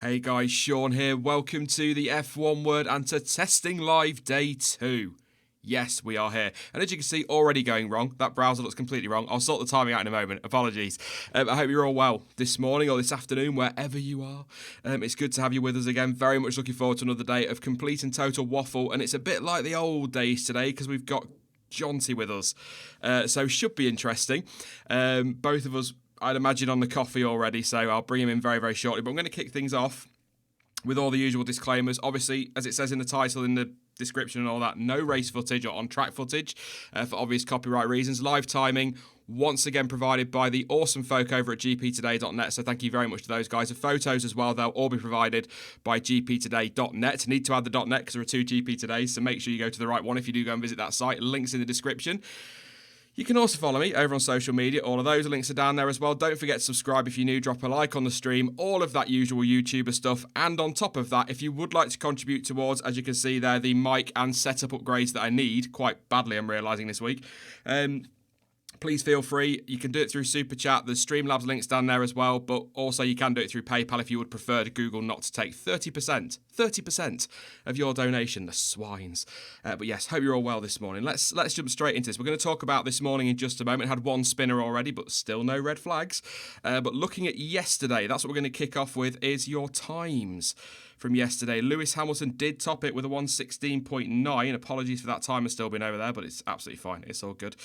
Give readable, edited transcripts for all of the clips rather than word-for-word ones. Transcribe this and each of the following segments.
Hey guys, Sean here. Welcome to the F1 Word and to Testing Live Day 2. Yes, we are here. And as you can see, already going wrong. That browser looks completely wrong. I'll sort the timing out in a moment. Apologies. I hope you're all well this morning or this afternoon, wherever you are. It's good to have you with us again. Very much looking forward to another day of complete and total waffle. And it's a bit like the old days today because we've got Jonty with us. So should be interesting. Both of us, I'd imagine, on the coffee already, so I'll bring him in very, very shortly. But I'm going to kick things off with all the usual disclaimers. Obviously, as it says in the title, in the description and all that, no race footage or on-track footage for obvious copyright reasons. Live timing, once again provided by the awesome folk over at gptoday.net, so thank you very much to those guys. The photos as well, they'll all be provided by gptoday.net. Need to add the .net because there are two GP Todays, so make sure you go to the right one if you do go and visit that site. Links in the description. You can also follow me over on social media. All of those links are down there as well. Don't forget to subscribe if you're new. Drop a like on the stream. All of that usual YouTuber stuff. And on top of that, if you would like to contribute towards, as you can see there, the mic and setup upgrades that I need quite badly, I'm realising this week, please feel free. You can do it through Super Chat. There's Streamlabs links down there as well, but also you can do it through PayPal if you would prefer to Google not to take 30% of your donation, the swines. But yes, hope you're all well this morning. Let's jump straight into this. We're going to talk about this morning in just a moment. Had one spinner already, but still no red flags. But looking at yesterday, that's what we're going to kick off with, is your times from yesterday. Lewis Hamilton did top it with a 1:16.9. Apologies for that time has still been over there, but it's absolutely fine. It's all good.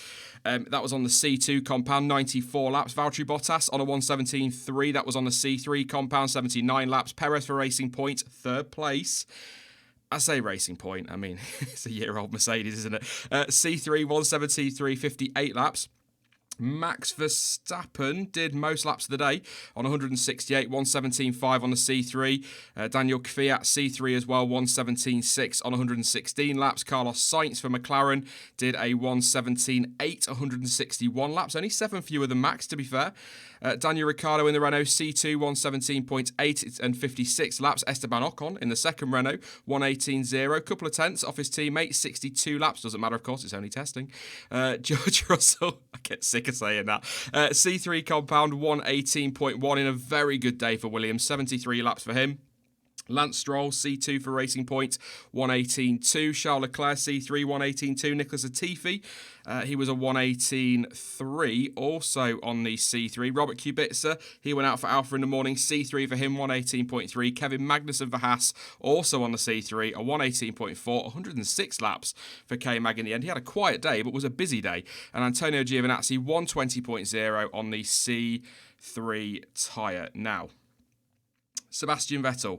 That was on the C2 compound, 94 laps. Valtteri Bottas on a 1:17.3. That was on the C3 compound, 79 laps. Perez for Racing Point, third place. I say Racing Point, I mean, it's a year-old Mercedes, isn't it? C3, 1:17.3, 58 laps. Max Verstappen did most laps of the day on 168, 1:17.5 on the C3. Daniel Kvyat, C3 as well, 1:17.6 on 116 laps. Carlos Sainz for McLaren did a 1:17.8, 161 laps. Only 7 fewer than Max, to be fair. Daniel Ricciardo in the Renault C2, 1:17.8 and 56 laps. Esteban Ocon in the second Renault, 1:18.0. Couple of tenths off his teammate, 62 laps. Doesn't matter, of course, it's only testing. George Russell, I get sick of saying that. C3 compound, 1:18.1 in a very good day for Williams, 73 laps for him. Lance Stroll, C2 for Racing Point, 1:18.2. Charles Leclerc, C3, 1:18.2. Nicholas Latifi, he was a 1:18.3, also on the C3. Robert Kubica, he went out for Alpha in the morning, C3 for him, 1:18.3. Kevin Magnussen for Haas, also on the C3, a 1:18.4, 106 laps for K-Mag in the end. He had a quiet day, but was a busy day. And Antonio Giovinazzi, 1:20.0 on the C3 tyre. Now, Sebastian Vettel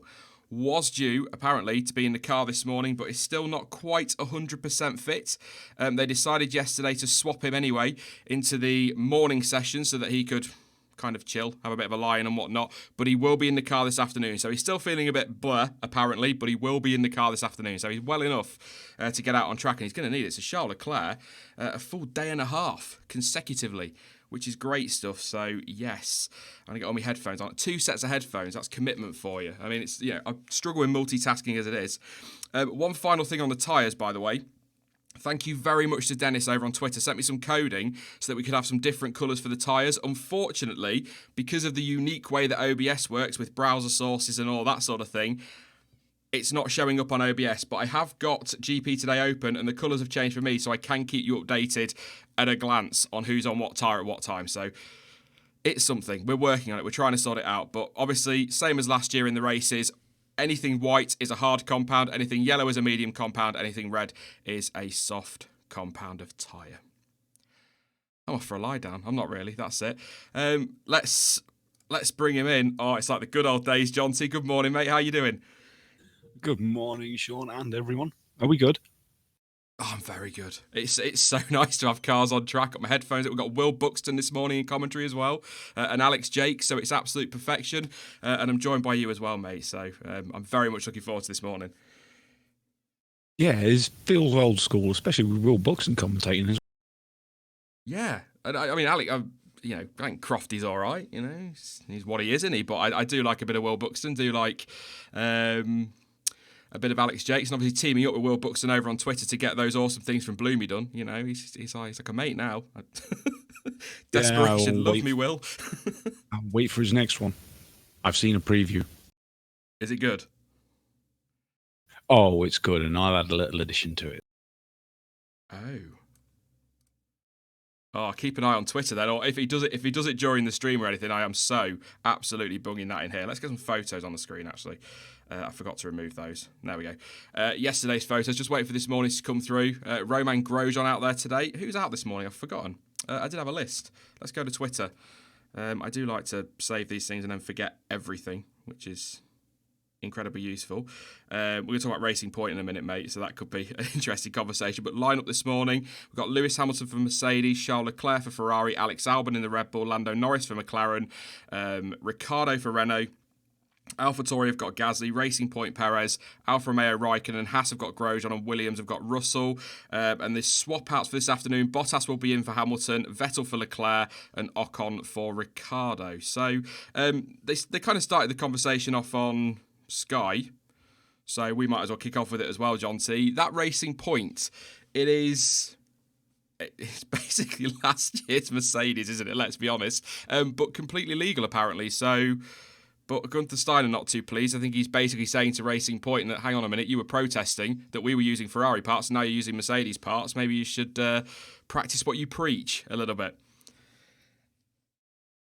was due, apparently, to be in the car this morning, but is still not quite 100% fit. They decided yesterday to swap him anyway into the morning session so that he could kind of chill, have a bit of a lie-in and whatnot, but he will be in the car this afternoon. So he's still feeling a bit blur, apparently, but he will be in the car this afternoon. So he's well enough to get out on track, and he's going to need it. So Charles Leclerc, a full day and a half consecutively, which is great stuff. So yes, I'm gonna get all my headphones on. 2 sets of headphones, that's commitment for you. I mean, it's, you know, I struggle with multitasking as it is. One final thing on the tyres, by the way. Thank you very much to Dennis over on Twitter. Sent me some coding so that we could have some different colours for the tyres. Unfortunately, because of the unique way that OBS works with browser sources and all that sort of thing, it's not showing up on OBS, but I have got GP Today open and the colours have changed for me, so I can keep you updated at a glance on who's on what tyre at what time. So it's something. We're working on it. We're trying to sort it out. But obviously, same as last year in the races, anything white is a hard compound, anything yellow is a medium compound, anything red is a soft compound of tyre. I'm off for a lie down. I'm not really. That's it. Let's bring him in. Oh, it's like the good old days, Jonty. Good morning, mate. How you doing? Good morning, Sean, and everyone. Are we good? Oh, I'm very good. It's so nice to have cars on track. Got my headphones. We've got Will Buxton this morning in commentary as well, and Alex Jake. So it's absolute perfection. And I'm joined by you as well, mate. So I'm very much looking forward to this morning. Yeah, it feels old school, especially with Will Buxton commentating as well. Yeah, and I mean, Alex, you know, I think Crofty's all right. You know, he's what he is, isn't he? But I do like a bit of Will Buxton. Do like. A bit of Alex Jakes, and obviously teaming up with Will Buxton over on Twitter to get those awesome things from Bloomy done. You know, he's like a mate now. Desperation, love me, Will. I'll wait for his next one. I've seen a preview. Is it good? Oh, it's good, and I've had a little addition to it. Oh. Oh, keep an eye on Twitter then, or if he does it during the stream or anything, I am so absolutely bunging that in here. Let's get some photos on the screen. Actually, I forgot to remove those. There we go. Yesterday's photos. Just waiting for this morning's to come through. Roman Grosjean out there today. Who's out this morning? I've forgotten. I did have a list. Let's go to Twitter. I do like to save these things and then forget everything, which is incredibly useful. We're going to talk about Racing Point in a minute, mate, so that could be an interesting conversation. But line up this morning, we've got Lewis Hamilton for Mercedes, Charles Leclerc for Ferrari, Alex Albon in the Red Bull, Lando Norris for McLaren, Ricciardo for Renault, AlphaTauri have got Gasly, Racing Point Perez, Alfa Romeo Raikkonen, Haas have got Grosjean, and Williams have got Russell. And the swap outs for this afternoon, Bottas will be in for Hamilton, Vettel for Leclerc, and Ocon for Ricciardo. So they kind of started the conversation off on Sky, so we might as well kick off with it as well, John T. That Racing Point, it's basically last year's Mercedes, isn't it? Let's be honest, but completely legal apparently. So, but Gunther Steiner not too pleased. I think he's basically saying to Racing Point that, hang on a minute, you were protesting that we were using Ferrari parts, and now you're using Mercedes parts. Maybe you should practice what you preach a little bit.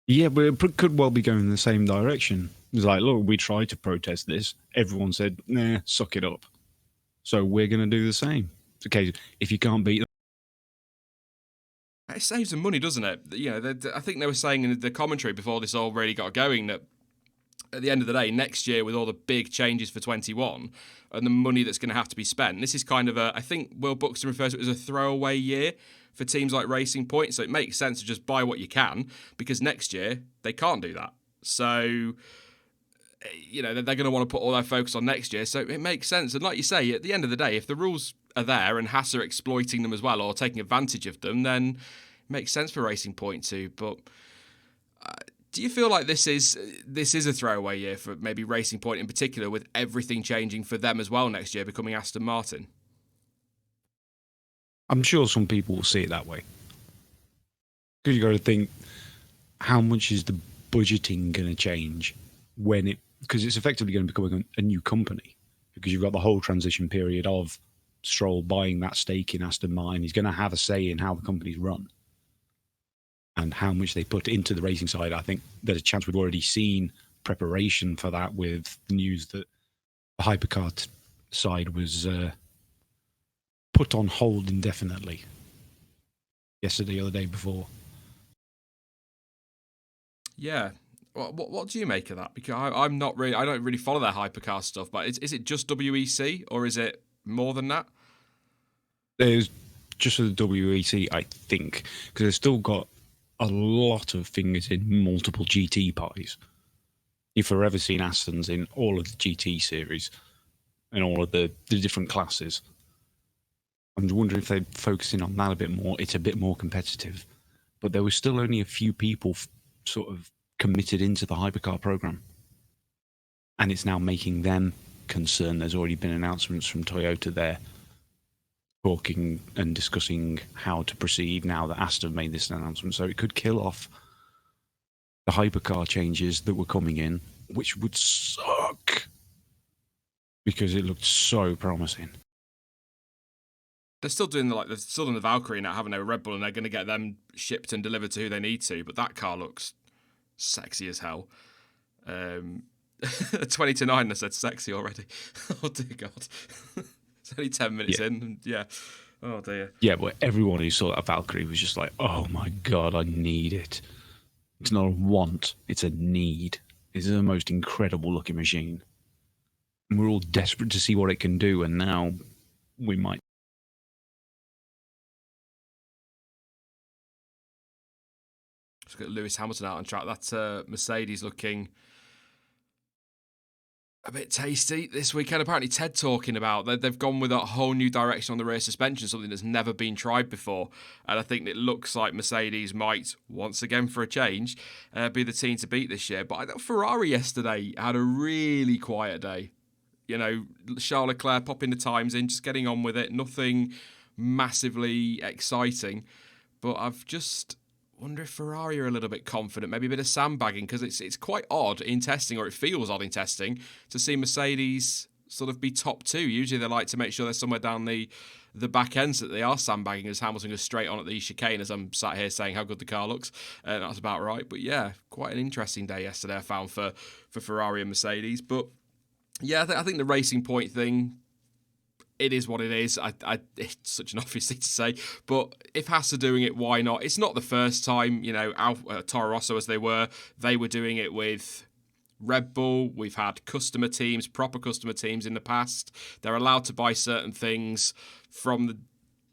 Yeah, but it could well be going in the same direction. It's like, look, we tried to protest this. Everyone said, nah, suck it up. So we're going to do the same. Okay, if you can't beat them. It saves them money, doesn't it? You know, I think they were saying in the commentary before this all really got going that at the end of the day, next year with all the big changes for 21 and the money that's going to have to be spent, this is kind of I think Will Buxton refers to it as a throwaway year for teams like Racing Point. So it makes sense to just buy what you can, because next year they can't do that. So, you know, they're going to want to put all their focus on next year. So it makes sense. And like you say, at the end of the day, if the rules are there and Haas are exploiting them as well or taking advantage of them, then it makes sense for Racing Point too. But do you feel like this is a throwaway year for maybe Racing Point in particular, with everything changing for them as well next year, becoming Aston Martin? I'm sure some people will see it that way. Because you got to think, how much is the budgeting going to change because it's effectively going to become a new company, because you've got the whole transition period of Stroll buying that stake in Aston Martin. He's going to have a say in how the company's run and how much they put into the racing side. I think there's a chance we've already seen preparation for that with the news that the hypercar side was put on hold indefinitely yesterday or the day before. Yeah. What do you make of that? Because I don't really follow their hypercar stuff, but is it just WEC or is it more than that? There's just for the WEC, I think, because they've still got a lot of fingers in multiple GT pies. You've forever seen Astons in all of the GT series and all of the different classes. I'm wondering if they're focusing on that a bit more. It's a bit more competitive. But there was still only a few people sort of committed into the hypercar program. And it's now making them concerned. There's already been announcements from Toyota there talking and discussing how to proceed now that Aston made this announcement. So it could kill off the hypercar changes that were coming in, which would suck because it looked so promising. They're still doing the Valkyrie now, haven't they, with Red Bull, and they're going to get them shipped and delivered to who they need to. But that car looks sexy as hell. 20 to 9, I said sexy already. Oh dear God. It's only 10 minutes in. And yeah. Oh dear. Yeah, but everyone who saw that Valkyrie was just like, oh my God, I need it. It's not a want, it's a need. It's the most incredible looking machine. And we're all desperate to see what it can do, and now we might. Let's get Lewis Hamilton out on track. That Mercedes looking a bit tasty this weekend. Apparently, Ted talking about they've gone with a whole new direction on the rear suspension, something that's never been tried before. And I think it looks like Mercedes might, once again for a change, be the team to beat this year. But I thought Ferrari yesterday had a really quiet day. You know, Charles Leclerc popping the times in, just getting on with it. Nothing massively exciting. But wonder if Ferrari are a little bit confident, maybe a bit of sandbagging, because it's quite odd in testing, or it feels odd in testing, to see Mercedes sort of be top two. Usually they like to make sure they're somewhere down the back end so that they are sandbagging as Hamilton goes straight on at the chicane, as I'm sat here saying how good the car looks. That's about right. But yeah, quite an interesting day yesterday I found for Ferrari and Mercedes. But yeah, I think the Racing Point thing, it is what it is. It's such an obvious thing to say, but if Haas are doing it, why not? It's not the first time, Toro Rosso, as they were doing it with Red Bull. We've had customer teams, proper customer teams in the past. They're allowed to buy certain things from the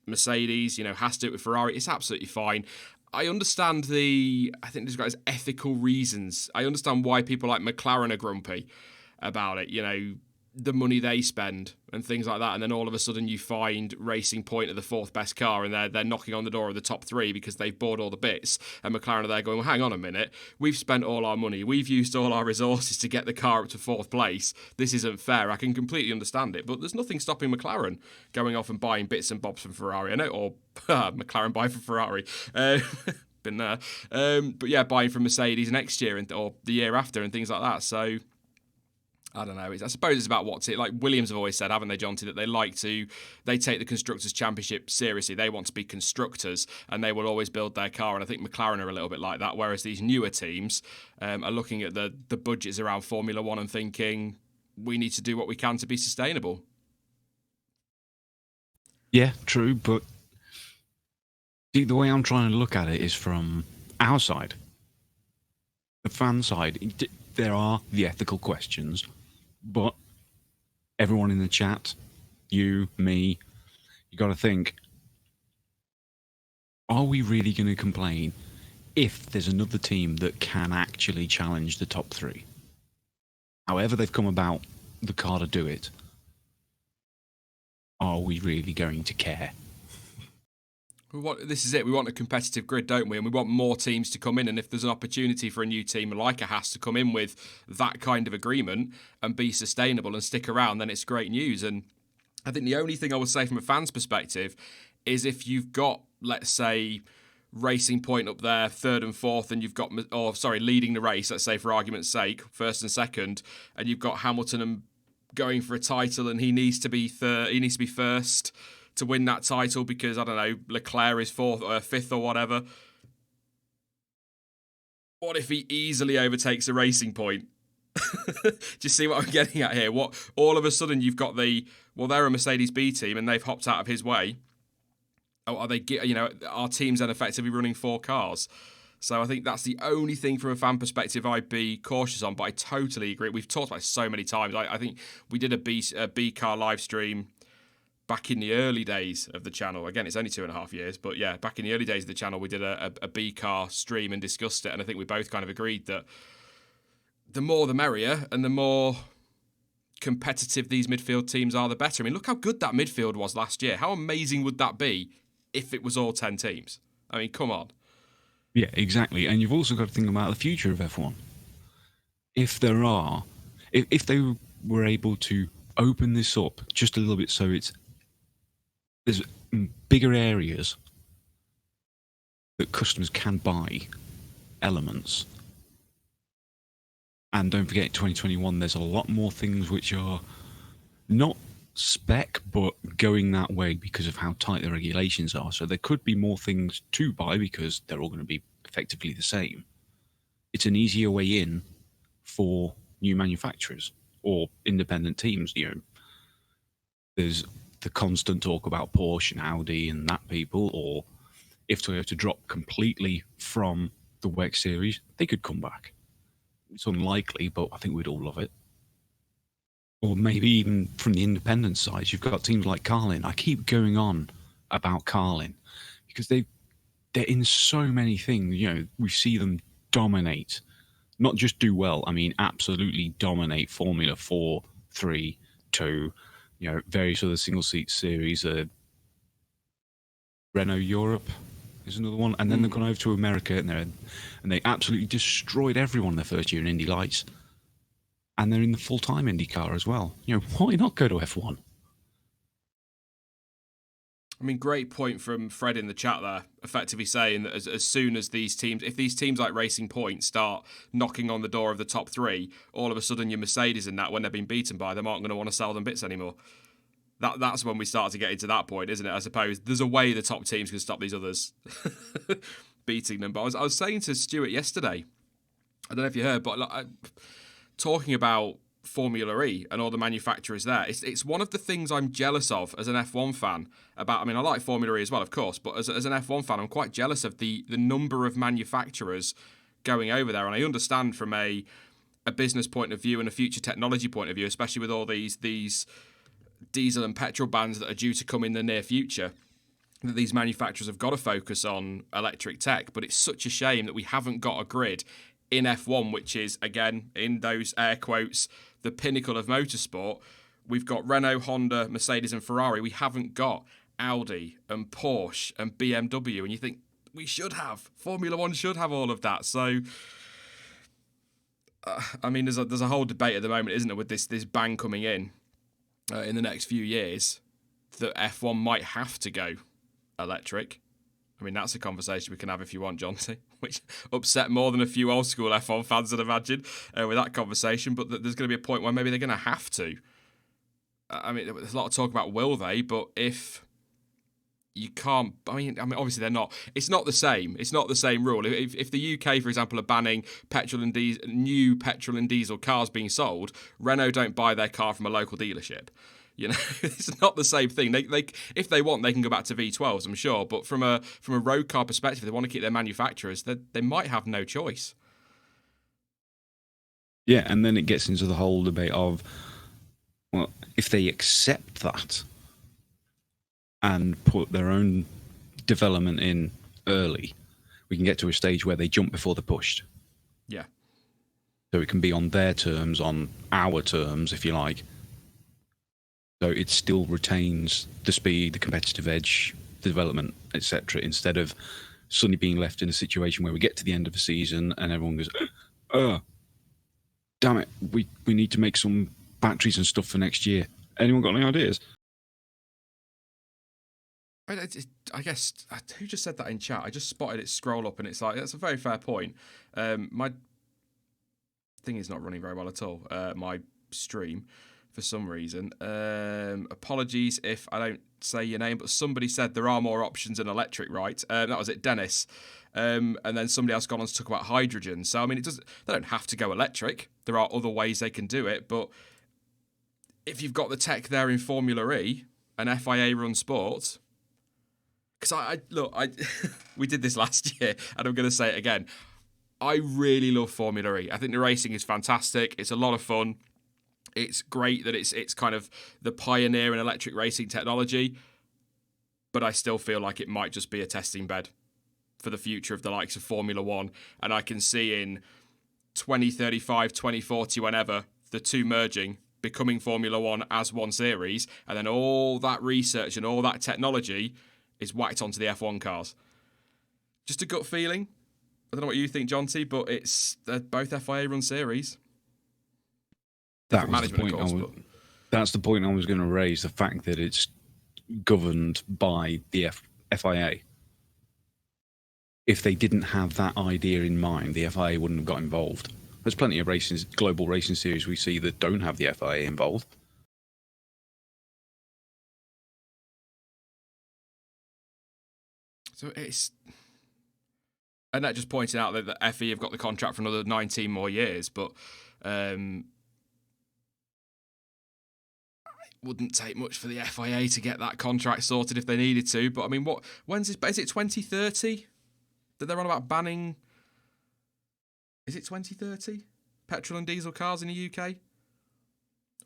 Mercedes. Haas do it with Ferrari. It's absolutely fine. I understand I think this guy's ethical reasons. I understand why people like McLaren are grumpy about it. The money they spend and things like that, and then all of a sudden you find Racing Point at the fourth best car, and they're knocking on the door of the top three because they've bought all the bits, and McLaren are there going, well, hang on a minute, we've spent all our money, we've used all our resources to get the car up to fourth place, this isn't fair. I can completely understand it, but there's nothing stopping McLaren going off and buying bits and bobs from Ferrari, or McLaren buying from Ferrari, been there, but yeah, buying from Mercedes next year or the year after and things like that. So I don't know. I suppose it's about like Williams have always said, haven't they, Jonty, that they take the Constructors' Championship seriously. They want to be constructors, and they will always build their car. And I think McLaren are a little bit like that, whereas these newer teams are looking at the budgets around Formula One and thinking, we need to do what we can to be sustainable. Yeah, true, but the way I'm trying to look at it is from our side. The fan side, there are the ethical questions, but everyone in the chat, you, me, you got to think, are we really going to complain if there's another team that can actually challenge the top three? However they've come about the car to do it, are we really going to care? This is it. We want a competitive grid, don't we? And we want more teams to come in. And if there's an opportunity for a new team like a Haas to come in with that kind of agreement and be sustainable and stick around, then it's great news. And I think the only thing I would say from a fan's perspective is if you've got, let's say, Racing Point up there, third and fourth, and you've got, leading the race, let's say for argument's sake, first and second, and you've got Hamilton going for a title, and he needs to be first to win that title because, I don't know, Leclerc is fourth or fifth or whatever. What if he easily overtakes a Racing Point? Do you see what I'm getting at here? What all of a sudden you've got they're a Mercedes B team and they've hopped out of his way. Are they, our team's then effectively running four cars? So I think that's the only thing from a fan perspective I'd be cautious on, but I totally agree. We've talked about it so many times. I think we did a B car live stream back in the early days of the channel. Again, it's only 2.5 years, but yeah, back in the early days of the channel, we did a B car stream and discussed it. And I think we both kind of agreed that the more the merrier, and the more competitive these midfield teams are, the better. I mean, look how good that midfield was last year. How amazing would that be if it was all 10 teams? I mean, come on. Yeah, exactly. And you've also got to think about the future of F1. If they were able to open this up just a little bit so there's bigger areas that customers can buy elements. And don't forget, 2021, there's a lot more things which are not spec, but going that way because of how tight the regulations are. So there could be more things to buy because they're all going to be effectively the same. It's an easier way in for new manufacturers or independent teams. There's the constant talk about Porsche and Audi and that people, or if Toyota drop completely from the WEC series, they could come back. It's unlikely, but I think we'd all love it. Or maybe even from the independent side, you've got teams like Carlin. I keep going on about Carlin because they're in so many things. We see them dominate, not just do well. I mean, absolutely dominate Formula 4, 3, 2, various other single-seat series. Renault Europe is another one. And then they've gone over to America and they absolutely destroyed everyone their first year in Indy Lights. And they're in the full-time IndyCar as well. Why not go to F1? I mean, great point from Fred in the chat there, effectively saying that as soon as these teams, if these teams like Racing Point start knocking on the door of the top three, all of a sudden your Mercedes and that, when they've been beaten by them, aren't going to want to sell them bits anymore. That's when we start to get into that point, isn't it? I suppose there's a way the top teams can stop these others beating them. But I was saying to Stuart yesterday, I don't know if you heard, but talking about Formula E and all the manufacturers there, it's one of the things I'm jealous of as an F1 fan. I like Formula E as well, of course, but as an F1 fan, I'm quite jealous of the number of manufacturers going over there. And I understand from a business point of view and a future technology point of view, especially with all these diesel and petrol bans that are due to come in the near future, that these manufacturers have got to focus on electric tech. But it's such a shame that we haven't got a grid in F1, which is, again, in those air quotes, the pinnacle of motorsport. We've got Renault, Honda, Mercedes and Ferrari. We haven't got Audi and Porsche and BMW. And you think we should have. Formula One should have all of that. So, I mean, there's a whole debate at the moment, isn't there, with this ban coming in the next few years, that F1 might have to go electric. I mean, that's a conversation we can have if you want, Jonty, which upset more than a few old school F1 fans, I'd imagine, with that conversation. But there's going to be a point where maybe they're going to have to. I mean, there's a lot of talk about will they, but if you can't, I mean, obviously they're not. It's not the same. It's not the same rule. If the UK, for example, are banning new petrol and diesel cars being sold, Renault don't buy their car from a local dealership. You know, it's not the same thing. They if they want, they can go back to V12s, I'm sure. But from a road car perspective, if they want to keep their manufacturers, they might have no choice. Yeah, and then it gets into the whole debate of, well, if they accept that and put their own development in early, we can get to a stage where they jump before they're pushed. Yeah. So it can be on their terms, on our terms, if you like. So it still retains the speed, the competitive edge, the development, etc., instead of suddenly being left in a situation where we get to the end of the season and everyone goes, oh, damn it, we need to make some batteries and stuff for next year. Anyone got any ideas? I guess, who just said that in chat? I just spotted it scroll up and it's like, that's a very fair point. My thing is not running very well at all, my stream, for some reason. Apologies if I don't say your name, but somebody said there are more options in electric, right? That was it, Dennis. And then somebody else gone on to talk about hydrogen. So, I mean, they don't have to go electric. There are other ways they can do it, but if you've got the tech there in Formula E, an FIA-run sport, because we did this last year, and I'm going to say it again. I really love Formula E. I think the racing is fantastic. It's a lot of fun. It's great that it's kind of the pioneer in electric racing technology, but I still feel like it might just be a testing bed for the future of the likes of Formula One. And I can see in 2035, 2040, whenever, the two merging, becoming Formula One as one series, and then all that research and all that technology is whacked onto the F1 cars. Just a gut feeling. I don't know what you think, Jonty, but they're both FIA-run series. That was the point. That's the point I was going to raise, the fact that it's governed by the FIA. If they didn't have that idea in mind, the FIA wouldn't have got involved. There's plenty of global racing series we see that don't have the FIA involved. So and that just pointing out that the FE have got the contract for another 19 more years, but it wouldn't take much for the FIA to get that contract sorted if they needed to. But I mean, is it 2030 that they're on about banning? Is it 2030 petrol and diesel cars in the UK,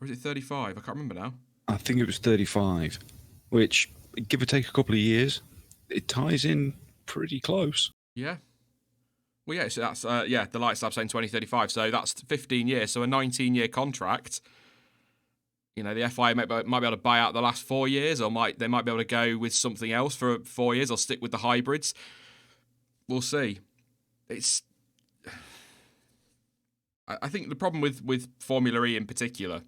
or is it 35? I can't remember now. I think it was 35, which, give or take a couple of years, it ties in pretty close. Yeah. Well, yeah, so that's, the lights lab saying 2035, so that's 15 years, so a 19-year contract. You know, the FIA might be able to buy out the last 4 years, or they might be able to go with something else for 4 years, or stick with the hybrids. We'll see. I think the problem with Formula E in particular,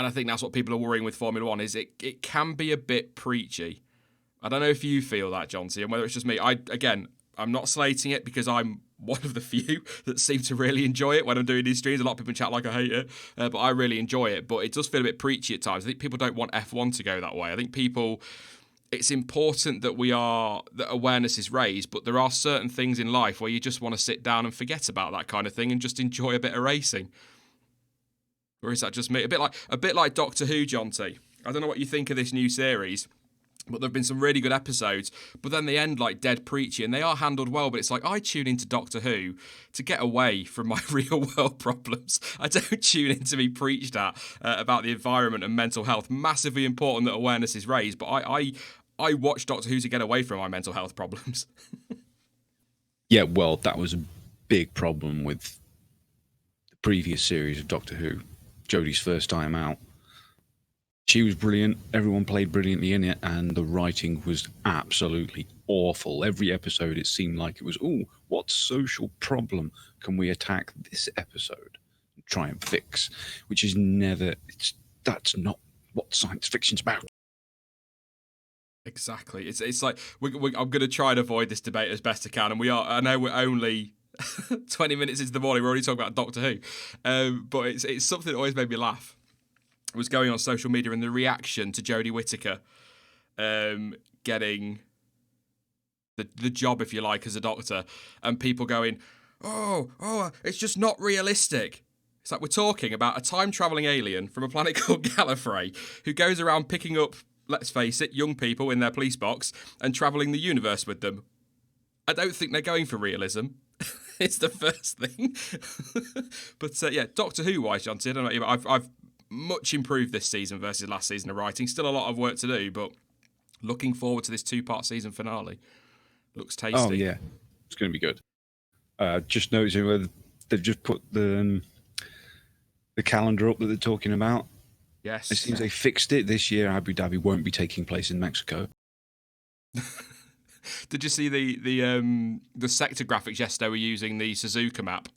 And I think that's what people are worrying with Formula One, is it can be a bit preachy. I don't know if you feel that, John T, and whether it's just me. I'm not slating it because I'm one of the few that seem to really enjoy it when I'm doing these streams. A lot of people chat like I hate it, but I really enjoy it. But it does feel a bit preachy at times. I think people don't want F1 to go that way. I think it's important that that awareness is raised, but there are certain things in life where you just want to sit down and forget about that kind of thing and just enjoy a bit of racing. Or is that just me? A bit like Doctor Who, John T. I don't know what you think of this new series, but there have been some really good episodes, but then they end like dead preachy, and they are handled well, but it's like I tune into Doctor Who to get away from my real world problems. I don't tune in to be preached at about the environment and mental health. Massively important that awareness is raised, but I watch Doctor Who to get away from my mental health problems. Yeah, well, that was a big problem with the previous series of Doctor Who. Jodie's first time out. She was brilliant. Everyone played brilliantly in it, and the writing was absolutely awful. Every episode, it seemed like it was, what social problem can we attack this episode and try and fix? Which is that's not what science fiction's about. Exactly. It's like I'm going to try and avoid this debate as best I can, and I know we're only 20 minutes into the morning. We're already talking about Doctor Who, but it's something that always made me laugh. Was going on social media and the reaction to Jodie Whittaker getting the job, if you like, as a doctor, and people going, it's just not realistic. It's like we're talking about a time-travelling alien from a planet called Gallifrey who goes around picking up, let's face it, young people in their police box and travelling the universe with them. I don't think they're going for realism. It's the first thing. But yeah, Doctor Who-wise, John T, I don't know about you, but I've much improved this season versus last season of writing. Still a lot of work to do, but looking forward to this 2-part season finale. Looks tasty. Oh, yeah. It's going to be good. Just noticing whether they've just put the calendar up that they're talking about. Yes. It seems they fixed it. This year, Abu Dhabi won't be taking place in Mexico. Did you see the sector graphics yesterday? Were using the Suzuka map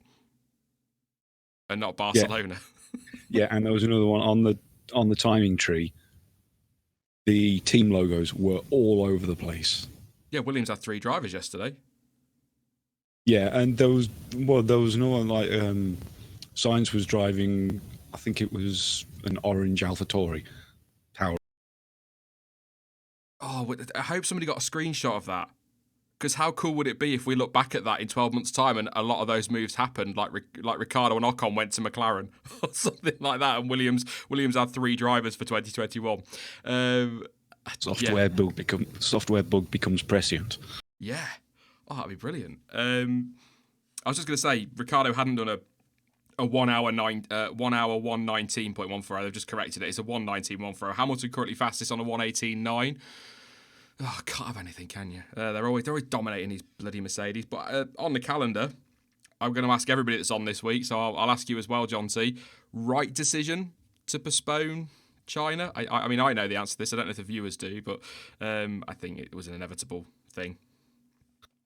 and not Barcelona. Yeah, and there was another one on the timing tree. The team logos were all over the place. Yeah, Williams had 3 drivers yesterday. Yeah, and there was another one, like Sainz was driving, I think it was an orange AlphaTauri. Oh, I hope somebody got a screenshot of that. Because how cool would it be if we look back at that in 12 months' time and a lot of those moves happened, like Ricciardo and Ocon went to McLaren or something like that, and Williams had 3 drivers for 2021. Software bug becomes prescient. Yeah. Oh, that'd be brilliant. I was just going to say, Ricciardo hadn't done a 1 hour 119.14. They've just corrected it. It's a 119.14. Hamilton currently fastest on a 118.9. Oh, can't have anything, can you? They're always dominating these bloody Mercedes. But on the calendar, I'm going to ask everybody that's on this week, so I'll ask you as well, John T. Right decision to postpone China? I mean, I know the answer to this. I don't know if the viewers do, but I think it was an inevitable thing.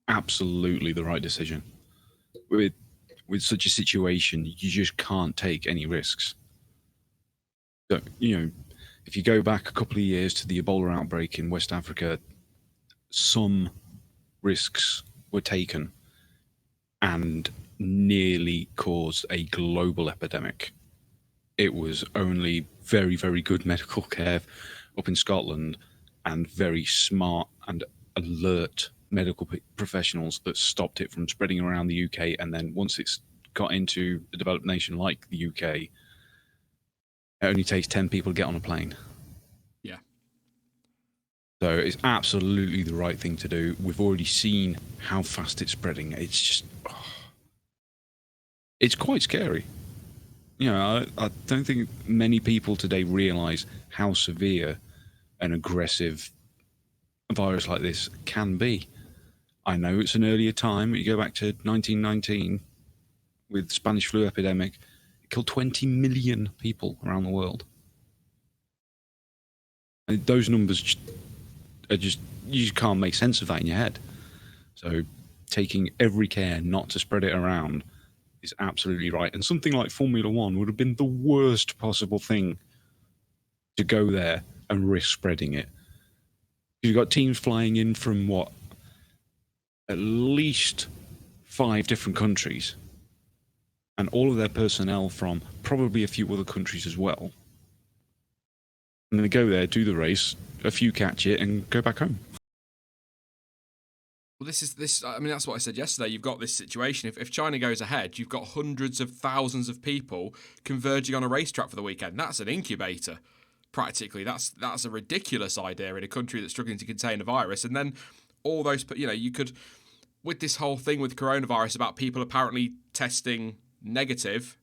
Absolutely the right decision. With such a situation, you just can't take any risks. So, if you go back a couple of years to the Ebola outbreak in West Africa, some risks were taken and nearly caused a global epidemic. It was only very, very good medical care up in Scotland and very smart and alert medical professionals that stopped it from spreading around the UK. And then once it's got into a developed nation like the UK, it only takes 10 people to get on a plane. Yeah. So it's absolutely the right thing to do. We've already seen how fast it's spreading. It's just... it's quite scary. I don't think many people today realise how severe and aggressive a virus like this can be. I know it's an earlier time, but you go back to 1919 with the Spanish flu epidemic. Killed 20 million people around the world. And those numbers are just, you just can't make sense of that in your head. So taking every care not to spread it around is absolutely right. And something like Formula One would have been the worst possible thing to go there and risk spreading it. You've got teams flying in from at least 5 different countries, and all of their personnel from probably a few other countries as well. And they go there, do the race, a few catch it, and go back home. Well, I mean, that's what I said yesterday. You've got this situation. If China goes ahead, you've got hundreds of thousands of people converging on a racetrack for the weekend. That's an incubator, practically. That's a ridiculous idea in a country that's struggling to contain a virus. And then all those, you could, with this whole thing with coronavirus about people apparently testing negative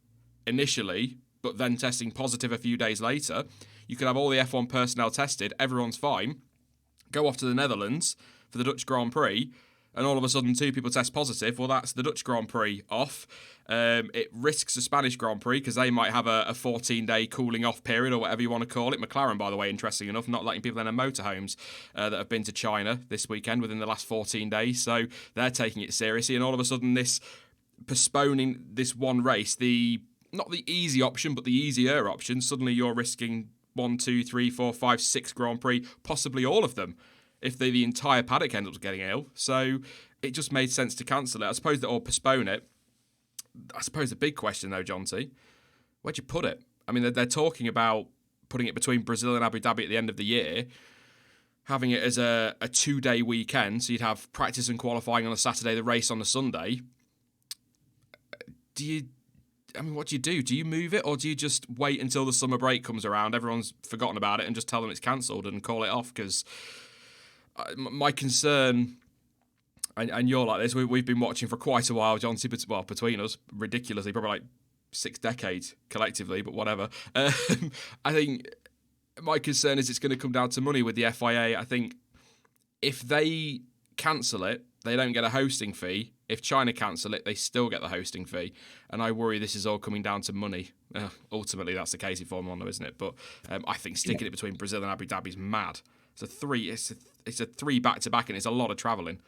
initially, but then testing positive a few days later, you could have all the F1 personnel tested, everyone's fine, go off to the Netherlands for the Dutch Grand Prix, and all of a sudden 2 people test positive. Well, that's the Dutch Grand Prix off. It risks the Spanish Grand Prix because they might have a 14-day cooling off period or whatever you want to call it. McLaren, by the way, interesting enough, not letting people in their motorhomes that have been to China this weekend within the last 14 days. So they're taking it seriously. And all of a sudden this postponing this one race, not the easy option, but the easier option, suddenly you're risking 1, 2, 3, 4, 5, 6 Grand Prix, possibly all of them, if the entire paddock ends up getting ill. So it just made sense to cancel it. I suppose or postpone it. I suppose the big question, though, John T, where'd you put it? I mean, they're talking about putting it between Brazil and Abu Dhabi at the end of the year, having it as a 2-day weekend, so you'd have practice and qualifying on a Saturday, the race on a Sunday. What do you do? Do you move it, or do you just wait until the summer break comes around, everyone's forgotten about it, and just tell them it's cancelled and call it off? Because my concern, and you're like this, we've been watching for quite a while, John, between us, ridiculously, probably like 6 decades collectively, but whatever. I think my concern is it's going to come down to money with the FIA. I think if they cancel it, they don't get a hosting fee. If China cancel it, they still get the hosting fee. And I worry this is all coming down to money. Ultimately, that's the case in Formula 1, though, isn't it? But I think sticking it between Brazil and Abu Dhabi is mad. It's a 3 back-to-back, and it's a lot of travelling.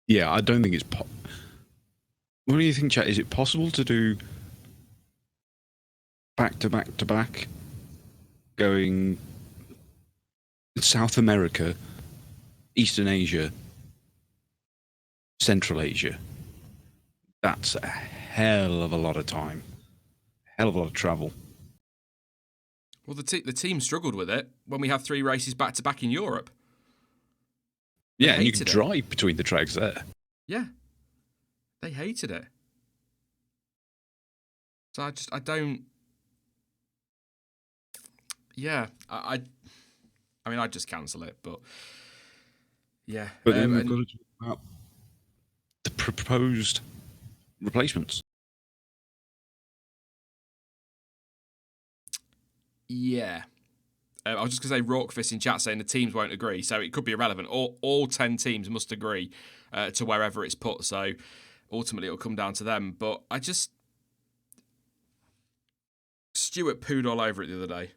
Yeah, I don't think it's... What do you think, chat? Is it possible to do back-to-back-to-back going South America, Eastern Asia, Central Asia? That's a hell of a lot of time. Hell of a lot of travel. Well, the team struggled with it when we had 3 races back-to-back in Europe. Yeah, and you can drive between the tracks there. Yeah. They hated it. So I don't... Yeah, I mean, I'd just cancel it, but... Yeah. But then we've got to talk about the proposed replacements. Yeah. I was just going to say, Rourkefist in chat saying the teams won't agree, so it could be irrelevant. All 10 teams must agree to wherever it's put, so ultimately it'll come down to them. But Stuart pooed all over it the other day.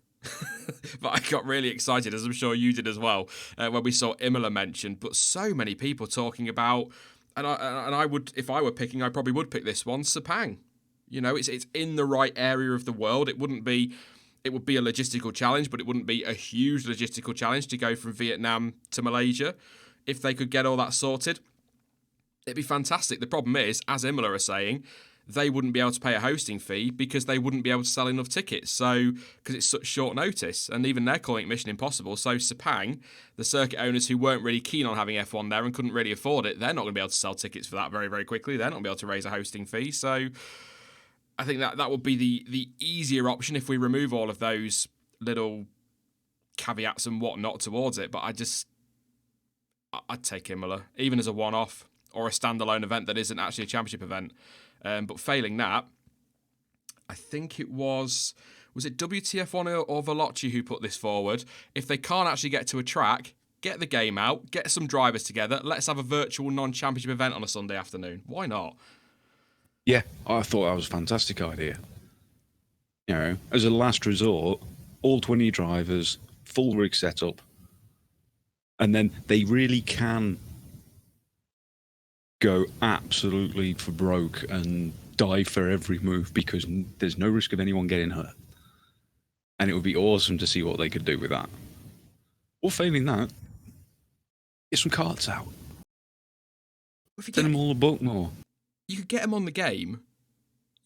But I got really excited, as I'm sure you did as well, when we saw Imola mentioned. But so many people talking about, and I would, if I were picking, I probably would pick this one, Sepang. You know, it's in the right area of the world. It would be a logistical challenge, but it wouldn't be a huge logistical challenge to go from Vietnam to Malaysia. If they could get all that sorted, it'd be fantastic. The problem is, as Imola are saying, they wouldn't be able to pay a hosting fee because they wouldn't be able to sell enough tickets. So, because it's such short notice, and even they're calling it mission impossible. So Sepang, the circuit owners who weren't really keen on having F1 there and couldn't really afford it, they're not going to be able to sell tickets for that very, very quickly. They're not going to be able to raise a hosting fee. So I think that would be the easier option if we remove all of those little caveats and whatnot towards it. But I'd take Imola, even as a one-off or a standalone event that isn't actually a championship event. But failing that, I think it was it WTF1 or Veloci who put this forward? If they can't actually get to a track, get the game out, get some drivers together, let's have a virtual non-championship event on a Sunday afternoon. Why not? Yeah, I thought that was a fantastic idea. You know, as a last resort, all 20 drivers, full rig setup, and then they really can go absolutely for broke and dive for every move because there's no risk of anyone getting hurt. And it would be awesome to see what they could do with that. Or failing that, get some carts out. Send them all a book more. You could get them on the game.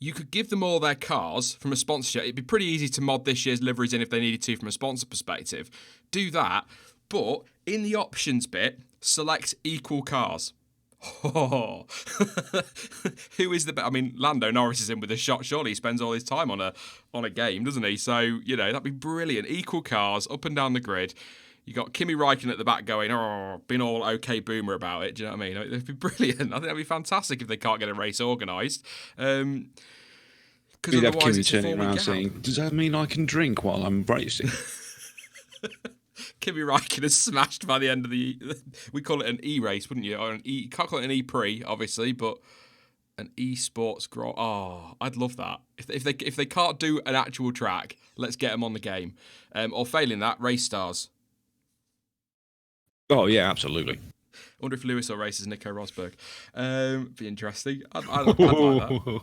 You could give them all their cars from a sponsorship. It'd be pretty easy to mod this year's liveries in if they needed to from a sponsor perspective. Do that. But in the options bit, select equal cars. Oh. Who is the best? I mean, Lando Norris is in with a shot. Surely he spends all his time on a game, doesn't he? So, that'd be brilliant. Equal cars up and down the grid. You got Kimi Räikkönen at the back going, being all okay boomer about it. Do you know what I mean? It'd be brilliant. I think that'd be fantastic if they can't get a race organised. Because you'd have Kimi turning around saying, "Does that mean I can drink while I'm racing?" Kimi Räikkönen smashed by the end of we call it an E-race, wouldn't you? Or you can't call it an E-Prix, obviously, but an E-Sports Grand. Oh, I'd love that. If they can't do an actual track, let's get them on the game. Or failing that, race stars. Oh, yeah, absolutely. I wonder if Lewis will race as Nico Rosberg. Be interesting. I'd like that.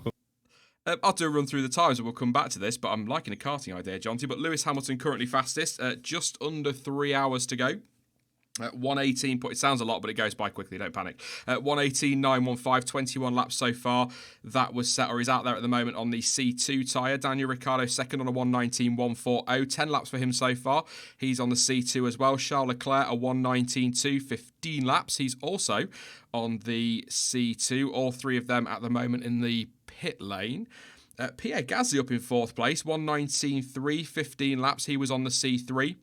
I'll do a run through the times and we'll come back to this, but I'm liking a karting idea, Jonty. But Lewis Hamilton currently fastest, just under 3 hours to go. 118, it sounds a lot, but it goes by quickly, don't panic. 118.915, 21 laps so far. That was set, or is out there at the moment on the C2 tyre. Daniel Ricciardo second on a 119.140, 10 laps for him so far. He's on the C2 as well. Charles Leclerc a 119.2, 15 laps. He's also on the C2. All three of them at the moment in the pit lane. Pierre Gasly up in fourth place, 119.3, 15 laps. He was on the C3.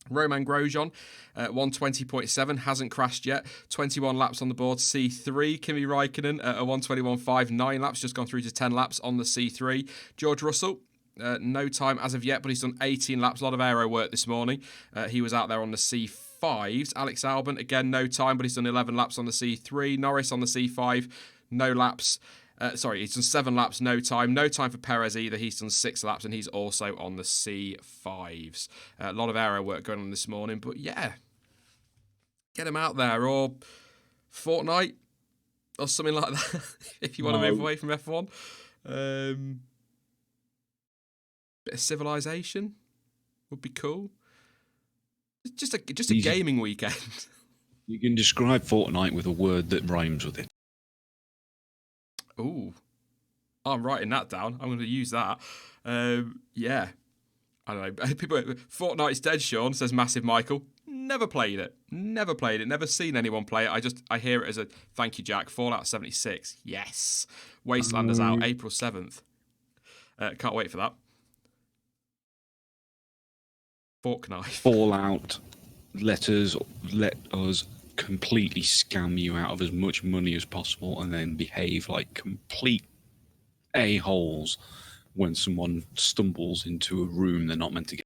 Romain Grosjean, 120.7, hasn't crashed yet. 21 laps on the board, C3. Kimi Räikkönen, a 121.5, 9 laps, just gone through to 10 laps on the C3. George Russell, no time as of yet, but he's done 18 laps, a lot of aero work this morning. He was out there on the C5s. Alex Albon, again, no time, but he's done 11 laps on the C3. Norris on the C5, no laps. He's done 7 laps, no time. No time for Perez either. He's done 6 laps, and he's also on the C5s. A lot of aero work going on this morning, but yeah. Get him out there, or Fortnite, or something like that, if you want to move away from F1. Bit of Civilization would be cool. Just a gaming weekend. You can describe Fortnite with a word that rhymes with it. Ooh, I'm writing that down. I'm going to use that. Yeah. I don't know. People, Fortnite's dead, Sean, says Massive Michael. Never played it. Never seen anyone play it. I hear it as a thank you, Jack. Fallout 76. Yes. Wastelanders out April 7th. Can't wait for that. Fork knife. Fallout. Let us completely scam you out of as much money as possible and then behave like complete a-holes when someone stumbles into a room they're not meant to get.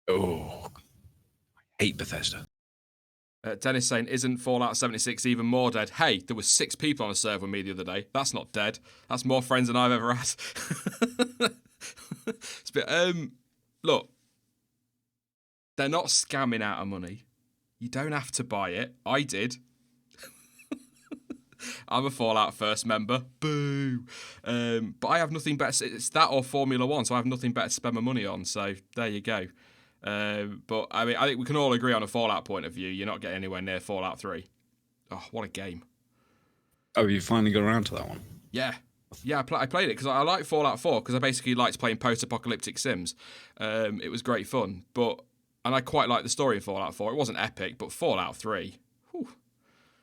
Oh, I hate Bethesda. Dennis saying, isn't Fallout 76 even more dead? Hey, there was 6 people on a server with me the other day. That's not dead. That's more friends than I've ever had. It's a bit, look, they're not scamming out of money. You don't have to buy it. I did. I'm a Fallout First member. Boo. But I have nothing better. It's that or Formula One, so I have nothing better to spend my money on. So there you go. But I mean, I think we can all agree on a Fallout point of view. You're not getting anywhere near Fallout 3. Oh, what a game. Oh, you finally got around to that one? Yeah. Yeah, I played it because I like Fallout 4 because I basically liked playing post-apocalyptic sims. It was great fun. And I quite liked the story in Fallout 4. It wasn't epic, but Fallout 3. Whew.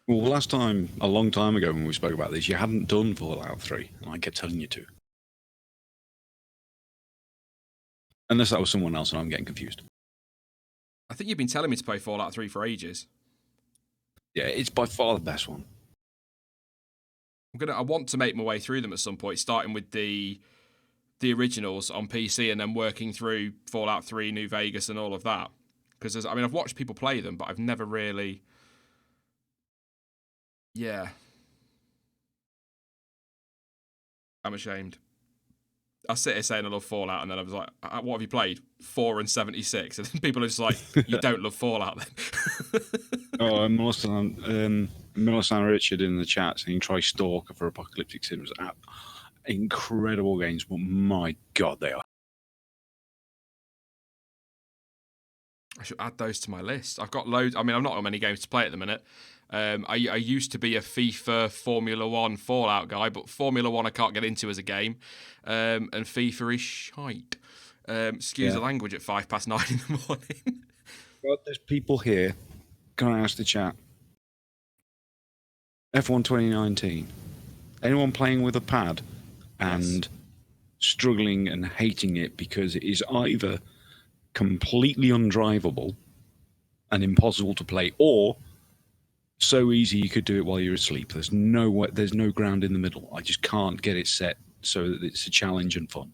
Well, last time, a long time ago when we spoke about this, you hadn't done Fallout 3, and I kept telling you to. Unless that was someone else and I'm getting confused. I think you've been telling me to play Fallout 3 for ages. Yeah, it's by far the best one. I want to make my way through them at some point, starting with the originals on PC and then working through Fallout 3, New Vegas and all of that. Because, I've watched people play them, but I've never really... Yeah. I'm ashamed. I sit here saying I love Fallout, and then I was like, what have you played? 4 and 76. And then people are just like, you don't love Fallout then. Oh, Melissa Richard in the chat saying try Stalker for Apocalyptic Sims. incredible games, but my God, they are. I should add those to my list. I've got loads. I mean, I've not got many games to play at the minute. I used to be a FIFA, Formula 1, Fallout guy, but Formula 1 I can't get into as a game. And FIFA is shite. Excuse the language at 9:05 in the morning. Well, there's people here. Can I ask the chat? F1 2019. Anyone playing with a pad and struggling and hating it because it is either completely undrivable and impossible to play, or so easy you could do it while you're asleep. There's no ground in the middle. I just can't get it set so that it's a challenge and fun.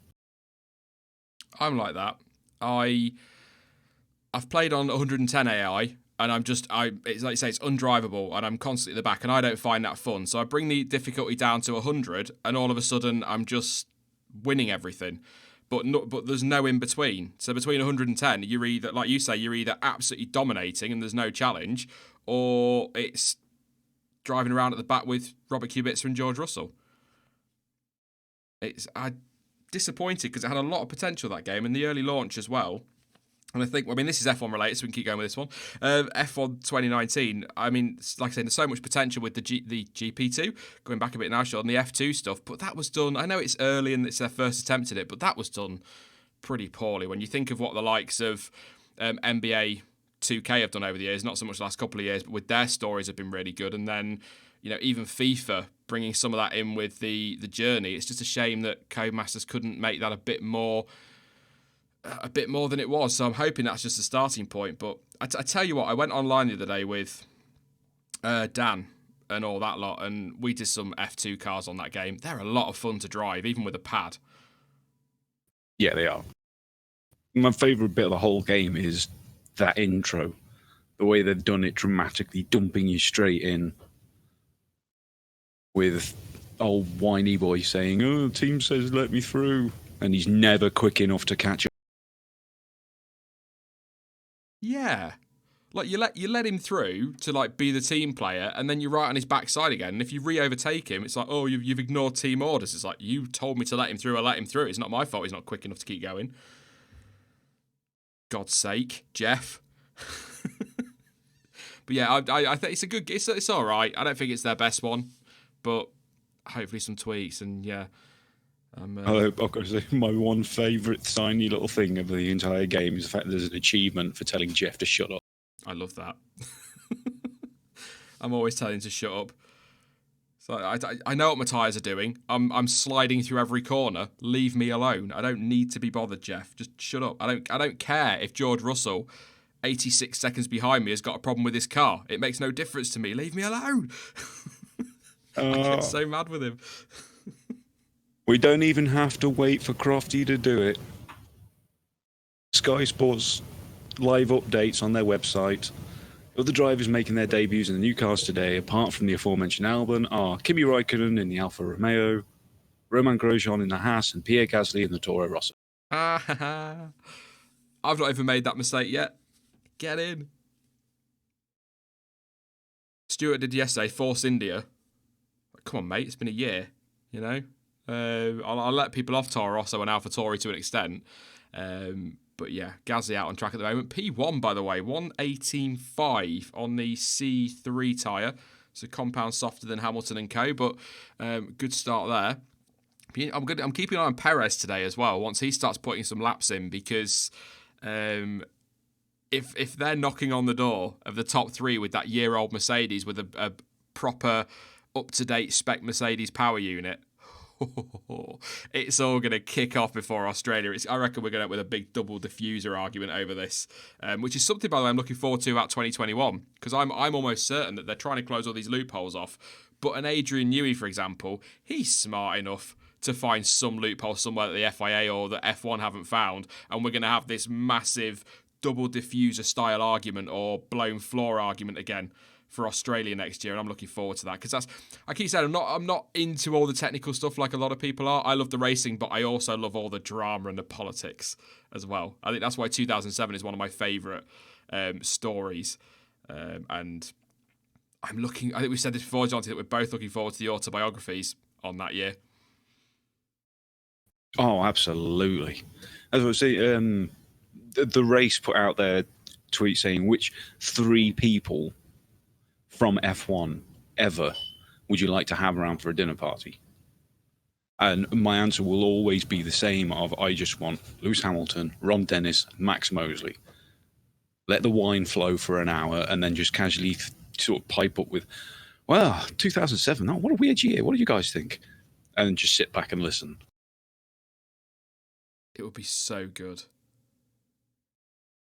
I'm like that. I've played on 110 AI, and it's like you say, it's undrivable, and I'm constantly at the back, and I don't find that fun. So I bring the difficulty down to 100, and all of a sudden I'm just winning everything. But there's no in between. So between 110, you're either, like you say, you're either absolutely dominating and there's no challenge, or it's driving around at the back with Robert Kubica and George Russell. I'm disappointed because it had a lot of potential, that game, in the early launch as well. And I think, this is F1 related, so we can keep going with this one. F1 2019, like I said, there's so much potential with the GP2, going back a bit now, Sean, and the F2 stuff, but that was done, I know it's early and it's their first attempt at it, but that was done pretty poorly. When you think of what the likes of NBA 2K have done over the years, not so much the last couple of years, but with their stories have been really good, and then, even FIFA bringing some of that in with the journey, it's just a shame that Codemasters couldn't make that a bit more than it was. So I'm hoping that's just a starting point. But I tell you what, I went online the other day with Dan and all that lot, and we did some F2 cars on that game. They're a lot of fun to drive, even with a pad. Yeah, they are. My favourite bit of the whole game is that intro. The way they've done it dramatically, dumping you straight in with old whiny boy saying, "Oh, the team says let me through," and he's never quick enough to catch up. Yeah. Like, you let him through to, like, be the team player, and then you're right on his backside again. And if you re-overtake him, it's like, oh, you've ignored team orders. It's like, you told me to let him through, I let him through. It's not my fault he's not quick enough to keep going. God's sake, Jeff. But yeah, I think it's all right. I don't think it's their best one, but hopefully some tweaks, and yeah. I've got to say, my one favourite tiny little thing of the entire game is the fact that there's an achievement for telling Jeff to shut up. I love that. I'm always telling him to shut up. So I know what my tyres are doing. I'm sliding through every corner. Leave me alone. I don't need to be bothered, Jeff. Just shut up. I don't care if George Russell, 86 seconds behind me, has got a problem with his car. It makes no difference to me. Leave me alone. I get so mad with him. We don't even have to wait for Crofty to do it. Sky Sports live updates on their website. Other drivers making their debuts in the new cars today, apart from the aforementioned Albon, are Kimi Raikkonen in the Alfa Romeo, Romain Grosjean in the Haas, and Pierre Gasly in the Toro Rosso. I've not even made that mistake yet. Get in. Stuart did yesterday, Force India. Come on, mate, it's been a year, I'll let people off Toro Rosso and AlphaTauri to an extent. But yeah, Gasly out on track at the moment. P1, by the way, 1:18.5 on the C3 tyre. So compound softer than Hamilton and co, but good start there. I'm keeping an eye on Perez today as well, once he starts putting some laps in, because if they're knocking on the door of the top three with that year-old Mercedes with a proper up-to-date spec Mercedes power unit, it's all going to kick off before Australia. I reckon we're going to end up with a big double diffuser argument over this, which is something, by the way, I'm looking forward to at 2021, because I'm almost certain that they're trying to close all these loopholes off. But an Adrian Newey, for example, he's smart enough to find some loophole somewhere that the FIA or the F1 haven't found, and we're going to have this massive double diffuser style argument or blown floor argument again for Australia next year, and I'm looking forward to that, because I keep saying I'm not into all the technical stuff like a lot of people are. I love the racing, but I also love all the drama and the politics as well. I think that's why 2007 is one of my favourite stories, and I think we said this before, Jonty, that we're both looking forward to the autobiographies on that year. Oh, absolutely. As I was saying, the race put out their tweet saying which 3 people from F1 ever would you like to have around for a dinner party? And my answer will always be the same of I just want Lewis Hamilton, Ron Dennis, Max Mosley. Let the wine flow for an hour and then just casually sort of pipe up with, well, 2007, oh, what a weird year. What do you guys think? And just sit back and listen. It would be so good.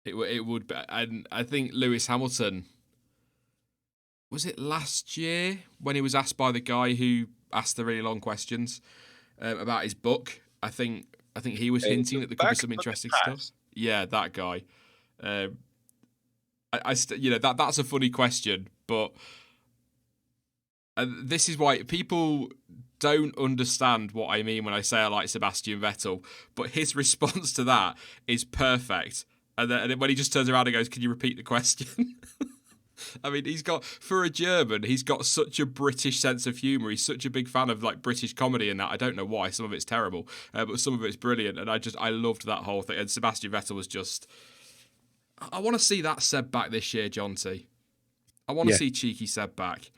It would be. And I think Lewis Hamilton, was it last year when he was asked by the guy who asked the really long questions about his book? I think he was hinting that there could be some interesting stuff. Yeah, that guy. That's a funny question, but this is why people don't understand what I mean when I say I like Sebastian Vettel. But his response to that is perfect. And then when he just turns around and goes, "Can you repeat the question?" I mean, for a German, he's got such a British sense of humour. He's such a big fan of like British comedy and that. I don't know why. Some of it's terrible, but some of it's brilliant. And I loved that whole thing. And Sebastian Vettel was just. I want to see that Seb back this year, John T. I want to see cheeky Seb back.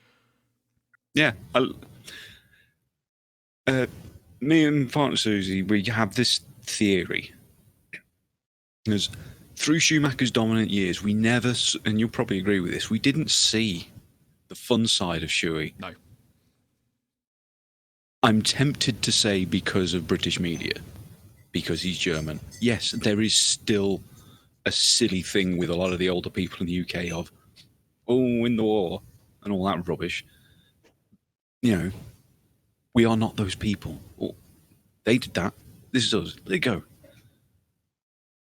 Yeah. Me and partner Susie, we have this theory. Because through Schumacher's dominant years, we never, and you'll probably agree with this, we didn't see the fun side of Shuey. No. I'm tempted to say because of British media, because he's German. Yes, there is still a silly thing with a lot of the older people in the UK of, in the war, and all that rubbish. You know, we are not those people. They did that. This is us. There you go.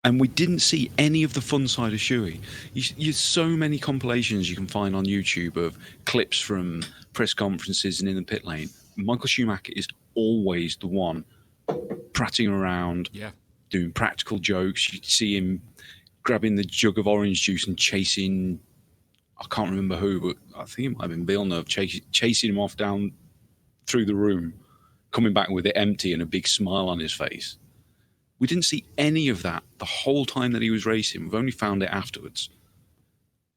And we didn't see any of the fun side of Shuey. There's so many compilations you can find on YouTube of clips from press conferences and in the pit lane. Michael Schumacher is always the one prattling around, doing practical jokes. You see him grabbing the jug of orange juice and chasing, I can't remember who, but I think it might have been Villeneuve, chasing him off down through the room, coming back with it empty and a big smile on his face. We didn't see any of that the whole time that he was racing. We've only found it afterwards.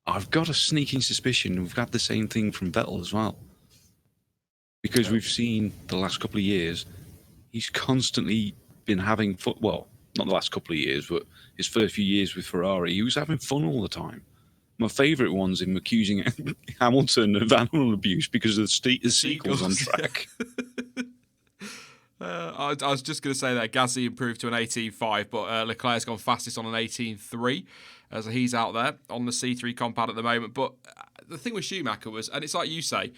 I've got a sneaking suspicion we've got the same thing from Vettel as well. Because we've seen the last couple of years, he's constantly been having fun. Well, not the last couple of years, but his first few years with Ferrari, he was having fun all the time. My favourite one's him accusing Hamilton of animal abuse because of the seagulls on track. I was just going to say that Gasly improved to an 18.5, but Leclerc's gone fastest on an 18.3, so he's out there on the C3 compound at the moment. But the thing with Schumacher was, and it's like you say,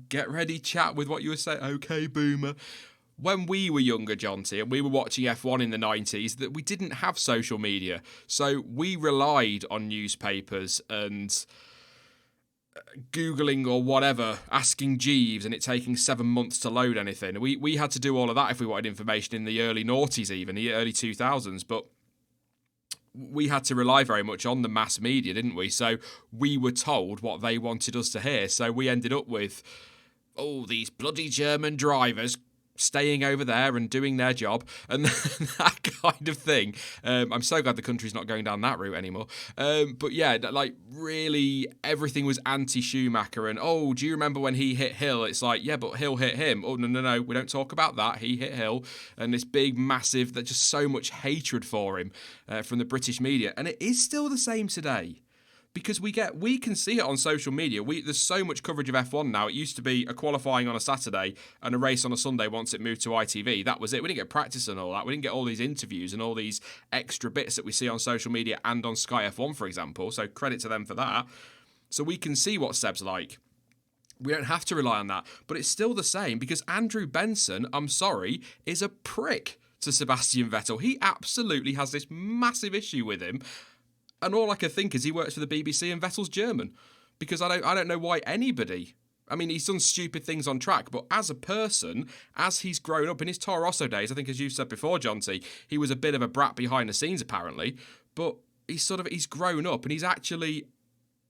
get ready, chat with what you were saying. Okay, boomer. When we were younger, John T, and we were watching F1 in the 90s, that we didn't have social media. So we relied on newspapers and Googling or whatever, asking Jeeves, and it taking 7 months to load anything. We had to do all of that if we wanted information in the early noughties, even the early 2000s. But we had to rely very much on the mass media, didn't we? So we were told what they wanted us to hear. So we ended up with, these bloody German drivers staying over there and doing their job and that kind of thing. I'm so glad the country's not going down that route anymore. But yeah, like really everything was anti-Schumacher and, do you remember when he hit Hill? It's like, yeah, but Hill hit him. Oh, no, we don't talk about that. He hit Hill. And this big, massive, that just so much hatred for him from the British media. And it is still the same today. Because we can see it on social media. There's so much coverage of F1 now. It used to be a qualifying on a Saturday and a race on a Sunday once it moved to ITV. That was it. We didn't get practice and all that. We didn't get all these interviews and all these extra bits that we see on social media and on Sky F1, for example. So credit to them for that. So we can see what Seb's like. We don't have to rely on that. But it's still the same because Andrew Benson, I'm sorry, is a prick to Sebastian Vettel. He absolutely has this massive issue with him. And all I can think is he works for the BBC and Vettel's German. Because I don't know why anybody... I mean, he's done stupid things on track, but as a person, as he's grown up in his Toro Rosso days, I think as you said before, John T, he was a bit of a brat behind the scenes, apparently. But he's grown up and he's actually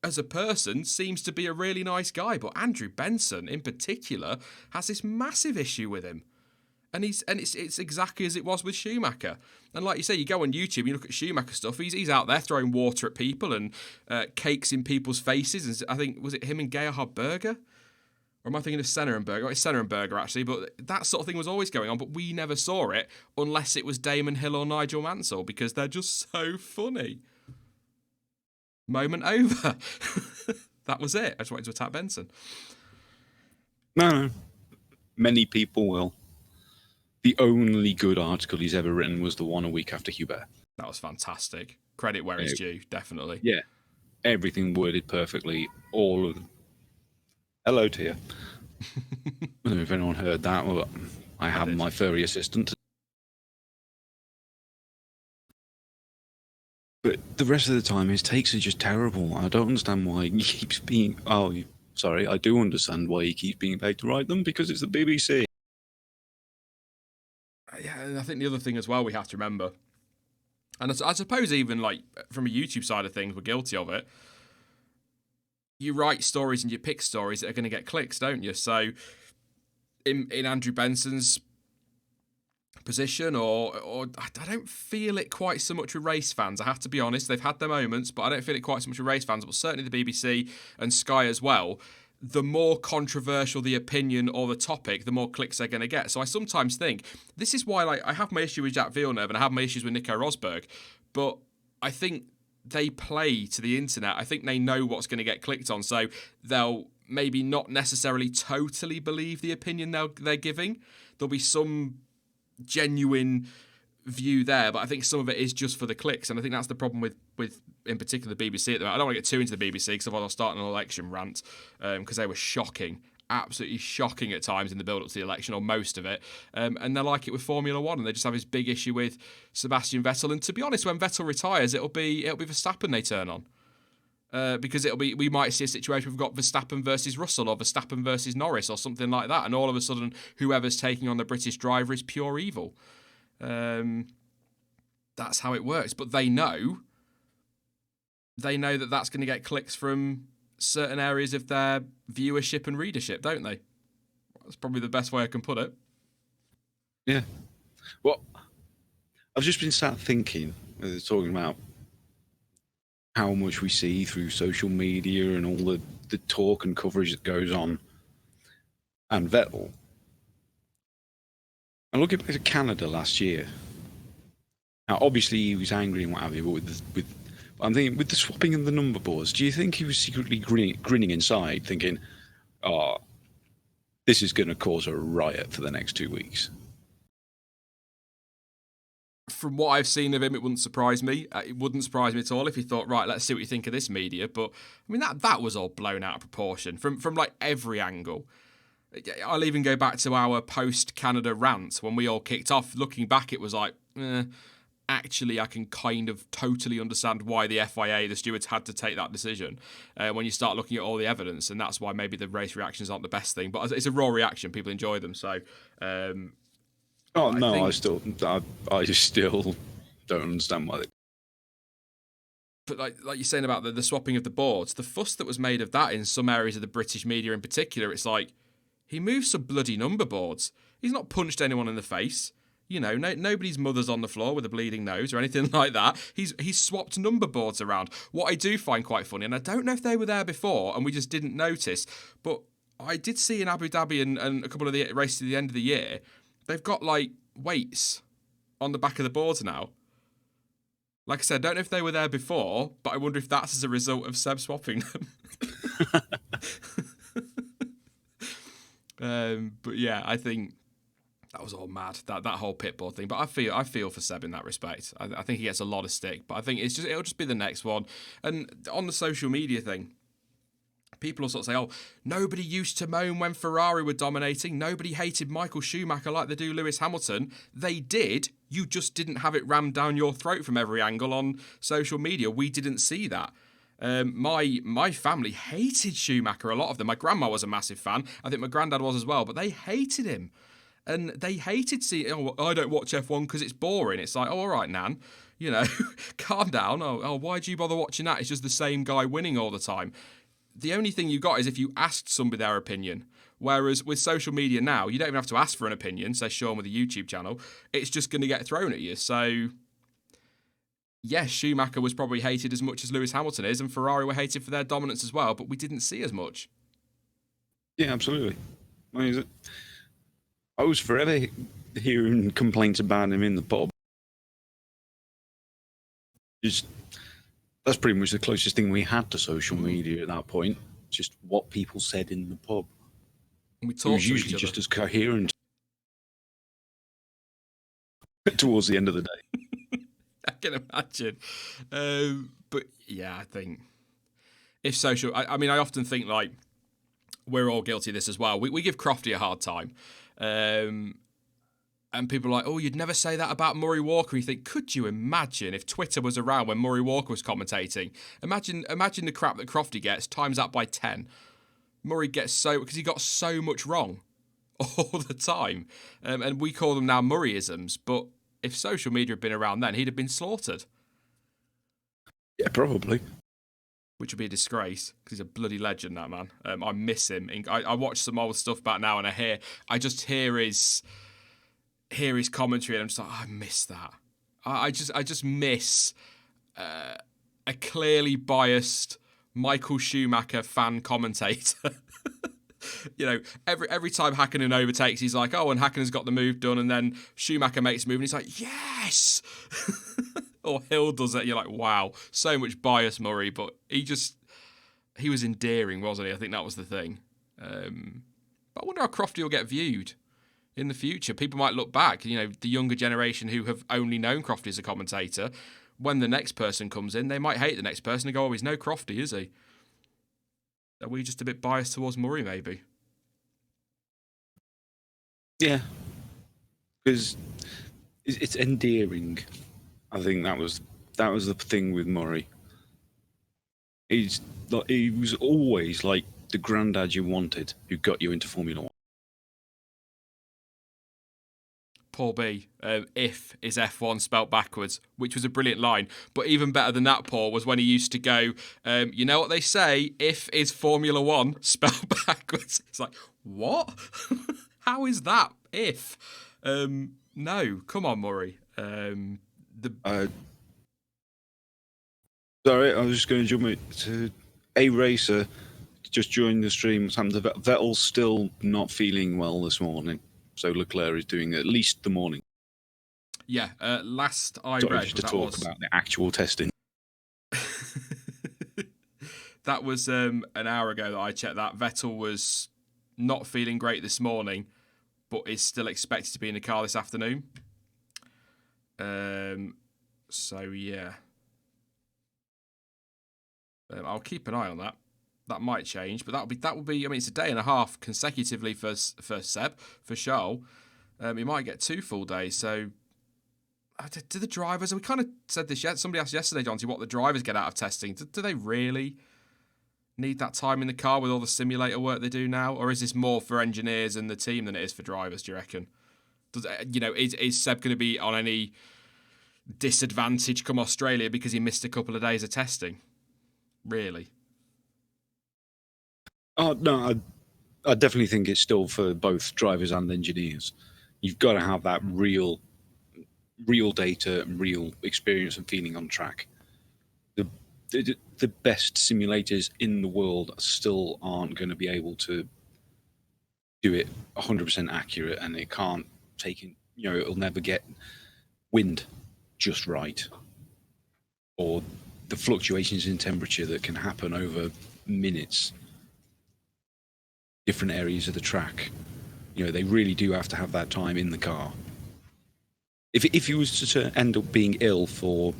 as a person, seems to be a really nice guy. But Andrew Benson, in particular, has this massive issue with him. And it's exactly as it was with Schumacher. And like you say, you go on YouTube, you look at Schumacher stuff, he's out there throwing water at people and cakes in people's faces. And I think, was it him and Gerhard Berger? Or am I thinking of Senna and Berger? It's Senna and Berger, actually. But that sort of thing was always going on, but we never saw it unless it was Damon Hill or Nigel Mansell, because they're just so funny. Moment over. That was it. I just wanted to attack Benson. No. Many people will. The only good article he's ever written was the one a week after Hubert. That was fantastic. Credit where it's due, definitely. Yeah. Everything worded perfectly. All of them. Hello to you. I don't know if anyone heard that. Well, I have my furry assistant. But the rest of the time, his takes are just terrible. I don't understand why he keeps being... Oh, sorry, I do understand why he keeps being paid to write them, because it's the BBC. Yeah, and I think the other thing as well we have to remember, and I suppose even like from a YouTube side of things, we're guilty of it. You write stories and you pick stories that are going to get clicks, don't you? So in Andrew Benson's position, or I don't feel it quite so much with race fans. I have to be honest, they've had their moments, but I don't feel it quite so much with race fans, but certainly the BBC and Sky as well. The more controversial the opinion or the topic, the more clicks they're going to get. So I sometimes think, this is why I have my issue with Jack Villeneuve and I have my issues with Nico Rosberg, but I think they play to the internet. I think they know what's going to get clicked on, so they'll maybe not necessarily totally believe the opinion they're giving. There'll be some genuine view there, but I think some of it is just for the clicks, and I think that's the problem with in particular the BBC at the moment. I don't want to get too into the BBC because otherwise I'll start an election rant, because they were shocking, absolutely shocking at times in the build up to the election, or most of it, and they're like it with Formula One, and they just have this big issue with Sebastian Vettel. And to be honest, when Vettel retires, it'll be Verstappen they turn on. Because we might see a situation where we've got Verstappen versus Russell or Verstappen versus Norris or something like that, and all of a sudden whoever's taking on the British driver is pure evil. That's how it works. But they know that that's going to get clicks from certain areas of their viewership and readership, don't they? That's probably the best way I can put it. Yeah. Well, I've just been sat thinking, talking about how much we see through social media and all the talk and coverage that goes on, and Vettel. I look back to Canada last year. Now, obviously, he was angry and what have you, but I'm thinking, with the swapping of the number boards, do you think he was secretly grinning inside, thinking, oh, this is going to cause a riot for the next 2 weeks? From what I've seen of him, it wouldn't surprise me. It wouldn't surprise me at all if he thought, right, let's see what you think of this media. But, I mean, that was all blown out of proportion from like every angle. I'll even go back to our post-Canada rant when we all kicked off. Looking back, it was like, actually, I can kind of totally understand why the FIA, the stewards, had to take that decision when you start looking at all the evidence, and that's why maybe the race reactions aren't the best thing. But it's a raw reaction. People enjoy them, so... I still don't understand why they... But like you're saying about the swapping of the boards, the fuss that was made of that in some areas of the British media in particular, it's like, he moved some bloody number boards. He's not punched anyone in the face. You know, nobody's mother's on the floor with a bleeding nose or anything like that. He's swapped number boards around. What I do find quite funny, and I don't know if they were there before and we just didn't notice, but I did see in Abu Dhabi and a couple of the races at the end of the year, they've got like weights on the back of the boards now. Like I said, I don't know if they were there before, but I wonder if that's as a result of Seb swapping them. But yeah, I think that was all mad, that whole pitboard thing. But I feel for Seb in that respect. I think he gets a lot of stick, but I think it'll just be the next one. And on the social media thing, people will sort of say, oh, nobody used to moan when Ferrari were dominating. Nobody hated Michael Schumacher like they do Lewis Hamilton. They did. You just didn't have it rammed down your throat from every angle on social media. We didn't see that. My family hated Schumacher, a lot of them. My grandma was a massive fan. I think my granddad was as well, but they hated him. And they hated seeing, I don't watch F1 because it's boring. It's like, oh, all right, Nan. Calm down. Oh, why do you bother watching that? It's just the same guy winning all the time. The only thing you got is if you asked somebody their opinion. Whereas with social media now, you don't even have to ask for an opinion, says Sean with a YouTube channel. It's just going to get thrown at you. So, yes, Schumacher was probably hated as much as Lewis Hamilton is, and Ferrari were hated for their dominance as well, but we didn't see as much. Yeah, absolutely. I was forever hearing complaints about him in the pub. That's pretty much the closest thing we had to social media at that point. Just what people said in the pub. We It was usually just as coherent towards the end of the day. I can imagine. But yeah, I think if social... I mean, I often think, like, we're all guilty of this as well. We give Crofty a hard time. And people are like, oh, you'd never say that about Murray Walker. You think, could you imagine if Twitter was around when Murray Walker was commentating? Imagine the crap that Crofty gets, times that by 10. Murray gets because he got so much wrong all the time. And we call them now Murrayisms. But if social media had been around then, he'd have been slaughtered. Yeah, probably. Which would be a disgrace, because he's a bloody legend, that man. I miss him. I watch some old stuff back now, and I just hear his commentary, and I'm just like, oh, I miss that. I just miss a clearly biased Michael Schumacher fan commentator. Every time Hakkinen overtakes, he's like, oh, and Hakkinen's got the move done, and then Schumacher makes a move, and he's like, yes! Or Hill does it, you're like, wow, so much bias, Murray, but he was endearing, wasn't he? I think that was the thing. But I wonder how Crofty will get viewed in the future. People might look back, the younger generation who have only known Crofty as a commentator, when the next person comes in, they might hate the next person and go, oh, he's no Crofty, is he? Are we just a bit biased towards Murray, maybe? Yeah. Because it's endearing. I think that was the thing with Murray. He was always like the granddad you wanted who got you into Formula 1. Paul B, if is F1 spelt backwards, which was a brilliant line. But even better than that, Paul, was when he used to go, you know what they say, if is Formula 1 spelled backwards. It's like, what? How is that, if? No, come on, Murray. Sorry, I was just going to jump to a racer just joined the stream. Vettel's still not feeling well this morning. So Leclerc is doing at least the morning. Yeah, last I read... Just to talk about the actual testing. That was an hour ago that I checked that. Vettel was not feeling great this morning, but is still expected to be in the car this afternoon. So, yeah. I'll keep an eye on that. That might change, but that will be. I mean, it's a day and a half consecutively for Seb, for Charles. He might get 2 full days. So, do the drivers? We kind of said this yet. Somebody asked yesterday, Jonty, what the drivers get out of testing. Do they really need that time in the car with all the simulator work they do now, or is this more for engineers and the team than it is for drivers? Do you reckon? Is Seb going to be on any disadvantage come Australia because he missed a couple of days of testing? Really? Oh, no, I definitely think it's still for both drivers and engineers. You've got to have that real data and real experience and feeling on track. The best simulators in the world still aren't going to be able to do it 100% accurate, and it can't take in, it'll never get wind just right, or the fluctuations in temperature that can happen over minutes. Different areas of the track, they really do have to have that time in the car. If he was to end up being ill for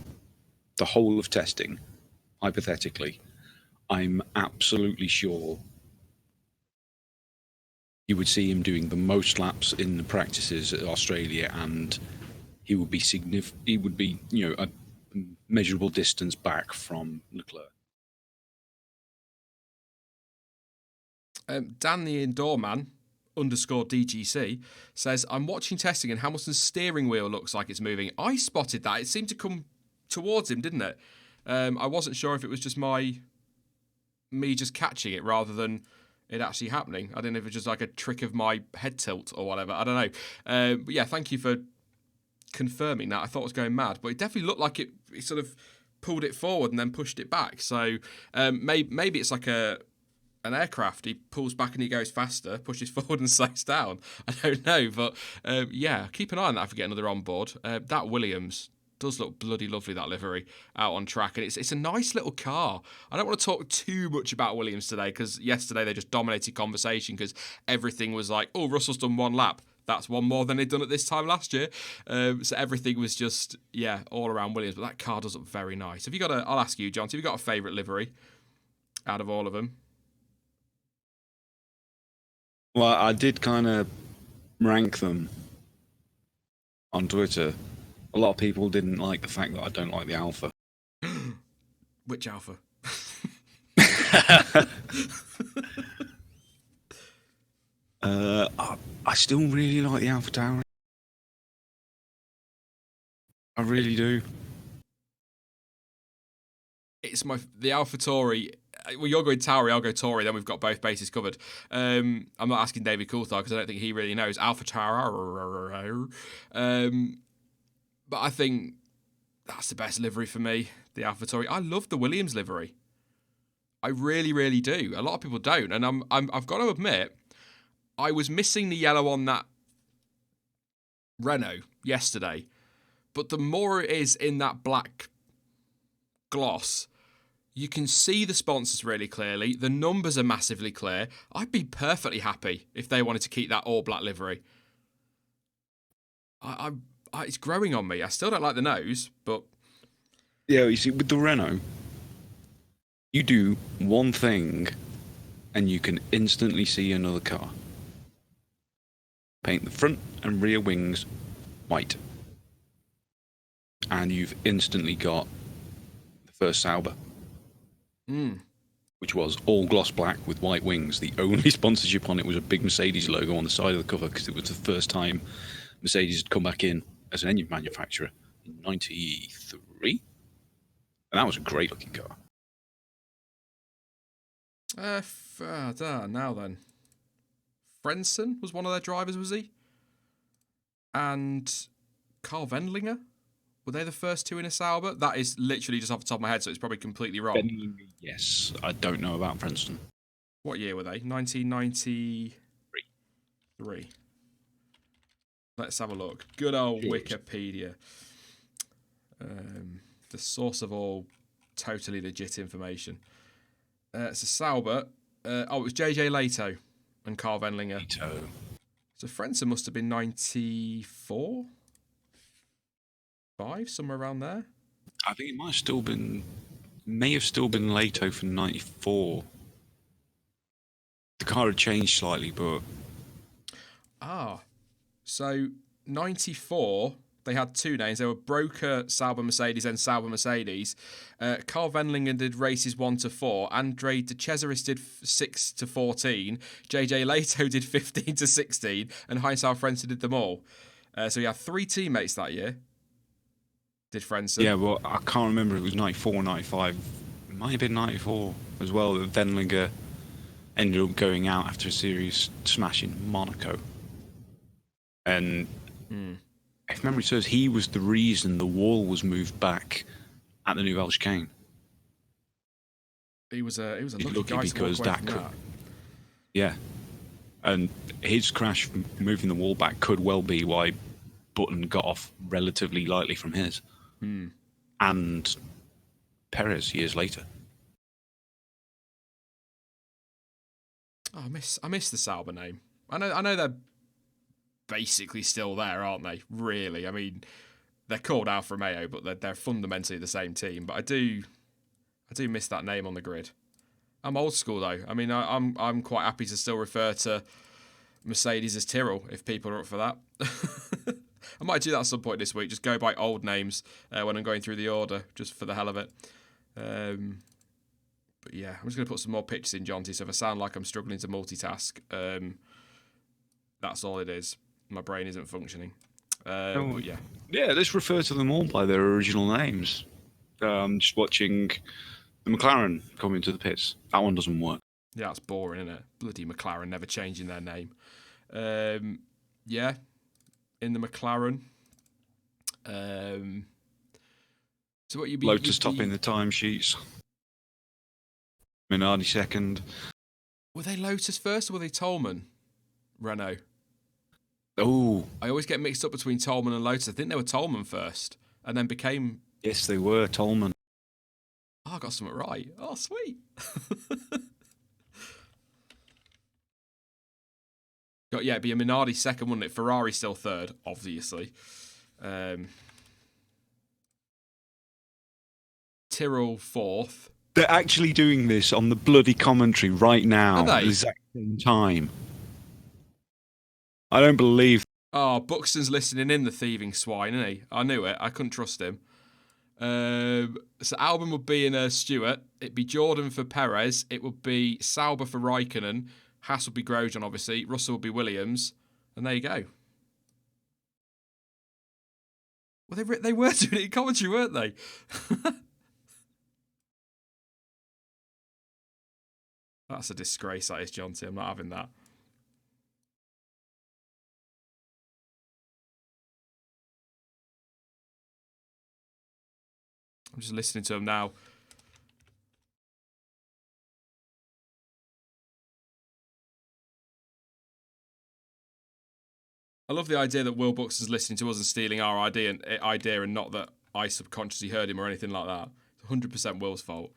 the whole of testing, hypothetically, I'm absolutely sure you would see him doing the most laps in the practices at Australia, and he would be a measurable distance back from Leclerc. Dan the Indoor Man _DGC says, I'm watching testing and Hamilton's steering wheel looks like it's moving. I spotted that. It seemed to come towards him, didn't it? I wasn't sure if it was just me just catching it rather than it actually happening. I don't know if it's just like a trick of my head tilt or whatever. I don't know. But yeah, thank you for confirming that. I thought it was going mad, but it definitely looked like it sort of pulled it forward and then pushed it back. So maybe it's like an aircraft. He pulls back and he goes faster, pushes forward and slows down. I don't know, but yeah, keep an eye on that if we get another on board. That Williams does look bloody lovely, that livery out on track, and it's a nice little car. I don't want to talk too much about Williams today because yesterday they just dominated conversation because everything was like, oh, Russell's done one lap. That's one more than he'd done at this time last year. So everything was just, yeah, all around Williams. But that car does look very nice. Have you got I'll ask you, John, have you got a favourite livery out of all of them? Well, I did kind of rank them on Twitter. A lot of people didn't like the fact that I don't like the Alpha. Which Alpha? I still really like the Alpha Tauri. I really do. It's the AlphaTauri. Well, you're going Tauri, I'll go Tauri. Then we've got both bases covered. I'm not asking David Coulthard because I don't think he really knows AlphaTauri. But I think that's the best livery for me, the AlphaTauri. I love the Williams livery. I really, really do. A lot of people don't, and I've got to admit, I was missing the yellow on that Renault yesterday, but the more it is in that black gloss, you can see the sponsors really clearly. The numbers are massively clear. I'd be perfectly happy if they wanted to keep that all black livery. It's growing on me. I still don't like the nose, but yeah, you see, with the Renault, you do one thing, and you can instantly see another car. Paint the front and rear wings white, and you've instantly got the first Sauber, which was all gloss black with white wings. The only sponsorship on it was a big Mercedes logo on the side of the cover because it was the first time Mercedes had come back in as an engine manufacturer in '93, and that was a great looking car. Now then. Frenson was one of their drivers, was he? And Carl Wendlinger? Were they the first two in a Sauber? That is literally just off the top of my head, so it's probably completely wrong. Yes, I don't know about Princeton. What year were they? 1993. Let's have a look. Good old Wikipedia. The source of all totally legit information. It's a Sauber. It was JJ Leto and Carl Wendlinger. Leto. So Frenson must have been 94? 5, somewhere around there. I think it may have still been Leto for 94. The car had changed slightly, but... So 94, they had two names. They were Broker Sauber Mercedes and Sauber Mercedes. Carl Wendlinger did races 1 to 4. Andre De Cesaris did 6 to 14. JJ Leto did 15 to 16. And Heinz-Harald Frentzen did them all. So he had 3 teammates that year. Did Frentzen. Yeah, well, I can't remember if it was 94 or 95. It might have been 94 as well. Wendlinger ended up going out after a serious smash in Monaco. And if memory serves, he was the reason the wall was moved back at the Nouvelle Chicane. He was a lucky guy because to walk away from that. Yeah. And his crash moving the wall back could well be why Button got off relatively lightly from his. And Perez years later. Oh, I miss the Sauber name. I know they're basically still there, aren't they? Really, I mean, they're called Alfa Romeo, but they're fundamentally the same team. But I do miss that name on the grid. I'm old school though. I mean, I'm quite happy to still refer to Mercedes as Tyrrell if people are up for that. I might do that at some point this week. Just go by old names when I'm going through the order, just for the hell of it. But yeah, I'm just going to put some more pictures in, Jonty. So if I sound like I'm struggling to multitask, that's all it is. My brain isn't functioning. But yeah. Yeah, let's refer to them all by their original names. just watching the McLaren come into the pits. That one doesn't work. Yeah, that's boring, isn't it? Bloody McLaren never changing their name. Yeah, in the McLaren. So what you'd be... Lotus topping the timesheets. Minardi second. Were they Lotus first or were they Tolman? Renault. Oh. I always get mixed up between Tolman and Lotus. I think they were Tolman first and then became... Yes, they were, Tolman. Oh, I got something right. Oh, sweet. Yeah, it'd be a Minardi second, wouldn't it? Ferrari still third, obviously. Tyrrell fourth. They're actually doing this on the bloody commentary right now. Are they? At the exact same time. I don't believe... Oh, Buxton's listening in, the thieving swine, isn't he? I knew it. I couldn't trust him. So Albon would be in Stewart. It'd be Jordan for Perez. It would be Sauber for Raikkonen. Haas would be Grosjean, obviously. Russell would be Williams. And there you go. Well, they were doing it in commentary, weren't they? That's a disgrace, that is, John T. I'm not having that. I'm just listening to him now. I love the idea that Will Buxton's listening to us and stealing our idea and not that I subconsciously heard him or anything like that. It's 100% Will's fault.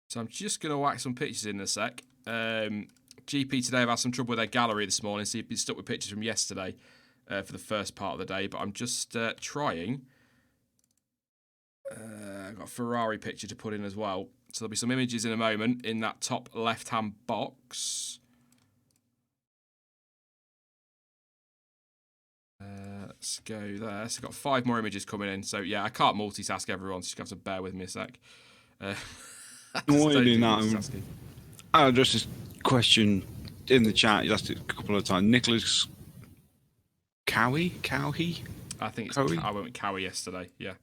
So I'm just going to whack some pictures in a sec. GP today have had some trouble with their gallery this morning, so you've been stuck with pictures from yesterday for the first part of the day, but I'm just trying. I've got a Ferrari picture to put in as well. So there'll be some images in a moment in that top left-hand box. Let's go there. So I've got 5 more images coming in. So yeah, I can't multitask everyone, so you have to bear with me a sec. What are you doing now? I'll address this question in the chat. You asked it a couple of times. Nicholas Cowie? I think it's Cowie? I went with Cowie yesterday, yeah.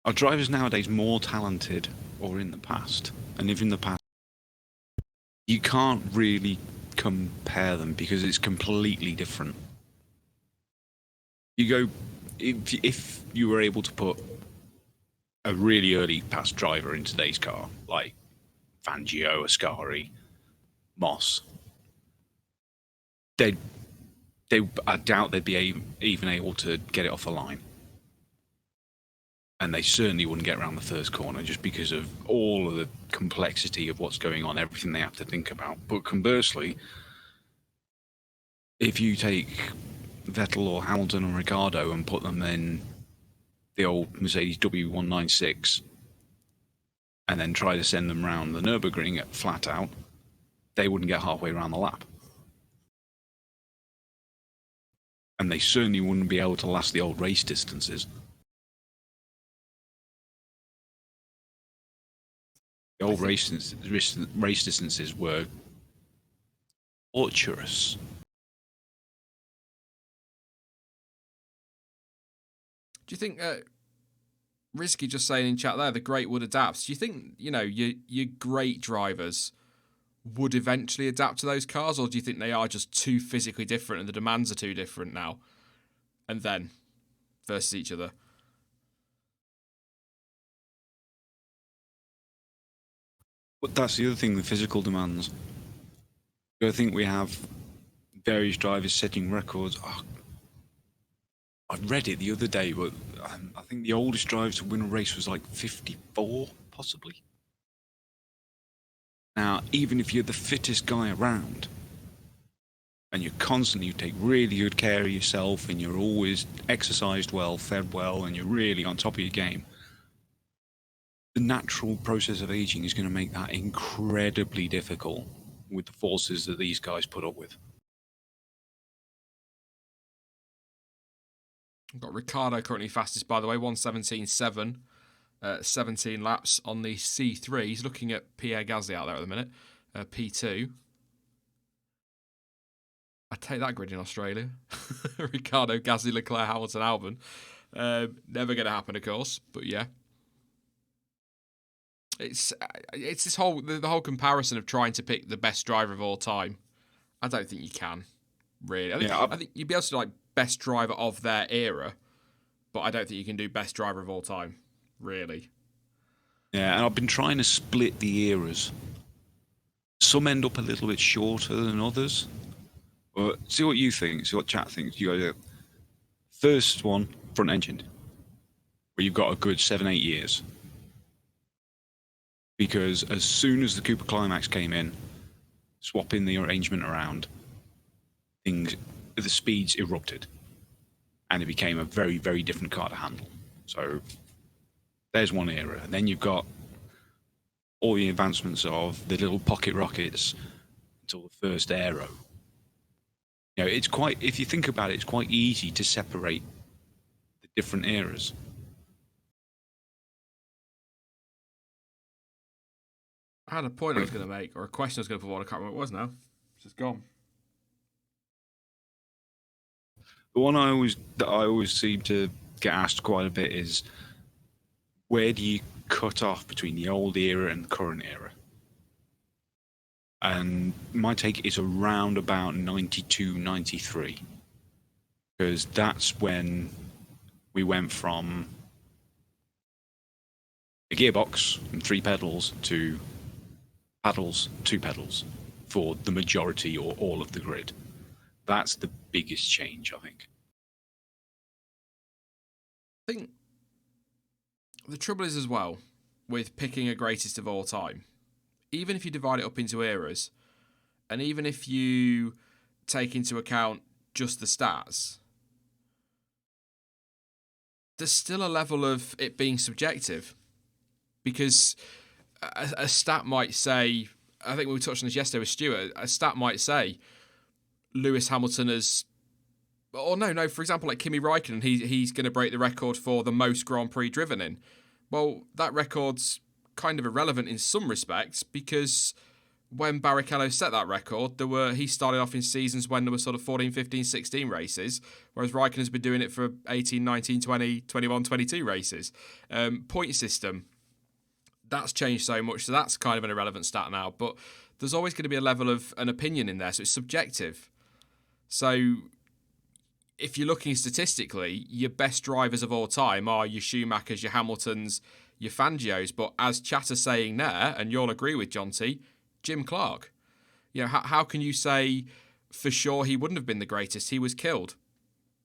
Are drivers nowadays more talented or in the past? And if in the past, you can't really compare them because it's completely different. You go, if you were able to put a really early past driver in today's car, like Fangio, Ascari, Moss, I doubt they'd be even able to get it off the line. And they certainly wouldn't get around the first corner just because of all of the complexity of what's going on, everything they have to think about. But conversely, if you take Vettel or Hamilton or Ricciardo and put them in the old Mercedes W196 and then try to send them around the Nürburgring at flat out, they wouldn't get halfway around the lap. And they certainly wouldn't be able to last the old race distances. The old race distances were torturous. Do you think Rizky just saying in chat there, the great would adapt? Do you think, your great drivers would eventually adapt to those cars, or do you think they are just too physically different and the demands are too different now? And then versus each other. But that's the other thing, the physical demands. I think we have various drivers setting records. I read it the other day, but I think the oldest driver to win a race was like 54, possibly. Now, even if you're the fittest guy around, and you take really good care of yourself, and you're always exercised well, fed well, and you're really on top of your game, the natural process of aging is going to make that incredibly difficult with the forces that these guys put up with. I've got Ricciardo currently fastest, by the way, 1:17.7, 17 laps on the C3. He's looking at Pierre Gasly out there at the minute, P2. I'd take that grid in Australia. Ricardo, Gasly, Leclerc, Hamilton, Albon. Never going to happen, of course, but yeah. It's this whole the whole comparison of trying to pick the best driver of all time. I don't think you can, really. I think you'd be able to do, like, best driver of their era, but I don't think you can do best driver of all time, really. Yeah, and I've been trying to split the eras. Some end up a little bit shorter than others. But see what you think, see what chat thinks. You go, first one, front engine, where you've got a good 7-8 years. Because as soon as the Cooper Climax came in, swapping the arrangement around, the speeds erupted. And it became a very, very different car to handle. So there's one era. And then you've got all the advancements of the little pocket rockets until the first aero. You know, it's quite, if you think about it, it's quite easy to separate the different eras. I had a point I was going to make, or a question I was going to put on. I can't remember what it was now. It's just gone. The one that I always seem to get asked quite a bit is, where do you cut off between the old era and the current era? And my take is around about 92, 93. Because that's when we went from a gearbox and 3 pedals to paddles, 2 pedals for the majority or all of the grid. That's the biggest change, I think. I think the trouble is as well with picking a greatest of all time, even if you divide it up into eras, and even if you take into account just the stats, there's still a level of it being subjective. Because a stat might say, I think we touched on this yesterday with Stuart, a stat might say Lewis Hamilton has, or no, for example, like Kimi Räikkönen, he's going to break the record for the most Grand Prix driven in. Well, that record's kind of irrelevant in some respects, because when Barrichello set that record, he started off in seasons when there were sort of 14, 15, 16 races, whereas Räikkönen's been doing it for 18, 19, 20, 21, 22 races. Point system, that's changed so much, so that's kind of an irrelevant stat now, but there's always going to be a level of an opinion in there, so it's subjective. So if you're looking statistically, your best drivers of all time are your Schumachers, your Hamiltons, your Fangios, but as Chatter's saying there, and you'll agree with John T, Jim Clark. You know, how can you say for sure he wouldn't have been the greatest? He was killed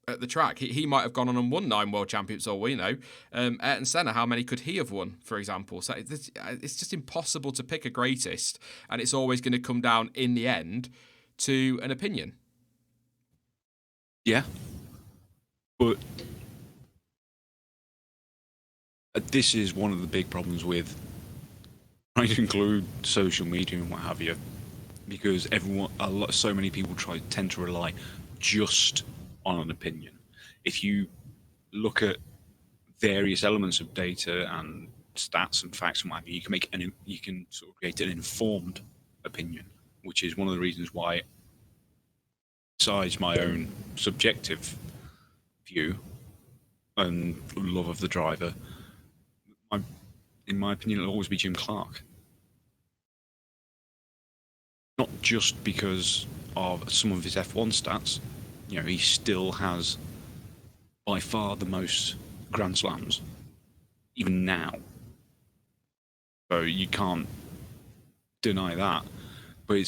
at the track. He might have gone on and won 9 world championships, all we know. Ayrton Senna, how many could he have won, for example? So it's just impossible to pick a greatest, and it's always going to come down in the end to an opinion. Yeah. But this is one of the big problems with trying to include social media and what have you, because so many people tend to rely just on an opinion. If you look at various elements of data and stats and facts and what have you, you can sort of create an informed opinion, which is one of the reasons why, besides my own subjective view and love of the driver, in my opinion, it'll always be Jim Clark. Not just because of some of his F1 stats. You know, he still has by far the most Grand Slams, even now. So you can't deny that. But you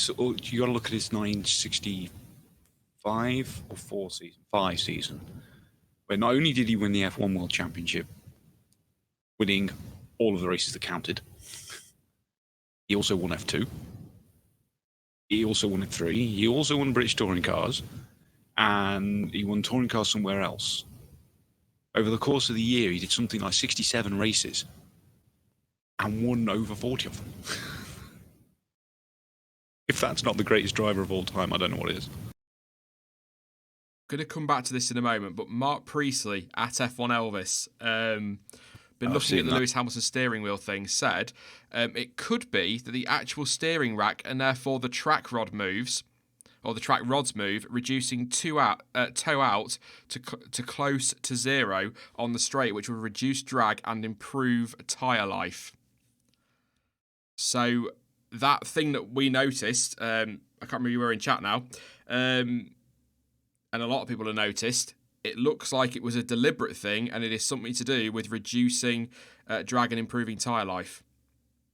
got to look at his 1965 or 5 season, where not only did he win the F1 World Championship, winning all of the races that counted, he also won F2. He also won F3. He also won British Touring Cars. And he won Touring Cars somewhere else. Over the course of the year, he did something like 67 races and won over 40 of them. If that's not the greatest driver of all time, I don't know what is. Going to come back to this in a moment, but Mark Priestley at F1 Elvis, been looking at the Lewis Hamilton steering wheel thing, said it could be that the actual steering rack and therefore the track rod moves or the track rods move, reducing toe out to close to zero on the straight, which will reduce drag and improve tyre life. So that thing that we noticed, I can't remember, you were in chat now, and a lot of people have noticed, it looks like it was a deliberate thing, and it is something to do with reducing drag and improving tyre life.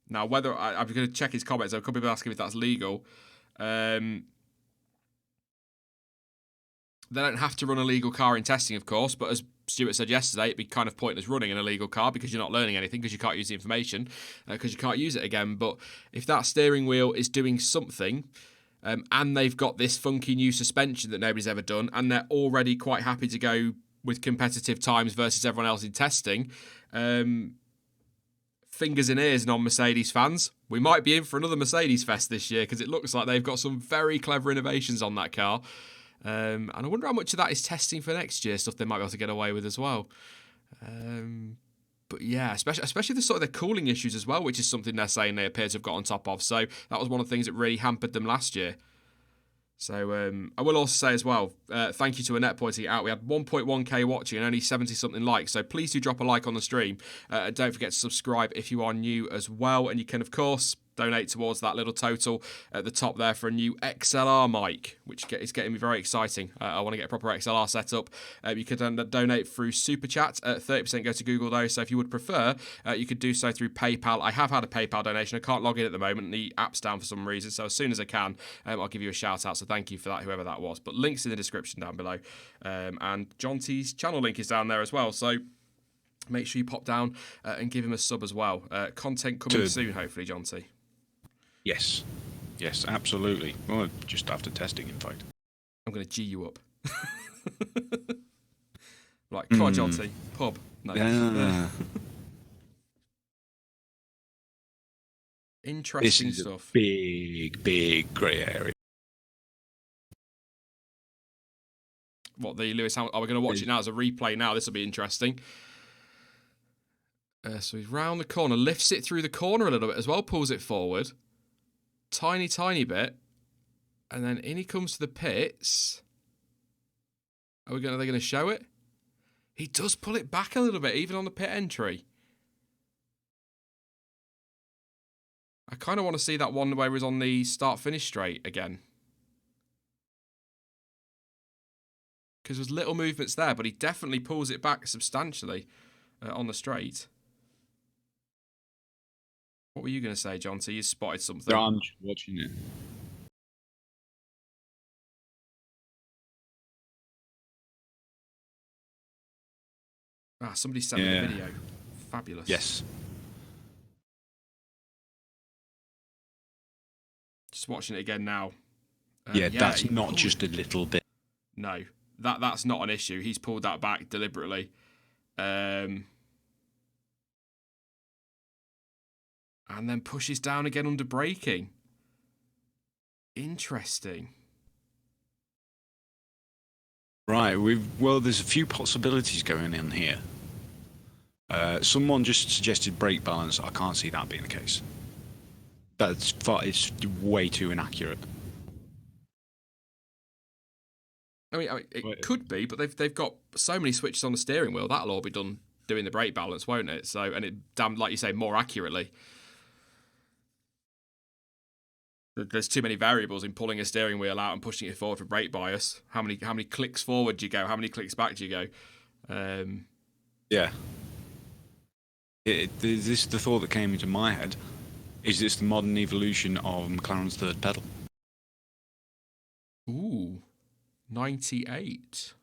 Now, whether I'm going to check his comments, a couple of people asking if that's legal. They don't have to run a legal car in testing, of course, but as Stuart said yesterday, it'd be kind of pointless running an illegal car because you're not learning anything, because you can't use the information, because you can't use it again. But if that steering wheel is doing something, and they've got this funky new suspension that nobody's ever done, and they're already quite happy to go with competitive times versus everyone else in testing, fingers in ears, non-Mercedes fans, we might be in for another Mercedes Fest this year, because it looks like they've got some very clever innovations on that car. And I wonder how much of that is testing for next year, stuff they might be able to get away with as well. But yeah, especially the sort of the cooling issues as well, which is something they're saying they appear to have got on top of. So that was one of the things that really hampered them last year. So I will also say as well, thank you to Annette pointing it out. We had 1.1k watching and only 70-something likes. So please do drop a like on the stream. And don't forget to subscribe if you are new as well. And you can, of course, donate towards that little total at the top there for a new XLR mic, which is getting me very exciting. I want to get a proper XLR set up. You could donate through Super Chat. 30% go to Google, though, so if you would prefer, you could do so through PayPal. I have had a PayPal donation. I can't log in at the moment. The app's down for some reason, so as soon as I can, I'll give you a shout-out, so thank you for that, whoever that was. But links in the description down below. And John T's channel link is down there as well, so make sure you pop down and give him a sub as well. Content coming soon, hopefully, John T. Yes, absolutely. Well, just after testing, in fact. I'm going to G you up. Right, come on, John T. Pub. No. Interesting this is stuff. A big grey area. What, the Lewis Hamilton? Are we going to watch it now as a replay now? This will be interesting. So he's round the corner, lifts it through the corner a little bit as well, pulls it forward. Tiny bit, and then in he comes to the pits. Are they going to show it? He does pull it back a little bit, even on the pit entry. I kind of want to see that one where he was on the start-finish straight again, because there's little movements there, but he definitely pulls it back substantially on the straight. What were you going to say, John? So you spotted something. No, I'm just watching it. Somebody sent me the video. Fabulous. Yes. Just watching it again now. That's not just a little bit. No, that's not an issue. He's pulled that back deliberately. And then pushes down again under braking. Interesting. Right, there's a few possibilities going in here. Someone just suggested brake balance. I can't see that being the case. It's way too inaccurate. I mean, it could be, but they've got so many switches on the steering wheel. That'll all be done doing the brake balance, won't it? So, and it damn, like you say, more accurately. There's too many variables in pulling a steering wheel out and pushing it forward for brake bias. How many clicks forward do you go? How many clicks back do you go? Yeah. This is the thought that came into my head. Is this the modern evolution of McLaren's third pedal? Ooh, 98.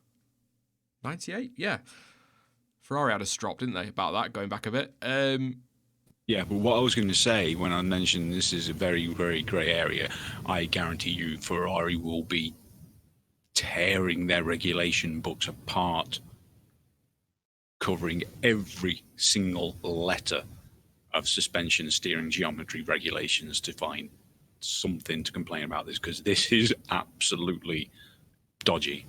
98? Yeah. Ferrari had a strop, didn't they, about that, going back a bit. Yeah, but what I was going to say when I mentioned this is a very, very grey area, I guarantee you Ferrari will be tearing their regulation books apart, covering every single letter of suspension steering geometry regulations to find something to complain about this, because this is absolutely dodgy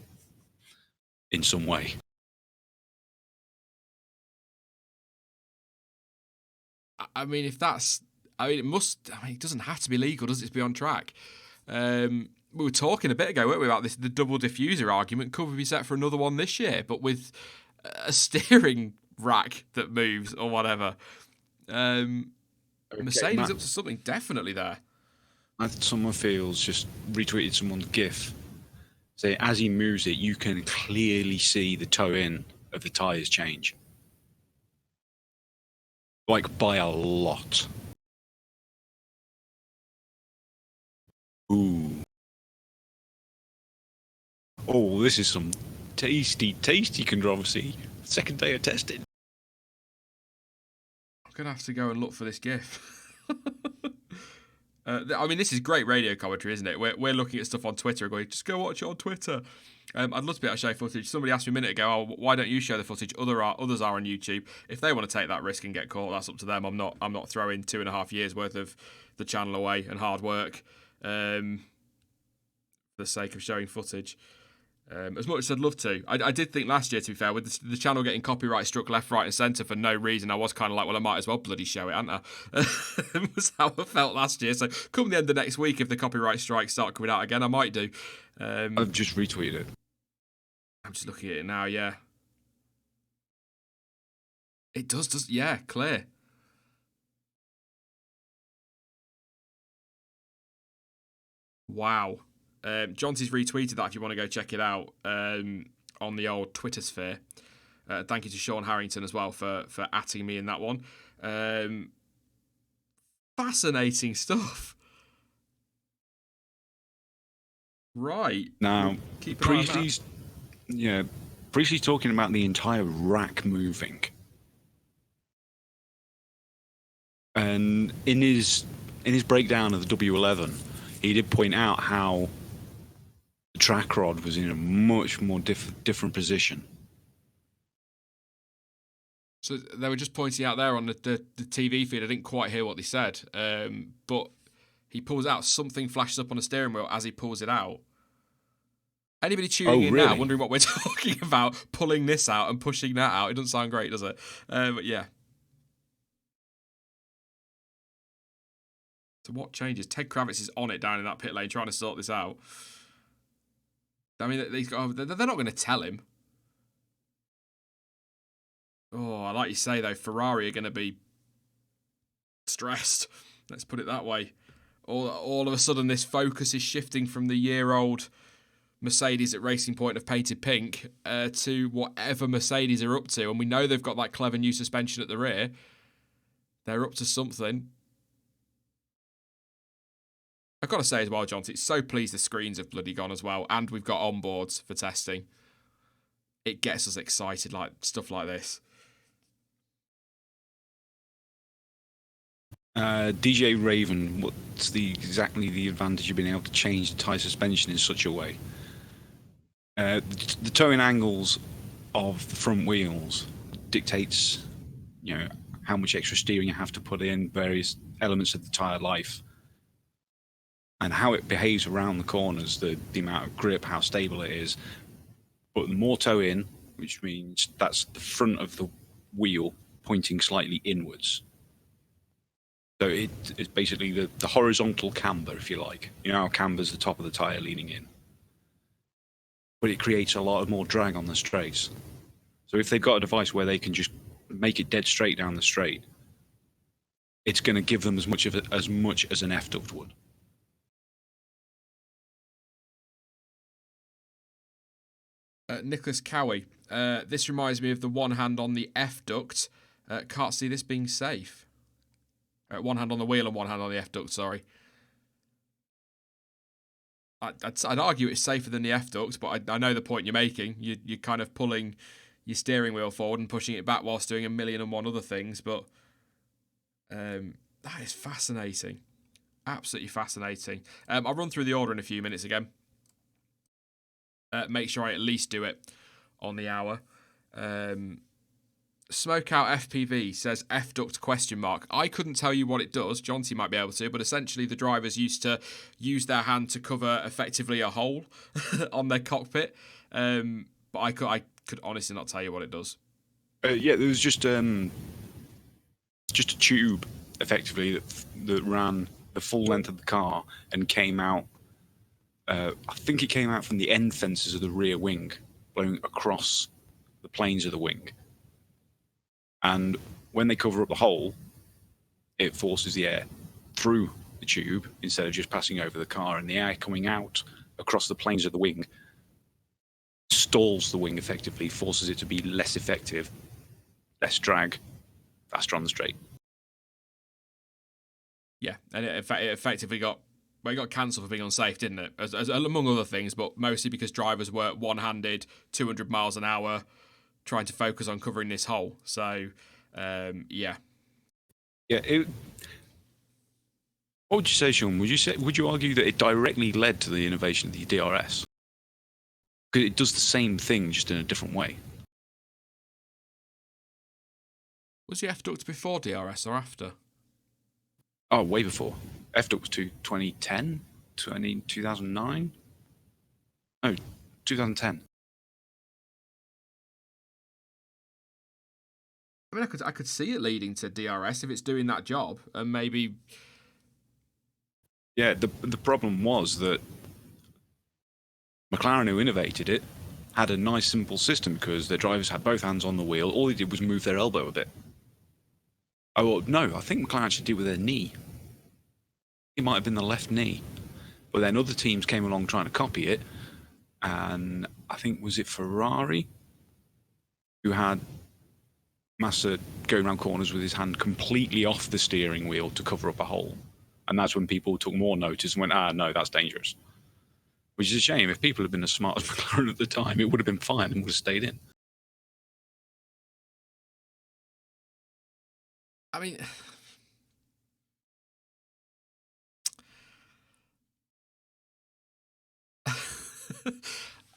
in some way. I mean, it doesn't have to be legal, does it, to be on track? we were talking a bit ago, weren't we, about the double diffuser argument. Could we be set for another one this year, but with a steering rack that moves or whatever? Mercedes Matt, up to something definitely there. Summerfield's just retweeted someone's GIF. Say, as he moves it, you can clearly see the toe-in of the tyres change. Like, by a lot. Ooh. Oh, this is some tasty controversy. Second day of testing. I'm going to have to go and look for this GIF. I mean, this is great radio commentary, isn't it? We're looking at stuff on Twitter and going, just go watch it on Twitter. I'd love to be able to show footage. Somebody asked me a minute ago, oh, why don't you show the footage? Others are on YouTube. If they want to take that risk and get caught, that's up to them. I'm not throwing 2.5 years worth of the channel away and hard work for the sake of showing footage. As much as I'd love to. I did think last year, to be fair, with the channel getting copyright struck left, right and centre for no reason, I was kind of like, well, I might as well bloody show it, hadn't I? Was how I felt last year. So come the end of next week, if the copyright strikes start coming out again, I might do. I've just retweeted it. I'm just looking at it now, yeah. It does, yeah, clear. Wow. Jonty's retweeted that if you want to go check it out on the old Twitter sphere. Thank you to Sean Harrington as well for atting me in that one. Fascinating stuff. Right. Now, keep an eye on that. Priestley's talking about the entire rack moving. And in his breakdown of the W11, he did point out how the track rod was in a much more different position. So they were just pointing out there on the TV feed. I didn't quite hear what they said, but he pulls out, something flashes up on the steering wheel as he pulls it out. Anybody tuning in now, wondering what we're talking about, pulling this out and pushing that out, it doesn't sound great, does it? But yeah. So what changes? Ted Kravitz is on it down in that pit lane trying to sort this out. I mean, they're not going to tell him. Oh, like you say, though, Ferrari are going to be stressed. Let's put it that way. All of a sudden, this focus is shifting from the year-old Mercedes at Racing Point of painted pink to whatever Mercedes are up to. And we know they've got that clever new suspension at the rear. They're up to something. I've got to say as well, John, it's so pleased the screens have bloody gone as well, and we've got onboards for testing. It gets us excited, like stuff like this. DJ Raven, what's exactly the advantage of being able to change the tyre suspension in such a way? The towing angles of the front wheels dictates, how much extra steering you have to put in, various elements of the tyre life, and how it behaves around the corners, the amount of grip, how stable it is. But the more toe in, which means that's the front of the wheel pointing slightly inwards. So it's basically the horizontal camber, if you like. You know how camber's the top of the tyre leaning in. But it creates a lot of more drag on the straights. So if they've got a device where they can just make it dead straight down the straight, it's going to give them as much as an F-duct would. Nicholas Cowie. This reminds me of the one hand on the F-duct. Can't see this being safe. One hand on the wheel and one hand on the F-duct, sorry. I'd argue it's safer than the F-duct, but I know the point you're making. You're kind of pulling your steering wheel forward and pushing it back whilst doing 1,000,001 other things, but that is fascinating. Absolutely fascinating. I'll run through the order in a few minutes again. Make sure I at least do it on the hour. Smokeout FPV says F-duct ? I couldn't tell you what it does. Jonty might be able to, but essentially the drivers used to use their hand to cover effectively a hole on their cockpit. But I could honestly not tell you what it does. There was just a tube effectively that ran the full length of the car and came out I think it came out from the end fences of the rear wing, blowing across the planes of the wing. And when they cover up the hole, it forces the air through the tube instead of just passing over the car, and the air coming out across the planes of the wing stalls the wing effectively, forces it to be less effective, less drag, faster on the straight. Yeah, and it effectively got cancelled for being unsafe, didn't it? As among other things, but mostly because drivers were one-handed, 200 miles an hour, trying to focus on covering this hole. So, yeah. Yeah. What would you say, Sean? Would you argue that it directly led to the innovation of the DRS? Because it does the same thing, just in a different way. Was the F-duct before DRS or after? Oh, way before. F-duct was 2010? 2009? No, 2010. I mean, I could see it leading to DRS if it's doing that job, and maybe. Yeah, the problem was that McLaren, who innovated it, had a nice simple system because their drivers had both hands on the wheel. All they did was move their elbow a bit. Oh, no, I think McLaren actually did with their knee. It might have been the left knee. But then other teams came along trying to copy it, and I think, was it Ferrari, who had Massa going around corners with his hand completely off the steering wheel to cover up a hole. And that's when people took more notice and went, no, that's dangerous. Which is a shame. If people had been as smart as McLaren at the time, it would have been fine and would have stayed in. I mean,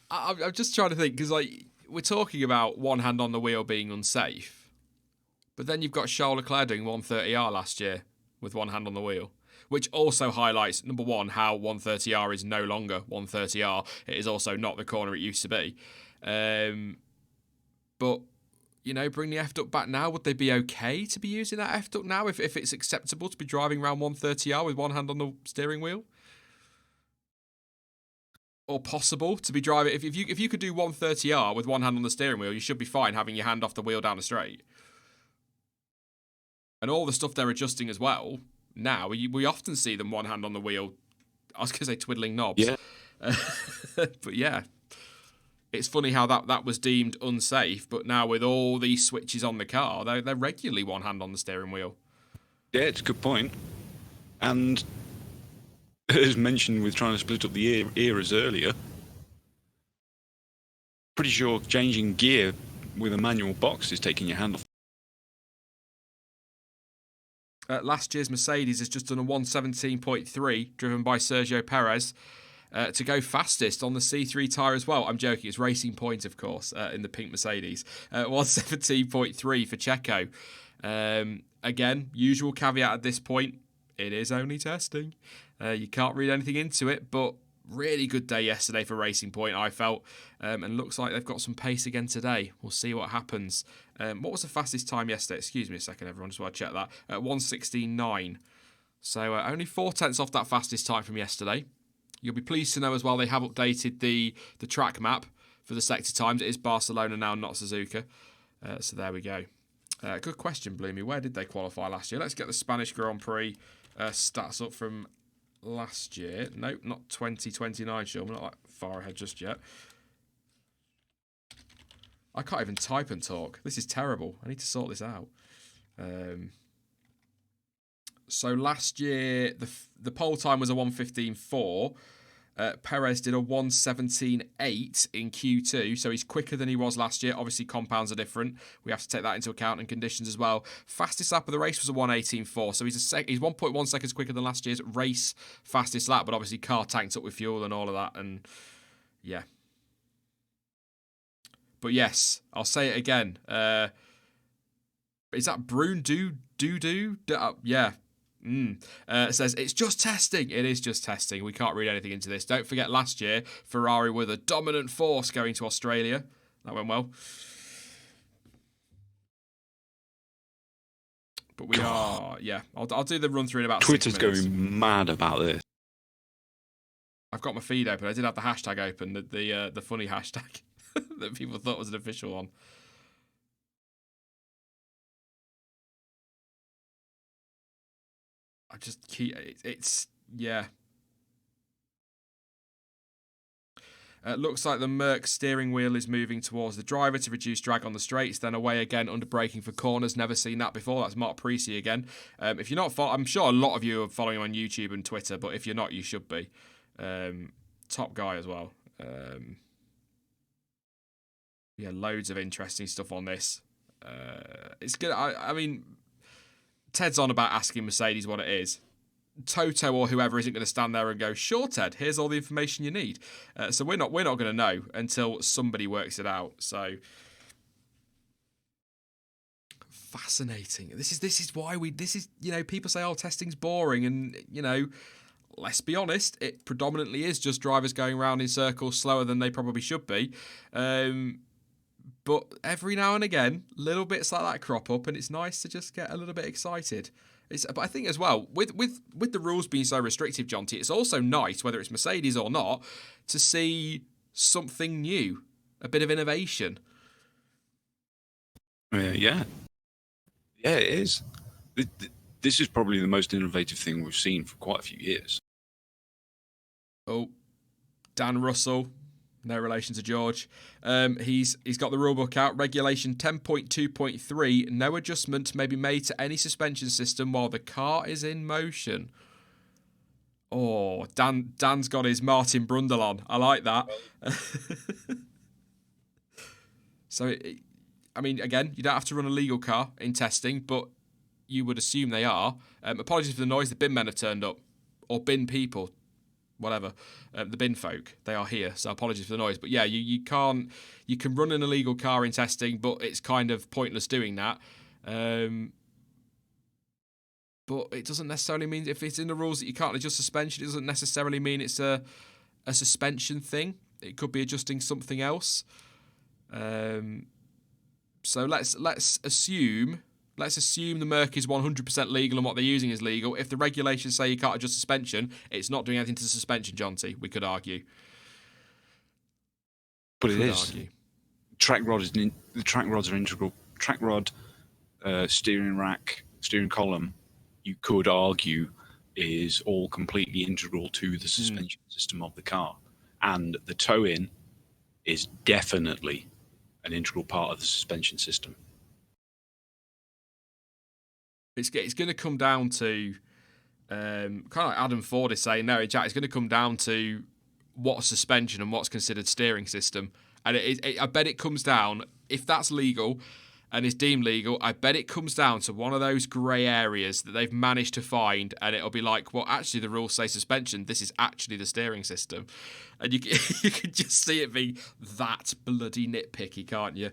I'm just trying to think, because we're talking about one hand on the wheel being unsafe, but then you've got Charles Leclerc doing 130R last year with one hand on the wheel, which also highlights, number one, how 130R is no longer 130R. It is also not the corner it used to be. But, bring the F-duct back now. Would they be okay to be using that F-duct now if it's acceptable to be driving around 130R with one hand on the steering wheel? Or possible to be driving. If you could do 130R with one hand on the steering wheel, you should be fine having your hand off the wheel down the straight. And all the stuff they're adjusting as well, now, we often see them one hand on the wheel. I was going to say twiddling knobs. Yeah. But yeah, it's funny how that was deemed unsafe, but now with all these switches on the car, they're regularly one hand on the steering wheel. Yeah, it's a good point. And as mentioned with trying to split up the eras earlier, pretty sure changing gear with a manual box is taking your hand off. Last year's Mercedes has just done a 117.3, driven by Sergio Perez, to go fastest on the C3 tyre as well. I'm joking, it's Racing Point, of course, in the pink Mercedes. 117.3 for Checo. Again, usual caveat at this point, it is only testing. You can't read anything into it, but really good day yesterday for Racing Point, I felt. And looks like they've got some pace again today. We'll see what happens. What was the fastest time yesterday? Excuse me a second, everyone, just want to check that. 1:16.9. So only 4/10 off that fastest time from yesterday. You'll be pleased to know as well they have updated the track map for the sector times. It is Barcelona now, not Suzuka. So there we go. Good question, Bloomy. Where did they qualify last year? Let's get the Spanish Grand Prix stats up from last year. Nope, not 2029, sure. We're not that far ahead just yet. I can't even type and talk. This is terrible. I need to sort this out. So last year, the pole time was a 1:15.4. Perez did a 1:17.8 in Q2, so he's quicker than he was last year. Obviously, compounds are different. We have to take that into account and conditions as well. Fastest lap of the race was a 1:18.4, so he's 1.1 seconds quicker than last year's race fastest lap, but obviously car tanked up with fuel and all of that, and yeah. But yes, I'll say it again. Is that Brune yeah. Says it's just testing. It is just testing. We can't read anything into this. Don't forget last year, Ferrari were the dominant force going to Australia. That went well. But we are, yeah. I'll do the run through in about Twitter's 6 minutes. going mad about this. I've got my feed open. I did have the hashtag open, the funny hashtag that people thought was an official one. I just keep it's yeah. Looks like the Merc steering wheel is moving towards the driver to reduce drag on the straights, then away again under braking for corners. Never seen that before. That's Mark Precy again. If you're not, I'm sure a lot of you are following him on YouTube and Twitter, but if you're not, you should be. Top guy as well. Yeah, loads of interesting stuff on this. It's good. I mean, Ted's on about asking Mercedes what it is. Toto or whoever isn't going to stand there and go, sure, Ted, here's all the information you need. So we're not going to know until somebody works it out. So fascinating. This is why people say, oh, testing's boring, and let's be honest, it predominantly is just drivers going around in circles slower than they probably should be. But every now and again, little bits like that crop up, and it's nice to just get a little bit excited. But I think as well, with the rules being so restrictive, John T, it's also nice, whether it's Mercedes or not, to see something new, a bit of innovation. Yeah, it is. This is probably the most innovative thing we've seen for quite a few years. Oh, Dan Russell. No relation to George. He's got the rulebook out. Regulation 10.2.3. No adjustment may be made to any suspension system while the car is in motion. Oh, Dan's got his Martin Brundle on. I like that. So, I mean, again, you don't have to run a legal car in testing, but you would assume they are. Apologies for the noise. The bin men have turned up. Or bin people. Whatever, the bin folk, they are here, so apologies for the noise. But yeah, you can run an illegal car in testing, but it's kind of pointless doing that. But it doesn't necessarily mean, if it's in the rules that you can't adjust suspension, it doesn't necessarily mean it's a suspension thing. It could be adjusting something else. So let's assume the Merc is 100% legal and what they're using is legal. If the regulations say you can't adjust suspension, it's not doing anything to the suspension, John T. We could argue. But it is. Track rods are integral. Track rod, steering rack, steering column, you could argue, is all completely integral to the suspension system of the car. And the toe-in is definitely an integral part of the suspension system. It's going to come down to, kind of like Adam Ford is saying there in chat, it's going to come down to what's suspension and what's considered steering system. And I bet it comes down, if that's legal and is deemed legal, I bet it comes down to one of those grey areas that they've managed to find, and it'll be like, well, actually the rules say suspension, this is actually the steering system. And you can just see it being that bloody nitpicky, can't you?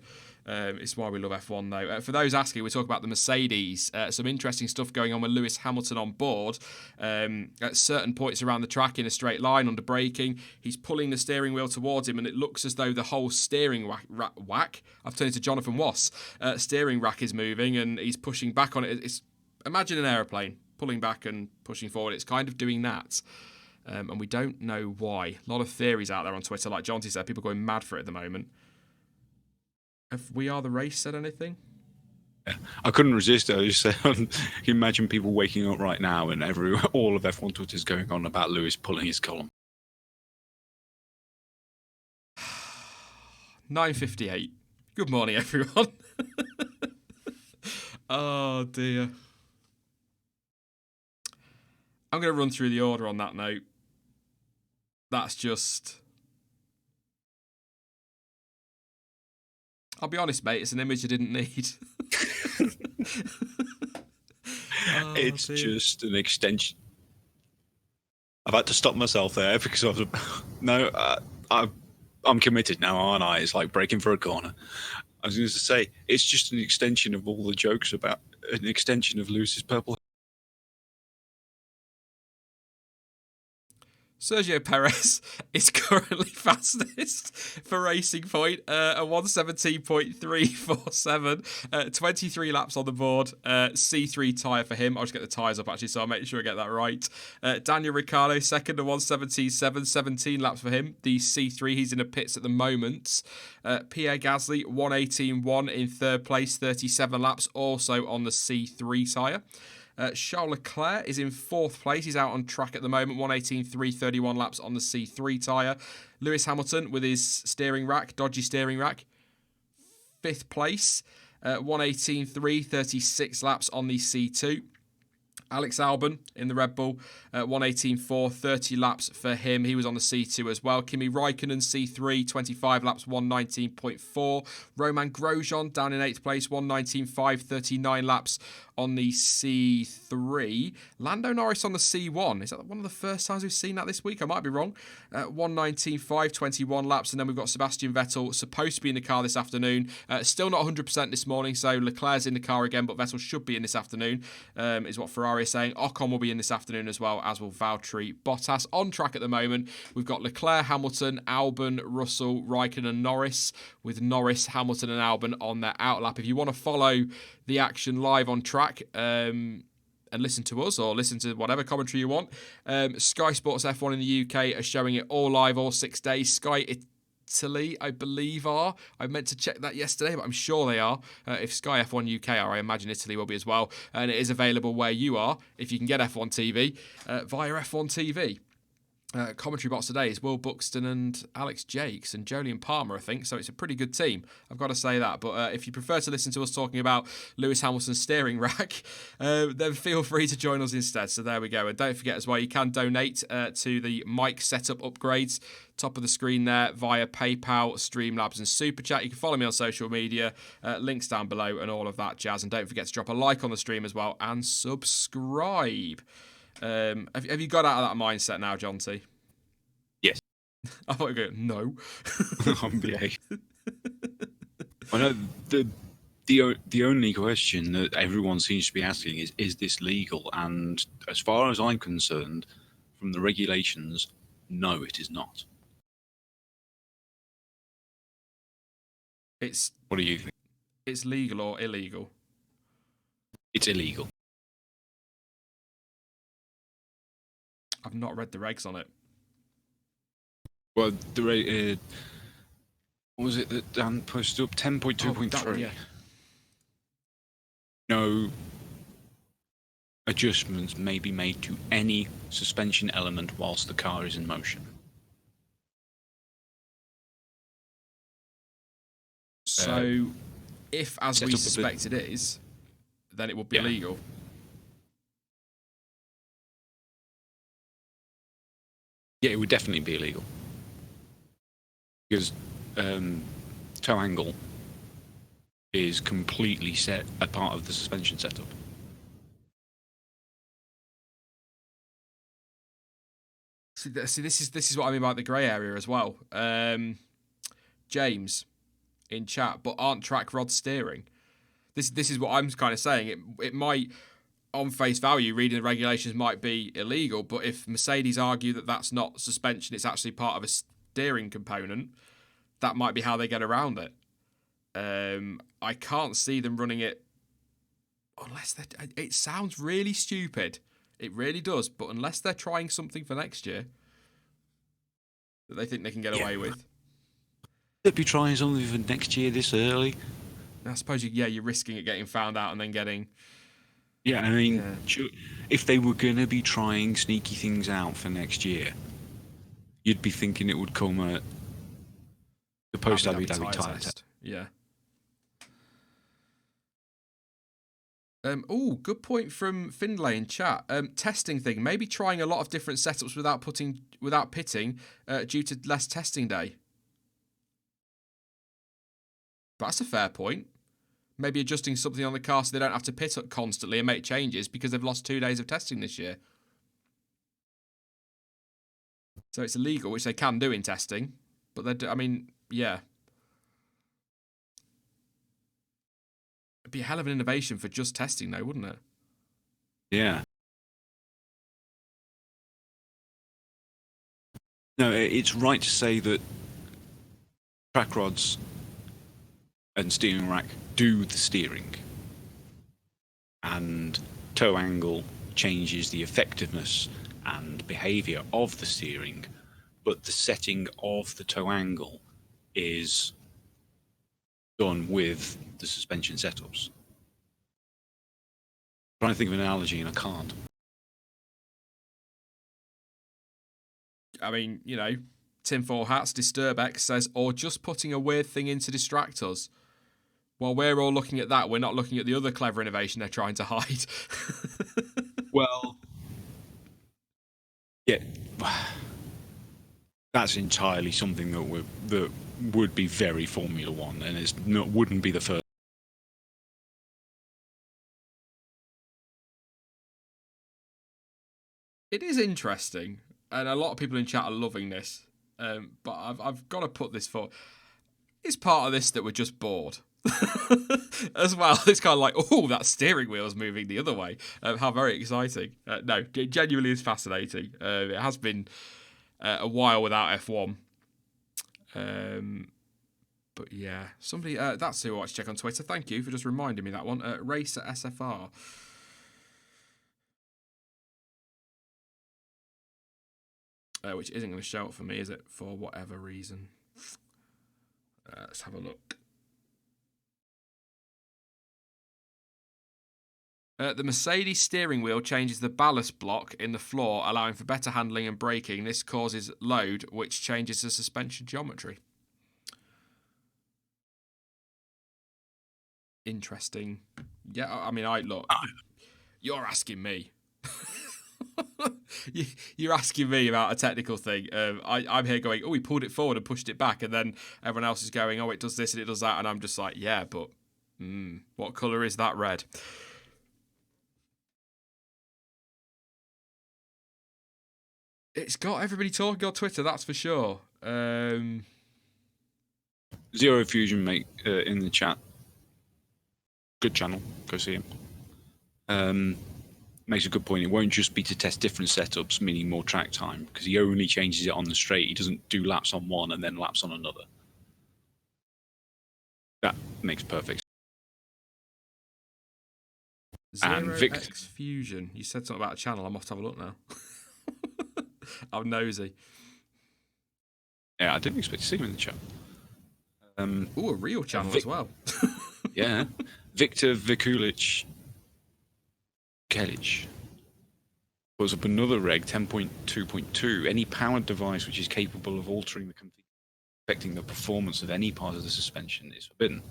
It's why we love F1, though. For those asking, we talk about the Mercedes. Some interesting stuff going on with Lewis Hamilton on board. At certain points around the track in a straight line under braking, he's pulling the steering wheel towards him, and it looks as though the whole steering whack I've turned it to Jonathan Wass. Steering rack is moving, and he's pushing back on it. Imagine an aeroplane pulling back and pushing forward. It's kind of doing that. And we don't know why. A lot of theories out there on Twitter, like Jonty said, people going mad for it at the moment. Have We Are the Race said anything? Yeah, I couldn't resist. I just said, can you imagine people waking up right now and all of F1 Twitter is going on about Lewis pulling his column? 9:58. Good morning, everyone. Oh, dear. I'm going to run through the order on that note. That's just... I'll be honest, mate, it's an image I didn't need. It's just an extension. I've had to stop myself there because I was... No, I'm committed now, aren't I? It's like braking for a corner. I was going to say, it's just an extension of all the jokes about... An extension of Lewis's purple. Sergio Perez is currently fastest for Racing Point, a 117.347, 23 laps on the board, C3 tyre for him. I'll just get the tyres up actually, so I'll make sure I get that right. Daniel Ricciardo, second, a 117.7, 17 laps for him, the C3. He's in the pits at the moment. Pierre Gasly, 118.1 in third place, 37 laps, also on the C3 tyre. Charles Leclerc is in fourth place. He's out on track at the moment, 118.3, 31 laps on the C3 tyre. Lewis Hamilton with his steering rack, dodgy steering rack, fifth place, 118.3, 36 laps on the C2. Alex Albon in the Red Bull, 118.4, 30 laps for him. He was on the C2 as well. Kimi Raikkonen, C3, 25 laps, 119.4. Romain Grosjean down in 8th place, 119.5, 39 laps on the C3. Lando Norris on the C1. Is that one of the first times we've seen that this week? I might be wrong. 119.5, 21 laps. And then we've got Sebastian Vettel, supposed to be in the car this afternoon. Still not 100% this morning, so Leclerc's in the car again, but Vettel should be in this afternoon, is what Ferrari is saying. Ocon will be in this afternoon as well, as will Valtteri Bottas. On track at the moment, we've got Leclerc, Hamilton, Albon, Russell, Raikkonen, Norris, with Norris, Hamilton and Albon on their outlap. If you want to follow the action live on track and listen to us or listen to whatever commentary you want, Sky Sports F1 in the UK are showing it all live all 6 days. Sky Italy, I believe, are. I meant to check that yesterday, but I'm sure they are. If Sky F1 UK are, I imagine Italy will be as well. And it is available where you are, if you can get F1 TV, via F1 TV. Commentary box today is Will Buxton and Alex Jakes and Jolyon Palmer, I think, so it's a pretty good team, I've got to say that. But if you prefer to listen to us talking about Lewis Hamilton's steering rack, then feel free to join us instead. So there we go. And don't forget as well, you can donate to the mic setup upgrades, top of the screen there, via PayPal, Streamlabs and Super Chat. You can follow me on social media, links down below and all of that jazz. And don't forget to drop a like on the stream as well and subscribe. Have you got out of that mindset now, John T? Yes. I thought you were going, no. Yeah. I know the only question that everyone seems to be asking is this legal? And as far as I'm concerned, from the regulations, no, it is not. What do you think? It's legal or illegal? It's illegal. I've not read the regs on it. Well, what was it that Dan posted up? 10.2.3. Yeah. No adjustments may be made to any suspension element whilst the car is in motion. So, if, as we suspect it is, then it would be illegal. Yeah, it would definitely be illegal. Because toe angle is completely set a part of the suspension setup. See, this is what I mean by the grey area as well. James in chat, but aren't track rods steering? This is what I'm kind of saying. It might, on face value, reading the regulations might be illegal, but if Mercedes argue that that's not suspension, it's actually part of a steering component, that might be how they get around it. I can't see them running it unless it sounds really stupid. It really does, but unless they're trying something for next year that they think they can get away with. They'd be trying something for next year this early. I suppose you're risking it getting found out and then getting... Yeah, I mean, if they were going to be trying sneaky things out for next year, you'd be thinking it would come at the post-Abu Dhabi tyre test. Yeah. Good point from Findlay in chat. Testing thing, maybe trying a lot of different setups without pitting due to less testing day. But that's a fair point. Maybe adjusting something on the car so they don't have to pit up constantly and make changes because they've lost 2 days of testing this year. So it's illegal, which they can do in testing. But yeah. It'd be a hell of an innovation for just testing, though, wouldn't it? Yeah. No, it's right to say that track rods and steering rack do the steering, and toe angle changes the effectiveness and behavior of the steering, but the setting of the toe angle is done with the suspension setups. I'm trying to think of an analogy and I can't. I mean, you know, tinfoil hats, Disturbex says, or just putting a weird thing in to distract us. While we're all looking at that, we're not looking at the other clever innovation they're trying to hide. Well, yeah, that's entirely something that would be very Formula One, and wouldn't be the first. It is interesting, and a lot of people in chat are loving this. But I've got to put this for. It's part of this that we're just bored. As well, it's kind of like, oh, that steering wheel's moving the other way. How very exciting! No, it genuinely is fascinating. It has been a while without F1. But yeah, somebody that's who I want to check on Twitter. Thank you for just reminding me that one. Racer SFR. Which isn't going to show up for me, is it? For whatever reason. Let's have a look. The Mercedes steering wheel changes the ballast block in the floor, allowing for better handling and braking. This causes load, which changes the suspension geometry. Interesting. Yeah, I mean, look. You're asking me. You're asking me about a technical thing. I'm here going, oh, he pulled it forward and pushed it back, and then everyone else is going, oh, it does this and it does that, and I'm just like, yeah, but what colour is that red? It's got everybody talking on Twitter, that's for sure. Zero Fusion, mate, in the chat. Good channel. Go see him. Makes a good point. It won't just be to test different setups, meaning more track time, because he only changes it on the straight. He doesn't do laps on one and then laps on another. That makes perfect sense. Zero X Fusion. You said something about a channel. I'm off to have a look now. I'm nosy. Yeah, I didn't expect to see him in the chat. Ooh, a real channel as well. Yeah. Victor Vikulic Kelic pulls up another reg, 10.2.2. Any powered device which is capable of altering the configuration, affecting the performance of any part of the suspension is forbidden.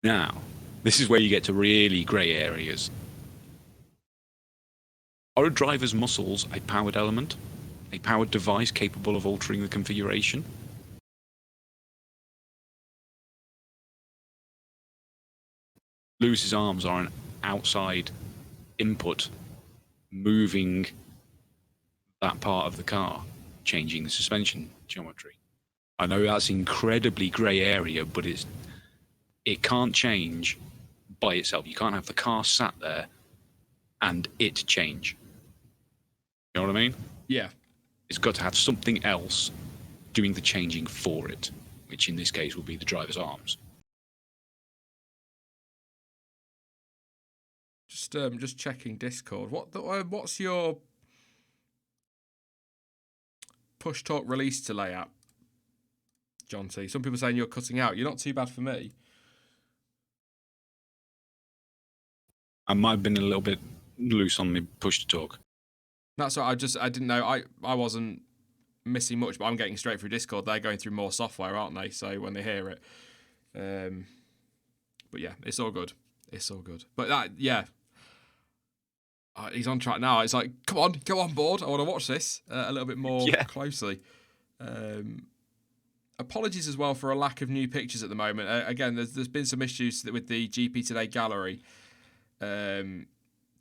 Now, this is where you get to really grey areas. Are a driver's muscles a powered element? A powered device capable of altering the configuration? Lewis's arms are an outside input moving that part of the car, changing the suspension geometry. I know that's incredibly grey area, but it can't change by itself. You can't have the car sat there and it change. You know what I mean? Yeah. It's got to have something else doing the changing for it, which in this case will be the driver's arms. Just checking Discord. What's your push talk release to layout, John T? Some people saying you're cutting out. You're not too bad for me. I might have been a little bit loose on the push to talk. That's what I didn't know. I wasn't missing much, but I'm getting straight through Discord. They're going through more software, aren't they? So when they hear it, but yeah, it's all good. It's all good. But that, yeah, he's on track now. It's like, come on, go on board. I want to watch this a little bit more closely. Apologies as well for a lack of new pictures at the moment. Again, there's been some issues with the GP Today gallery.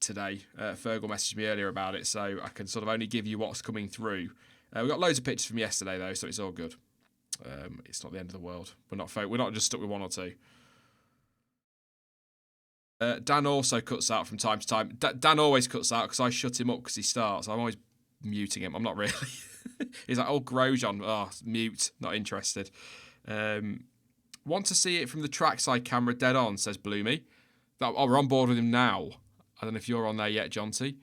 Today, Fergal messaged me earlier about it, so I can sort of only give you what's coming through. We got loads of pictures from yesterday though, so it's all good. It's not the end of the world. We're not just stuck with one or two. Dan also cuts out from time to time. Dan always cuts out because I shut him up because he starts. I'm always muting him. I'm not really. He's like, oh, Grosjean. Oh, mute. Not interested. Want to see it from the trackside camera dead on, says Bloomy. We're on board with him now. I don't know if you're on there yet, Jonty.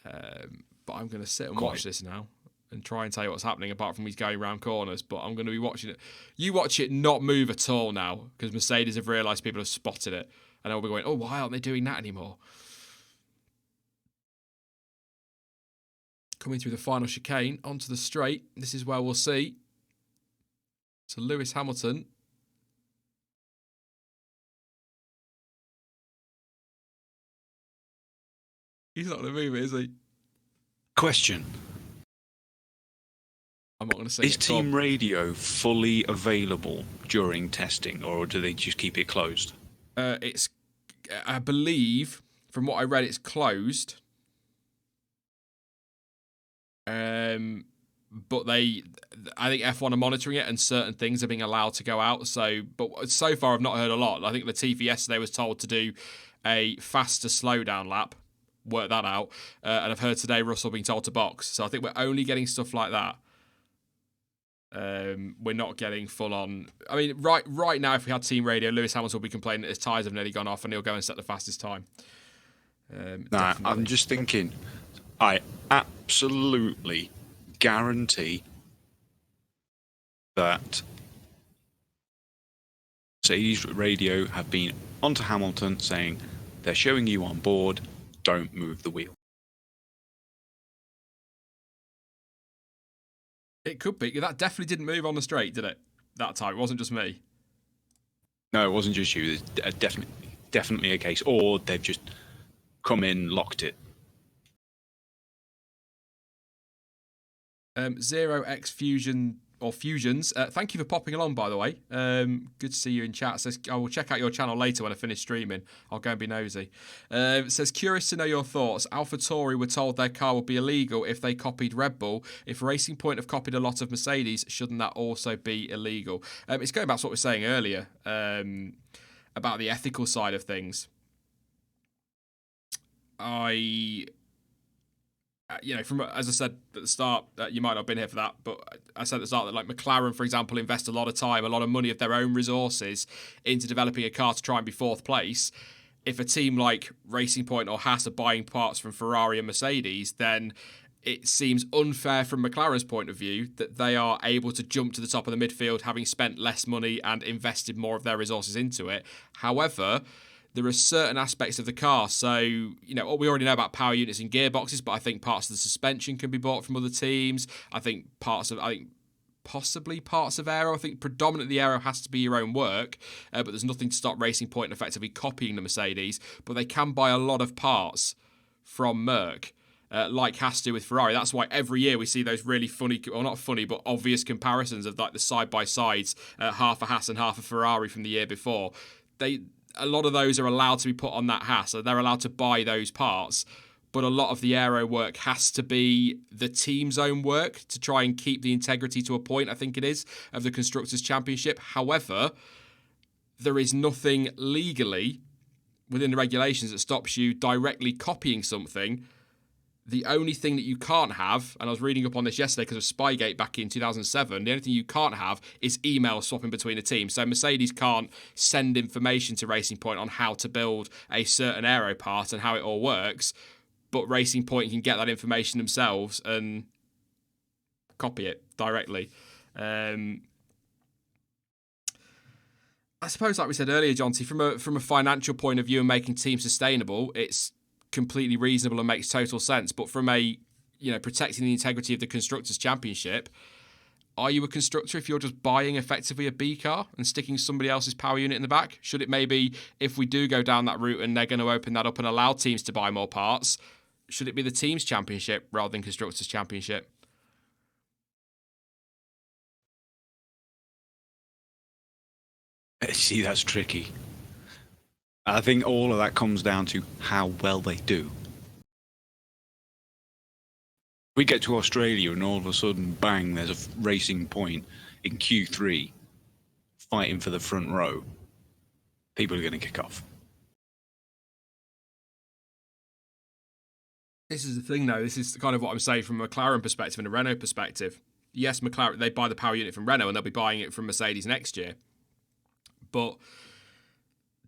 But I'm going to sit and watch this now and try and tell you what's happening, apart from he's going round corners. But I'm going to be watching it. You watch it not move at all now, because Mercedes have realised people have spotted it. And they'll be going, oh, why aren't they doing that anymore? Coming through the final chicane, onto the straight. This is where we'll see. So Lewis Hamilton. He's not going to move it, is he? Question. I'm not going to say Is team radio fully available during testing, or do they just keep it closed? It's, I believe, from what I read, it's closed. But I think F1 are monitoring it, and certain things are being allowed to go out. But so far I've not heard a lot. I think Latifi yesterday was told to do a faster slowdown lap, work that out, and I've heard today Russell being told to box. So I think we're only getting stuff like that. We're not getting full on. I mean, right now, if we had team radio, Lewis Hamilton will be complaining that his tyres have nearly gone off, and he'll go and set the fastest time. Nah, I'm just thinking, I absolutely guarantee that Mercedes radio have been onto Hamilton saying they're showing you on board, don't move the wheel. It could be. That definitely didn't move on the straight, did it? That time. It wasn't just me. No, it wasn't just you. There's definitely a case. Or they've just come in, locked it. 0x Fusion or Fusions. Thank you for popping along, by the way. Good to see you in chat. Says I will check out your channel later when I finish streaming. I'll go and be nosy. Says curious to know your thoughts. AlphaTauri were told their car would be illegal if they copied Red Bull. If Racing Point have copied a lot of Mercedes, shouldn't that also be illegal? It's going back to what we were saying earlier about the ethical side of things. From as I said at the start, you might not have been here for that, but I said at the start that like McLaren, for example, invest a lot of time, a lot of money of their own resources into developing a car to try and be fourth place. If a team like Racing Point or Haas are buying parts from Ferrari and Mercedes, then it seems unfair from McLaren's point of view that they are able to jump to the top of the midfield having spent less money and invested more of their resources into it. However, there are certain aspects of the car. So, we already know about power units and gearboxes, but I think parts of the suspension can be bought from other teams. I think possibly parts of aero. I think predominantly aero has to be your own work, but there's nothing to stop Racing Point effectively copying the Mercedes. But they can buy a lot of parts from Merc, like Haas do with Ferrari. That's why every year we see those really funny, or not funny, but obvious comparisons of like the side-by-sides, half a Haas and half a Ferrari from the year before. A lot of those are allowed to be put on that Haas, so they're allowed to buy those parts. But a lot of the aero work has to be the team's own work to try and keep the integrity to a point, I think it is, of the Constructors' Championship. However, there is nothing legally within the regulations that stops you directly copying something. The only thing that you can't have, and I was reading up on this yesterday because of Spygate back in 2007, the only thing you can't have is email swapping between a team. So Mercedes can't send information to Racing Point on how to build a certain aero part and how it all works, but Racing Point can get that information themselves and copy it directly. I suppose, like we said earlier, Jonty, from a financial point of view and making teams sustainable, it's completely reasonable and makes total sense. But from a protecting the integrity of the Constructors' Championship, are you a constructor if you're just buying effectively a B car and sticking somebody else's power unit in the back? Should it maybe, if we do go down that route and they're going to open that up and allow teams to buy more parts, should it be the team's championship rather than Constructors' Championship? See, that's tricky. I think all of that comes down to how well they do. We get to Australia and all of a sudden, bang, there's a Racing Point in Q3 fighting for the front row. People are going to kick off. This is the thing, though. This is kind of what I'm saying from a McLaren perspective and a Renault perspective. Yes, McLaren, they buy the power unit from Renault and they'll be buying it from Mercedes next year. But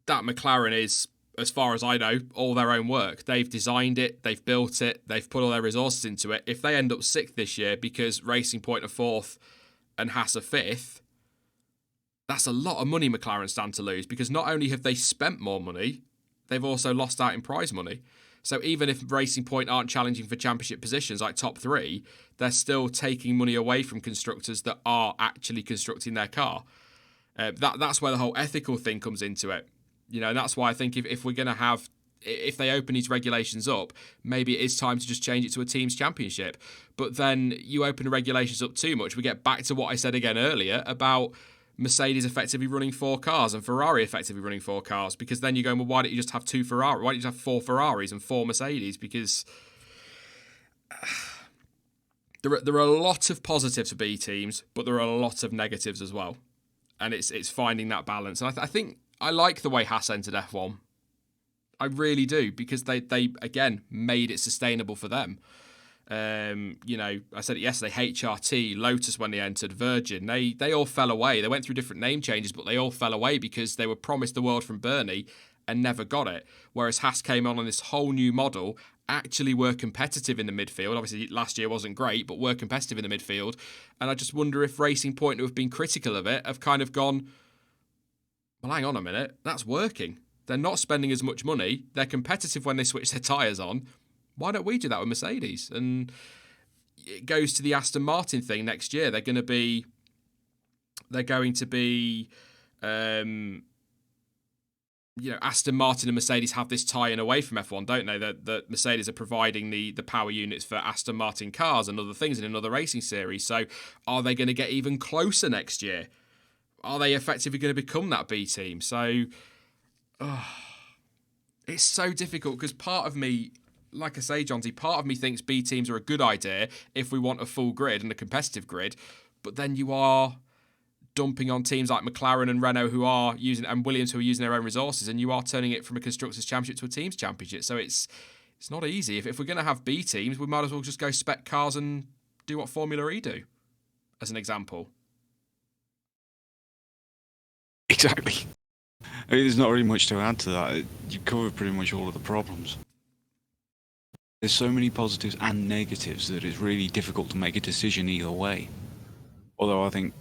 that McLaren is, as far as I know, all their own work. They've designed it, they've built it, they've put all their resources into it. If they end up sixth this year because Racing Point are fourth and Haas are fifth, that's a lot of money McLaren stand to lose, because not only have they spent more money, they've also lost out in prize money. So even if Racing Point aren't challenging for championship positions like top three, they're still taking money away from constructors that are actually constructing their car. That's where the whole ethical thing comes into it. You know, and that's why I think if we're going to have, if they open these regulations up, maybe it is time to just change it to a team's championship. But then you open the regulations up too much, we get back to what I said again earlier about Mercedes effectively running 4 cars and Ferrari effectively running 4 cars, because then you're going, well, why don't you just have 2 Ferrari? Why don't you just have 4 Ferraris and 4 Mercedes? Because there are a lot of positives for B teams, but there are a lot of negatives as well. And it's finding that balance. And I think I like the way Haas entered F1. I really do, because they again made it sustainable for them. You know, I said it yesterday, HRT, Lotus when they entered, Virgin, they all fell away. They went through different name changes, but they all fell away because they were promised the world from Bernie and never got it. Whereas Haas came on this whole new model, actually were competitive in the midfield. Obviously, last year wasn't great, but were competitive in the midfield. And I just wonder if Racing Point, who have been critical of it, have kind of gone, well, hang on a minute, that's working. They're not spending as much money. They're competitive when they switch their tyres on. Why don't we do that with Mercedes? And it goes to the Aston Martin thing next year. They're going to be, you know, Aston Martin and Mercedes have this tie-in away from F1, don't they? That Mercedes are providing the power units for Aston Martin cars and other things in another racing series. So are they going to get even closer next year? Are they effectively going to become that B team? So it's so difficult, because part of me, like I say, Jonty, part of me thinks B teams are a good idea if we want a full grid and a competitive grid, but then you are dumping on teams like McLaren and Renault who are using, and Williams who are using their own resources, and you are turning it from a constructors championship to a teams championship. So it's not easy. If we're going to have B teams, we might as well just go spec cars and do what Formula E do, as an example. Exactly. I mean, there's not really much to add to that. You cover pretty much all of the problems. There's so many positives and negatives that it's really difficult to make a decision either way. Although I think,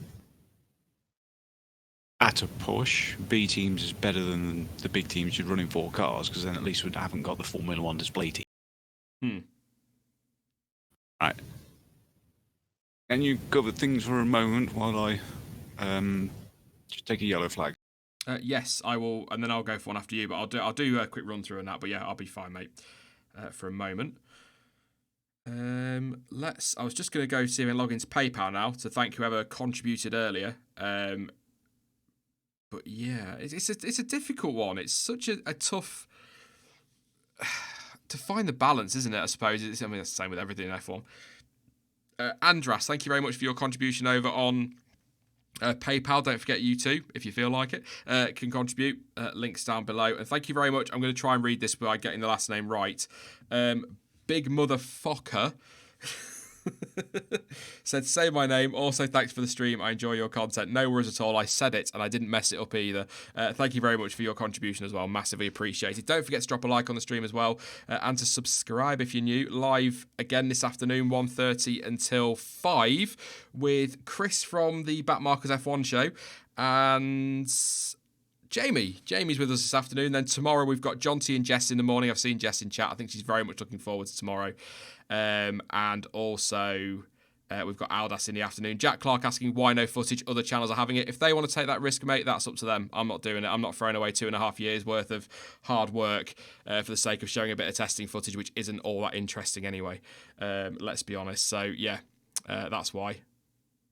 at a push, B teams is better than the big teams just running 4 cars, because then at least we haven't got the Formula 1 display team. Right. Can you cover things for a moment while I just take a yellow flag? Yes, I will, and then I'll go for one after you. But I'll do a quick run through on that. But yeah, I'll be fine, mate. For a moment. I was just going to go see and log into PayPal now to thank whoever contributed earlier. But yeah, it's a difficult one. It's such a tough to find the balance, isn't it? I suppose it's the same with everything in F1. Andras, thank you very much for your contribution over on PayPal. Don't forget, you too, if you feel like it, can contribute. Links down below. And thank you very much. I'm going to try and read this by getting the last name right. Big Motherfucker said, say my name. Also, thanks for the stream. I enjoy your content. No worries at all. I said it and I didn't mess it up either. Thank you very much for your contribution as well. Massively appreciated. Don't forget to drop a like on the stream as well, and to subscribe if you're new. Live again this afternoon, 1:30 until 5, with Chris from the Backmarkers F1 show and Jamie's with us this afternoon. Then tomorrow we've got Jonty and Jess in the morning. I've seen Jess in chat. I think she's very much looking forward to tomorrow. And also we've got Aldas in the afternoon. Jack Clark asking why no footage. Other channels are having it. If they want to take that risk, mate, that's up to them. I'm not doing it. I'm not throwing away 2.5 years worth of hard work for the sake of showing a bit of testing footage, which isn't all that interesting anyway. Let's be honest. So yeah, that's why.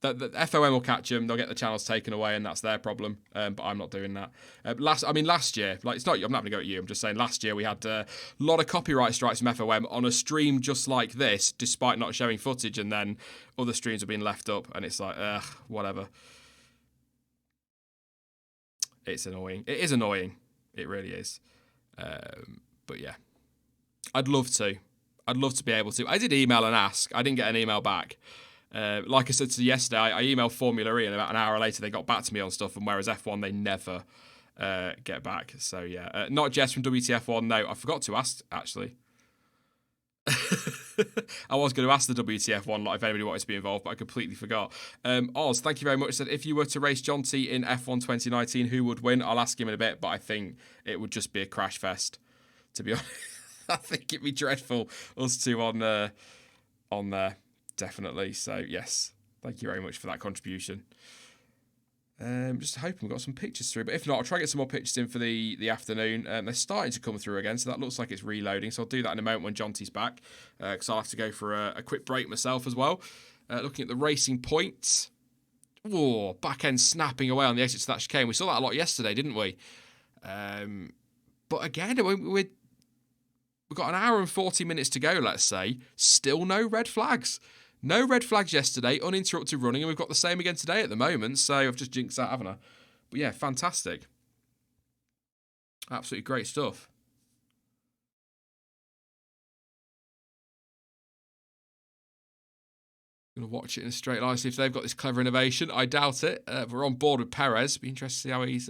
The FOM will catch them. They'll get the channels taken away, and that's their problem. But I'm not doing that. Last year, like it's not. I'm not going to go at you. I'm just saying. Last year we had a lot of copyright strikes from FOM on a stream just like this, despite not showing footage, and then other streams have been left up, and it's like, whatever. It's annoying. It is annoying. It really is. But yeah, I'd love to. I'd love to be able to. I did email and ask. I didn't get an email back. Like I said to you yesterday, I emailed Formula E, and about an hour later they got back to me on stuff. And whereas F1, they never get back. So yeah, not Jess from WTF1. No, I forgot to ask actually. I was going to ask the WTF1 lot if anybody wanted to be involved, but I completely forgot. Oz, thank you very much. Said if you were to race John T in F1 2019, who would win? I'll ask him in a bit, but I think it would just be a crash fest. To be honest, I think it'd be dreadful us two on there, definitely. So yes, thank you very much for that contribution. Just hoping we've got some pictures through, but if not, I'll try and get some more pictures in for the afternoon. They're starting to come through again, so that looks like it's reloading. So I'll do that in a moment when Jonty's back, because I'll have to go for a quick break myself as well. Looking at the racing points. Whoa, back end snapping away on the exit to that chicane. We saw that a lot yesterday, didn't we? But again, we've got an hour and 40 minutes to go, let's say. Still no red flags. No red flags yesterday, uninterrupted running, and we've got the same again today at the moment, so I've just jinxed that, haven't I? But yeah, fantastic. Absolutely great stuff. Going to watch it in a straight line, see if they've got this clever innovation. I doubt it. We're on board with Perez. Be interested to see how he's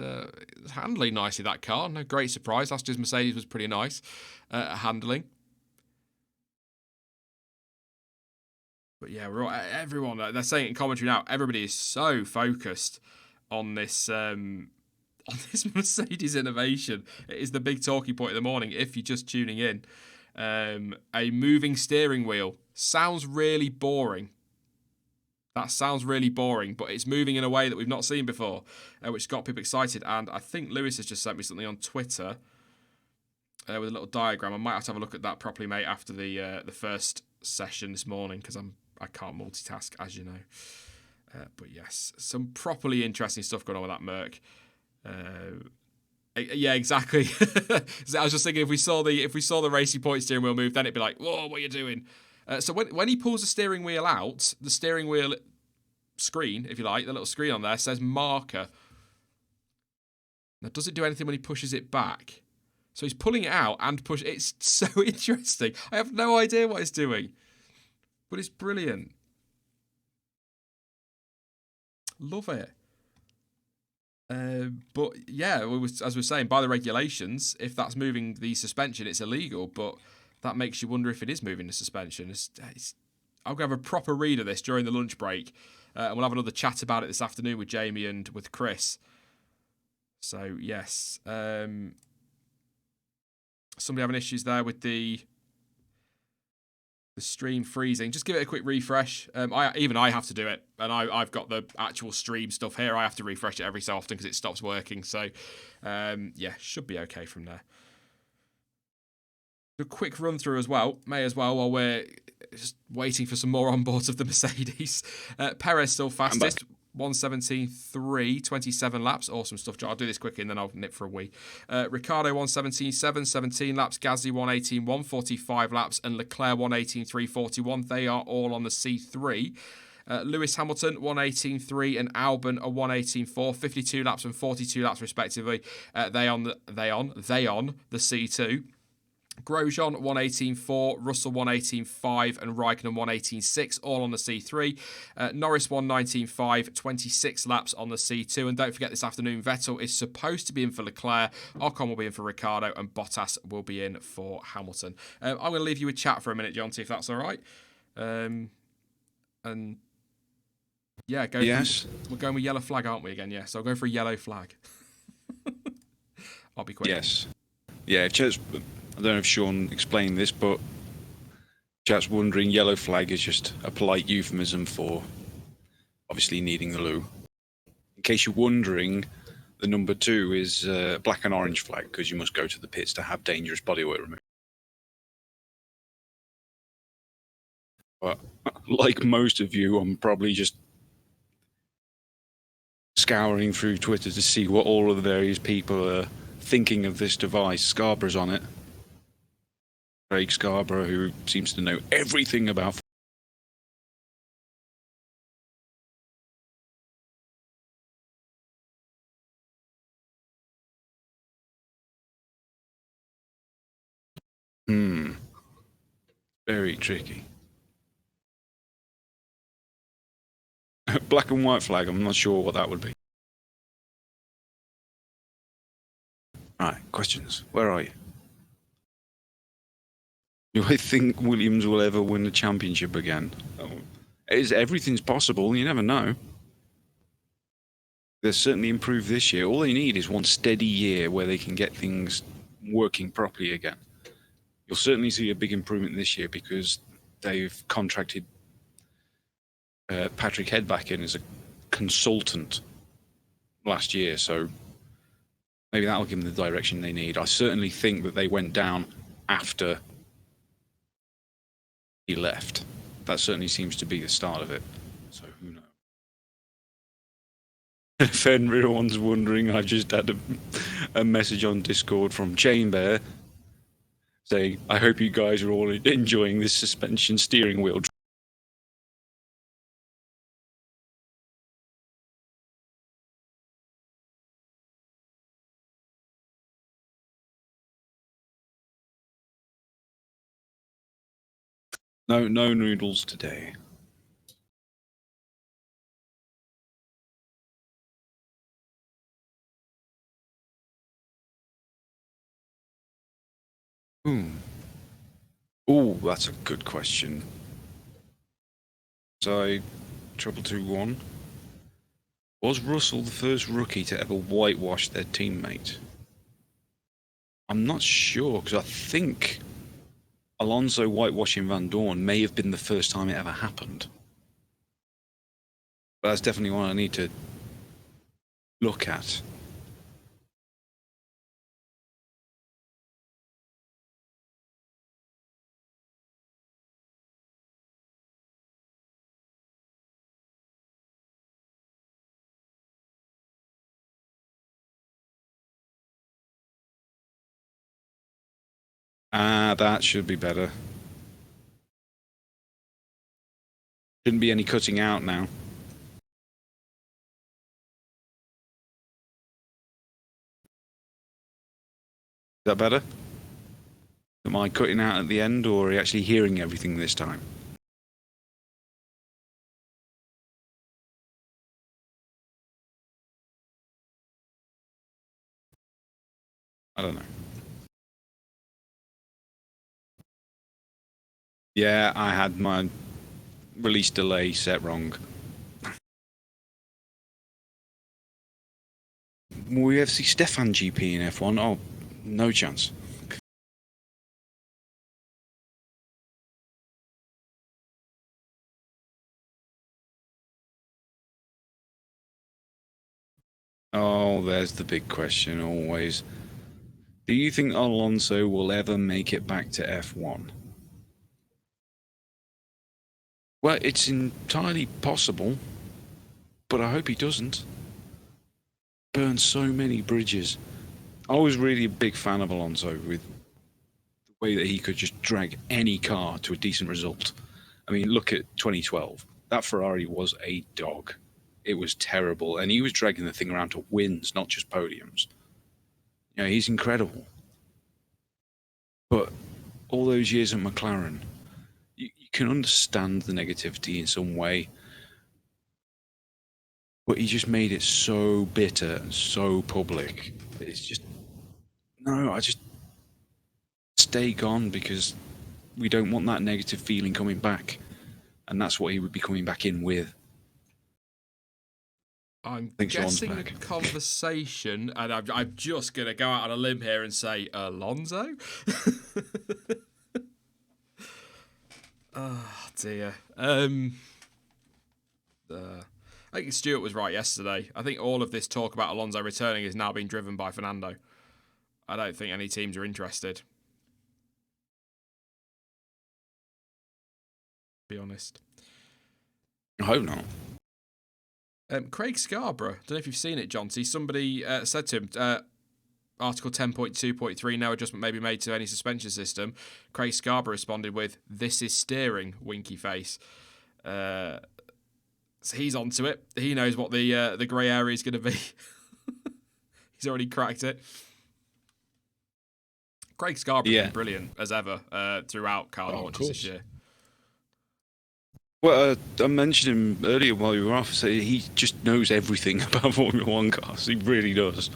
handling nicely that car. No great surprise. Last year's Mercedes was pretty nice at handling. But yeah, we're all, everyone, they're saying it in commentary now, everybody is so focused on this Mercedes innovation. It is the big talking point of the morning if you're just tuning in. A moving steering wheel. Sounds really boring. That sounds really boring, but it's moving in a way that we've not seen before, which got people excited. And I think Lewis has just sent me something on Twitter with a little diagram. I might have to have a look at that properly, mate, after the first session this morning, because I can't multitask, as you know. But yes, some properly interesting stuff going on with that Merc. Yeah, exactly. So I was just thinking, if we saw the racing point steering wheel move, then it'd be like, whoa, what are you doing? So when he pulls the steering wheel out, the steering wheel screen, if you like, the little screen on there says marker. Now, does it do anything when he pushes it back? So he's pulling it out and push. It's so interesting. I have no idea what it's doing, but it's brilliant. Love it. But yeah, as we were saying, by the regulations, if that's moving the suspension, it's illegal. But that makes you wonder if it is moving the suspension. I'll go have a proper read of this during the lunch break, and we'll have another chat about it this afternoon with Jamie and with Chris. So yes, somebody having issues there with the stream freezing. Just give it a quick refresh. I have to do it, and I've got the actual stream stuff here. I have to refresh it every so often because it stops working. So yeah, should be okay from there. A quick run through as well, may as well, while we're just waiting for some more on boards of the Mercedes. Perez still fastest, 1:17.3, 27 laps. Awesome stuff, John. I'll do this quickly and then I'll nip for a wee. Ricciardo 1:17.7, 17 laps. Gasly 1:18.1, 45 laps. And Leclerc 1:18.3, 41. They are all on the C3. Lewis Hamilton 1:18.3 and Albon a 1:18.4, 52 laps and 42 laps respectively. They on the C2. Grosjean 1:18.4, Russell 1:18.5 and Raikkonen 1:18.6, all on the C3. Norris 1:19.5, 26 laps on the C2. And don't forget, this afternoon Vettel is supposed to be in for Leclerc, Ocon will be in for Ricciardo, and Bottas will be in for Hamilton. I'm going to leave you with chat for a minute, Jonty, if that's all right. And yeah, Yes. We're going with yellow flag, aren't we, again? Yeah, so I'll go for a yellow flag. I'll be quick. Yes. Yeah, just... I don't know if Sean explained this, but chat's wondering, yellow flag is just a polite euphemism for obviously needing the loo. In case you're wondering, the number 2 is black and orange flag, because you must go to the pits to have dangerous bodywork removed. But like most of you, I'm probably just scouring through Twitter to see what all of the various people are thinking of this device. Scarborough's on it. Craig Scarborough, who seems to know everything about. Very tricky. Black and white flag, I'm not sure what that would be. Right, questions. Where are you? Do I think Williams will ever win the championship again? Everything's possible, you never know. They've certainly improved this year. All they need is one steady year where they can get things working properly again. You'll certainly see a big improvement this year because they've contracted Patrick Head back in as a consultant last year, so maybe that'll give them the direction they need. I certainly think that they went down after he left. That certainly seems to be the start of it. So who knows? If everyone's wondering, I've just had a message on Discord from Chain Bear saying, I hope you guys are all enjoying this suspension steering wheel. No noodles today. Oh, that's a good question. So, 221. Was Russell the first rookie to ever whitewash their teammate? I'm not sure, because I think Alonso whitewashing Van Dorn may have been the first time it ever happened. But that's definitely one I need to look at. That should be better. Shouldn't be any cutting out now. Is that better? Am I cutting out at the end, or are you actually hearing everything this time? I don't know. Yeah, I had my release delay set wrong. Will we ever see Stefan GP in F1? Oh, no chance. Oh, there's the big question always. Do you think Alonso will ever make it back to F1? Well, it's entirely possible, but I hope he doesn't. Burn so many bridges. I was really a big fan of Alonso with the way that he could just drag any car to a decent result. I mean, look at 2012. That Ferrari was a dog. It was terrible, and he was dragging the thing around to wins, not just podiums. You know, he's incredible. But all those years at McLaren, you can understand the negativity in some way, but he just made it so bitter and so public. It's just, no, I just stay gone, because we don't want that negative feeling coming back. And that's what he would be coming back in with. I'm guessing the conversation, and I'm just going to go out on a limb here and say Alonso? Oh, dear. I think Stuart was right yesterday. I think all of this talk about Alonso returning is now being driven by Fernando. I don't think any teams are interested. Be honest. I hope not. Craig Scarborough, don't know if you've seen it, Jonty. Somebody said to him, Article 10.2.3, no adjustment may be made to any suspension system. Craig Scarborough responded with, "This is steering," winky face. So he's onto it. He knows what the grey area is going to be. He's already cracked it. Craig Scarborough's been brilliant as ever throughout car launches this year. Well, I mentioned him earlier while you were off. So he just knows everything about Formula One cars. He really does.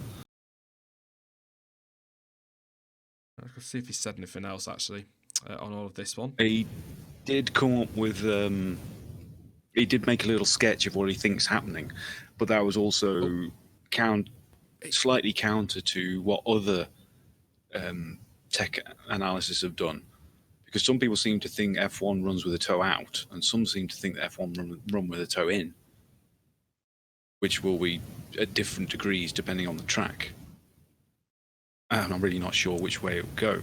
Let's see if he said anything else actually on all of this one. He did come up with. He did make a little sketch of what he thinks happening, but that was also slightly counter to what other tech analysis have done. Because some people seem to think F1 runs with a toe out, and some seem to think that F1 run with a toe in, which will be at different degrees depending on the track. And I'm really not sure which way it will go.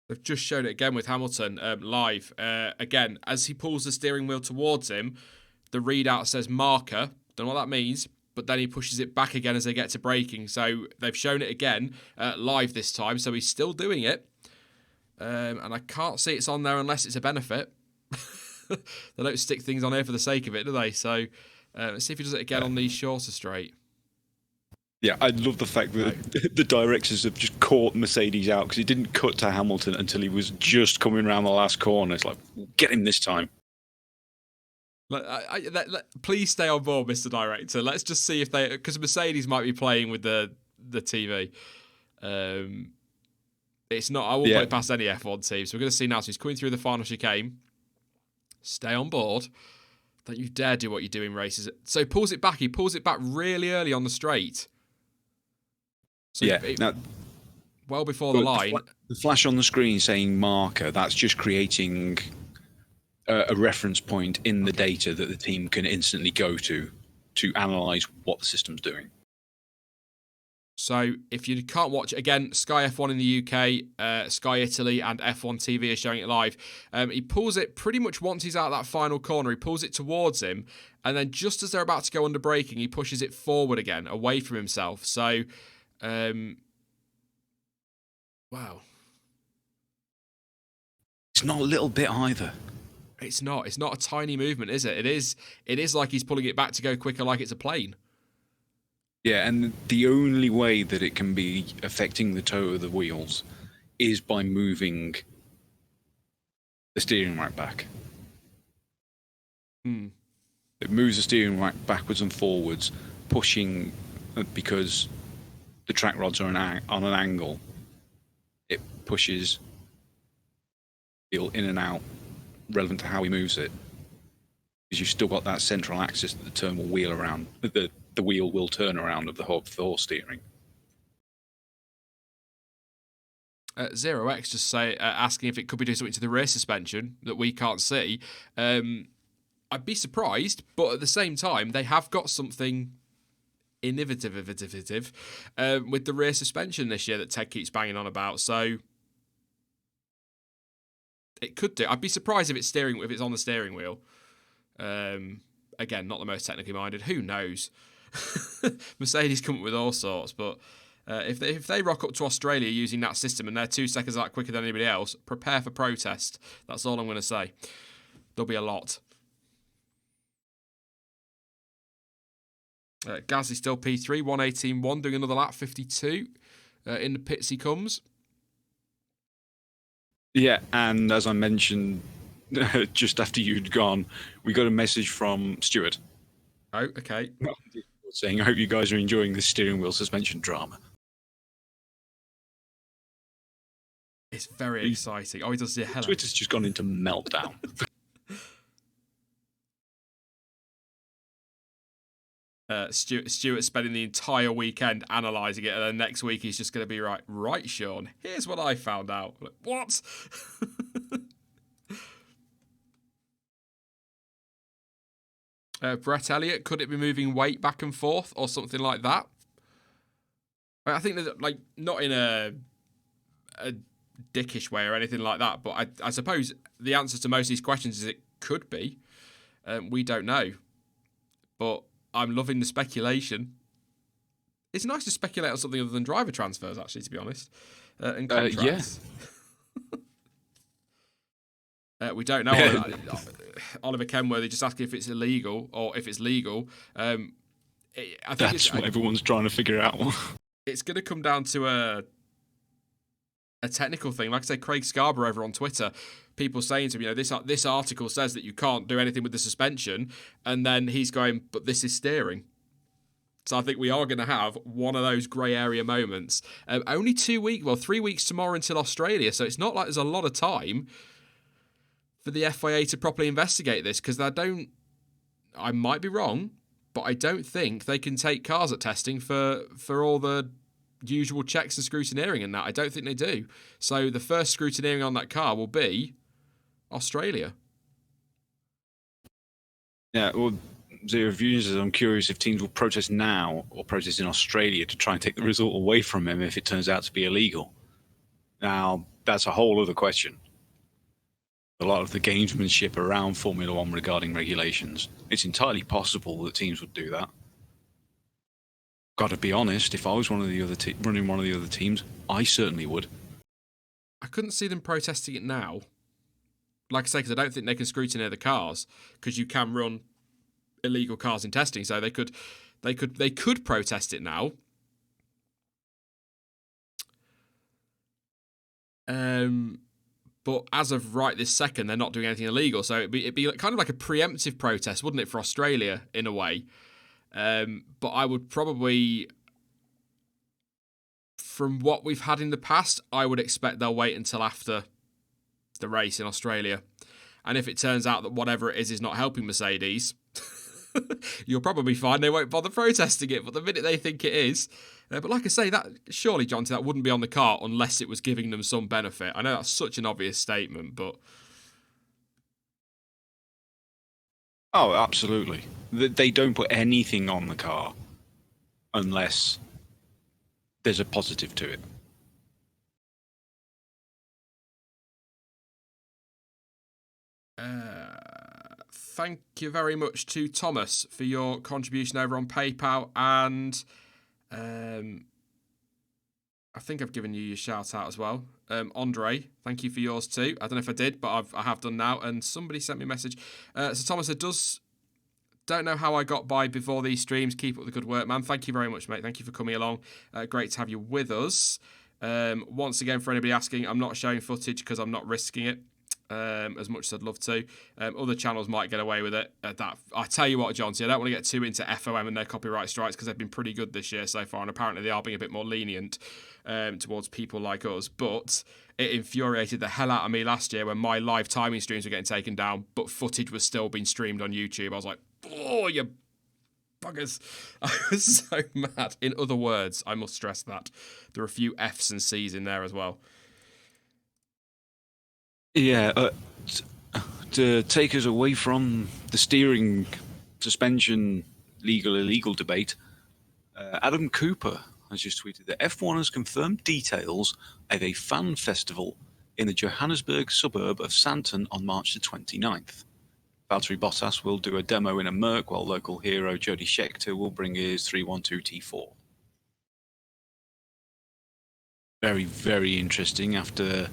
They've just shown it again with Hamilton live. Again, as he pulls the steering wheel towards him, the readout says marker. Don't know what that means, but then he pushes it back again as they get to braking. So they've shown it again live this time, so he's still doing it. And I can't see it's on there unless it's a benefit. They don't stick things on here for the sake of it, do they? So let's see if he does it again on the shorter straight. Yeah, I love the fact that the directors have just caught Mercedes out because he didn't cut to Hamilton until he was just coming around the last corner. It's like, get him this time. Please stay on board, Mr. Director. Let's just see if they... Because Mercedes might be playing with the TV. It's not... I won't put it past any F1 team. So we're going to see now. So he's coming through the final chicane. Stay on board. Don't you dare do what you do in races. So he pulls it back. He pulls it back really early on the straight. So well before the line. The flash on the screen saying marker, that's just creating a reference point in the data that the team can instantly go to analyse what the system's doing. So if you can't watch it, again, Sky F1 in the UK, Sky Italy and F1 TV are showing it live. He pulls it pretty much once he's out of that final corner. He pulls it towards him, and then just as they're about to go under braking, he pushes it forward again, away from himself. So... wow. It's not a little bit either. It's not a tiny movement, is it? It is like he's pulling it back to go quicker like it's a plane. Yeah, and the only way that it can be affecting the toe of the wheels is by moving the steering rack back. It moves the steering rack backwards and forwards, pushing because the track rods are on an angle. It pushes wheel in and out, relevant to how he moves it. Because you've still got that central axis that the turn will wheel around. The wheel will turn around of the horse steering. 0x just asking if it could be doing something to the rear suspension that we can't see. I'd be surprised, but at the same time, they have got something innovative with the rear suspension this year that Ted keeps banging on about. So it could do. I'd be surprised if it's on the steering wheel. Again, not the most technically minded. Who knows? Mercedes come up with all sorts, but if they rock up to Australia using that system and they're 2 seconds out quicker than anybody else, prepare for protest. That's all I'm going to say. There'll be a lot. Gasly's still P3, 118.1, doing another lap, 52. In the pits he comes. Yeah, and as I mentioned just after you'd gone, we got a message from Stuart. Oh, okay. Saying, I hope you guys are enjoying this steering wheel suspension drama. It's very exciting. Oh, he does the hell. Twitter's just gone into meltdown. Stuart spending the entire weekend analysing it, and then next week he's just going to be right, Sean, here's what I found out. Like, what? Brett Elliott, could it be moving weight back and forth or something like that? I think that, like, not in a dickish way or anything like that, but I suppose the answer to most of these questions is it could be. We don't know. But I'm loving the speculation. It's nice to speculate on something other than driver transfers, actually, to be honest. And contracts. We don't know. Oliver Kenworthy just asking if it's illegal or if it's legal. I think That's what everyone's trying to figure out. it's going to come down to a technical thing. Like I say, Craig Scarborough over on Twitter, people saying to him, this article says that you can't do anything with the suspension, and then he's going, but this is steering. So I think we are going to have one of those grey area moments. Only 3 weeks tomorrow until Australia, so it's not like there's a lot of time for the FIA to properly investigate this, because I might be wrong, but I don't think they can take cars at testing for all the usual checks and scrutineering and that. I don't think they do. So the first scrutineering on that car will be Australia. Yeah, well, Zero Views says, I'm curious if teams will protest now or protest in Australia to try and take the result away from him if it turns out to be illegal. Now, that's a whole other question. A lot of the gamesmanship around Formula One regarding regulations. It's entirely possible that teams would do that. Got to be honest, if I was running one of the other teams, I certainly would. I couldn't see them protesting it now. Like I say, because I don't think they can scrutinize the cars, because you can run illegal cars in testing, so they could protest it now. But as of right this second, they're not doing anything illegal, so it'd be kind of like a preemptive protest, wouldn't it, for Australia in a way? But I would probably, from what we've had in the past, I would expect they'll wait until after the race in Australia. And if it turns out that whatever it is not helping Mercedes, you'll probably find they won't bother protesting it. But the minute they think it is, but like I say, that surely, Jonty, that wouldn't be on the car unless it was giving them some benefit. I know that's such an obvious statement, but oh, absolutely. They don't put anything on the car unless there's a positive to it. Thank you very much to Thomas for your contribution over on PayPal, and I think I've given you your shout out as well. Andre, thank you for yours too. I don't know if I did, but I have done now. And somebody sent me a message. So Thomas said, don't know how I got by before these streams. Keep up the good work, man. Thank you very much, mate. Thank you for coming along. Great to have you with us. Once again, for anybody asking, I'm not showing footage because I'm not risking it. As much as I'd love to. Other channels might get away with it. I tell you what, John, I don't want to get too into FOM and their copyright strikes, because they've been pretty good this year so far, and apparently they are being a bit more lenient towards people like us. But it infuriated the hell out of me last year when my live timing streams were getting taken down, but footage was still being streamed on YouTube. I was like, oh, you buggers. I was so mad. In other words, I must stress that there are a few F's and C's in there as well. Yeah, to take us away from the steering, suspension, illegal debate, Adam Cooper has just tweeted that F1 has confirmed details of a fan festival in the Johannesburg suburb of Sandton on March the 29th. Valtteri Bottas will do a demo in a Merc, while local hero Jody Scheckter will bring his 312 T4. Very, very interesting. After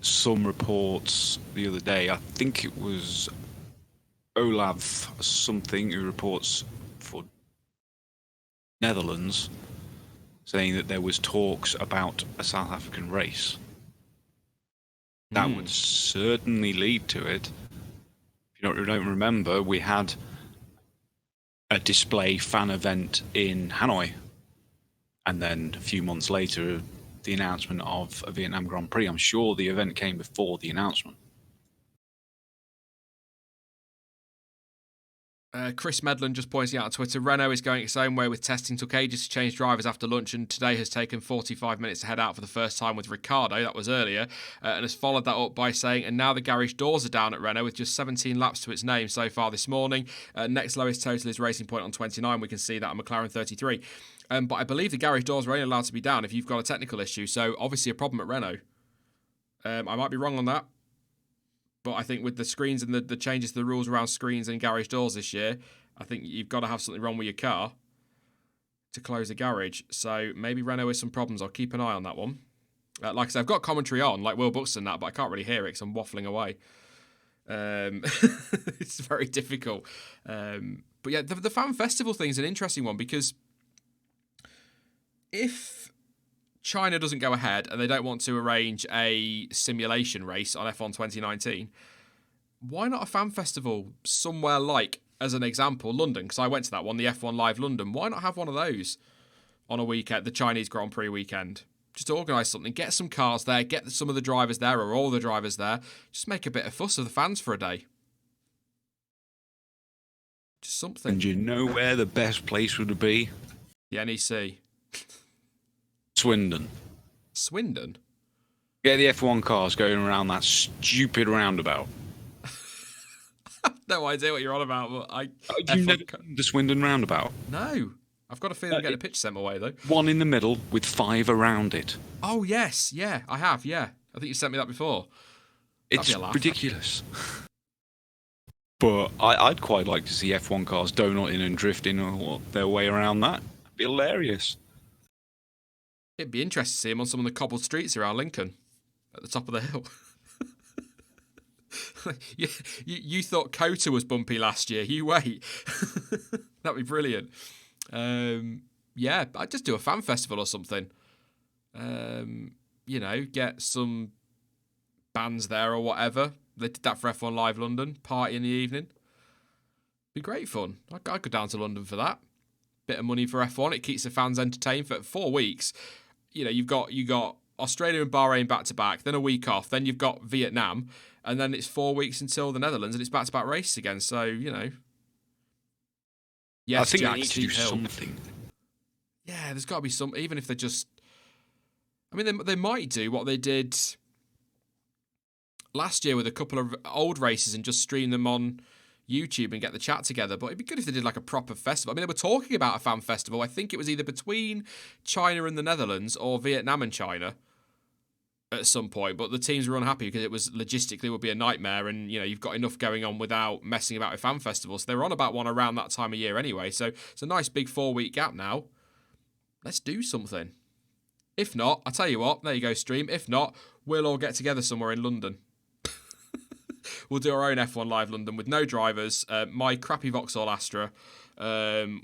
some reports the other day, I think it was Olav something who reports for Netherlands, saying that there was talks about a South African race. That would certainly lead to it. If you don't remember, we had a display fan event in Hanoi, and then a few months later the announcement of a Vietnam Grand Prix. I'm sure the event came before the announcement. Chris Medland just pointing out on Twitter, Renault is going its own way with testing. Took ages to change drivers after lunch, and today has taken 45 minutes to head out for the first time with Ricciardo. That was earlier. And has followed that up by saying, and now the garage doors are down at Renault with just 17 laps to its name so far this morning. Next lowest total is Racing Point on 29. We can see that on McLaren 33. But I believe the garage doors are only allowed to be down if you've got a technical issue. So obviously a problem at Renault. I might be wrong on that. But I think with the screens and the changes to the rules around screens and garage doors this year, I think you've got to have something wrong with your car to close the garage. So maybe Renault has some problems. I'll keep an eye on that one. Like I said, I've got commentary on, like Will Buxton that, but I can't really hear it because I'm waffling away. It's very difficult. But yeah, the fan festival thing is an interesting one because if China doesn't go ahead and they don't want to arrange a simulation race on F1 2019, why not a fan festival somewhere like, as an example, London? Because I went to that one, the F1 Live London. Why not have one of those on a weekend, the Chinese Grand Prix weekend? Just organise something, get some cars there, get some of the drivers there or all the drivers there. Just make a bit of fuss of the fans for a day. Just something. And you know where the best place would be? The NEC. Swindon. Swindon? Get the F1 cars going around that stupid roundabout. No idea what you're on about, but You never done the Swindon roundabout? No. I've got a feeling I'm getting a picture sent my way, though. One in the middle with 5 around it. Oh, yes. Yeah, I have, yeah. I think you sent me that before. It's ridiculous. But I'd quite like to see F1 cars donutting and drifting their way around that. It'd be hilarious. It'd be interesting to see them on some of the cobbled streets around Lincoln, at the top of the hill. you thought Kota was bumpy last year. You wait. That'd be brilliant. Yeah, I'd just do a fan festival or something. Get some bands there or whatever. They did that for F1 Live London. Party in the evening. Be great fun. I'd go down to London for that. Bit of money for F1. It keeps the fans entertained for 4 weeks. You got Australia and Bahrain back to back, then a week off, then you've got Vietnam, and then it's 4 weeks until the Netherlands, and it's back to back races again. So yes, I think Jack, they need to do Hill. something. Yeah, there's got to be some. Even if they just, I mean, they might do what they did last year with a couple of old races and just stream them on YouTube and get the chat together. But it'd be good if they did like a proper festival. I mean, they were talking about a fan festival. I think it was either between China and the Netherlands or Vietnam and China at some point. But the teams were unhappy because it was logistically would be a nightmare, and you've got enough going on without messing about with fan festivals. So they were on about one around that time of year anyway. So it's a nice big 4-week gap now. Let's do something. If not, I tell you what, there you go, stream. If not, we'll all get together somewhere in London. We'll do our own F1 Live London with no drivers. My crappy Vauxhall Astra,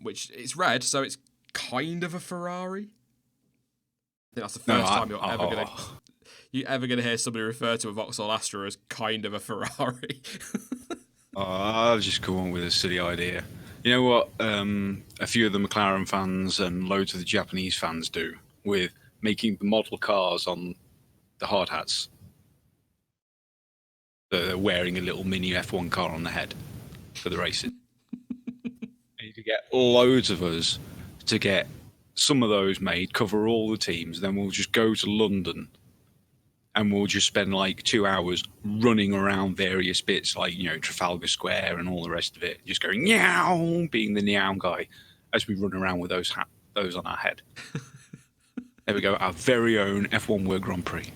which it's red, so it's kind of a Ferrari. I think that's the first time you're ever gonna hear somebody refer to a Vauxhall Astra as kind of a Ferrari. I'll just go on with a silly idea. You know what? A few of the McLaren fans and loads of the Japanese fans do with making the model cars on the hard hats. They're wearing a little mini F1 car on the head for the racing. You need to get loads of us to get some of those made, cover all the teams, then we'll just go to London and we'll just spend like 2 hours running around various bits like, Trafalgar Square and all the rest of it, just going, meow, being the meow guy as we run around with those on our head. There we go, our very own F1 World Grand Prix.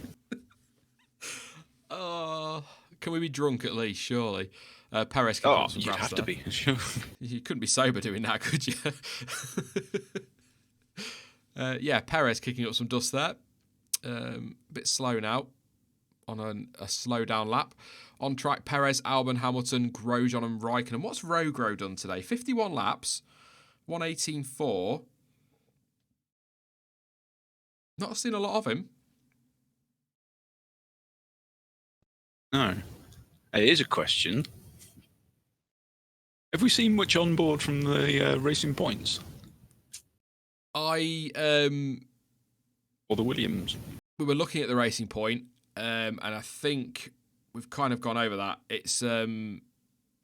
Can we be drunk at least, surely? Perez can put some you'd have there. to be. Sure. You couldn't be sober doing that, could you? Perez kicking up some dust there. A bit slow now on a slow down lap. On track, Perez, Albon, Hamilton, Grosjean and Raikkonen. What's Rogro done today? 51 laps, 118.4. Not seen a lot of him. No. Here's a question. Have we seen much on board from the Racing Points? Or the Williams? We were looking at the Racing Point, and I think we've kind of gone over that. It's there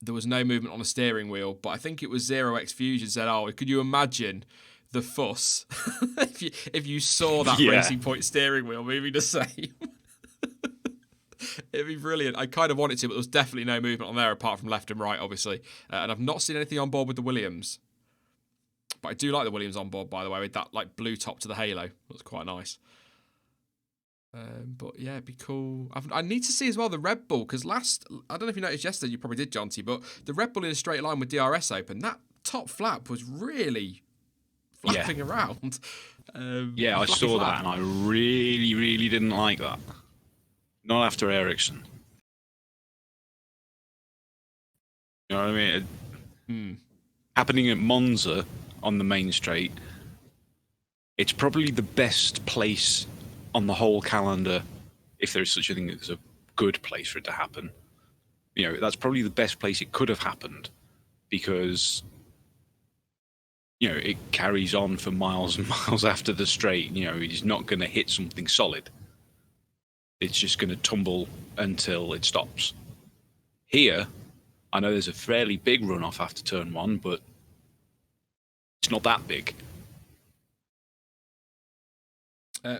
was no movement on the steering wheel, but I think it was Zero X Fusion said, could you imagine the fuss if you saw that Racing Point steering wheel moving the same? It'd be brilliant. I kind of wanted to, but there was definitely no movement on there apart from left and right, obviously. And I've not seen anything on board with the Williams. But I do like the Williams on board, by the way, with that like blue top to the halo. That's quite nice. But yeah, it'd be cool. I need to see as well the Red Bull, because I don't know if you noticed yesterday, you probably did, Jonty, but the Red Bull in a straight line with DRS open, that top flap was really flapping around. I saw that and I really, really didn't like that. Not after Ericsson. You know what I mean? Happening at Monza on the main straight, It's probably the best place on the whole calendar, if there is such a thing as a good place for it to happen. You know, that's probably the best place it could have happened, because you know it carries on for miles and miles after the straight. You know, he's not going to hit something solid. It's just going to tumble until it stops. Here, I know there's a fairly big runoff after turn one, but it's not that big.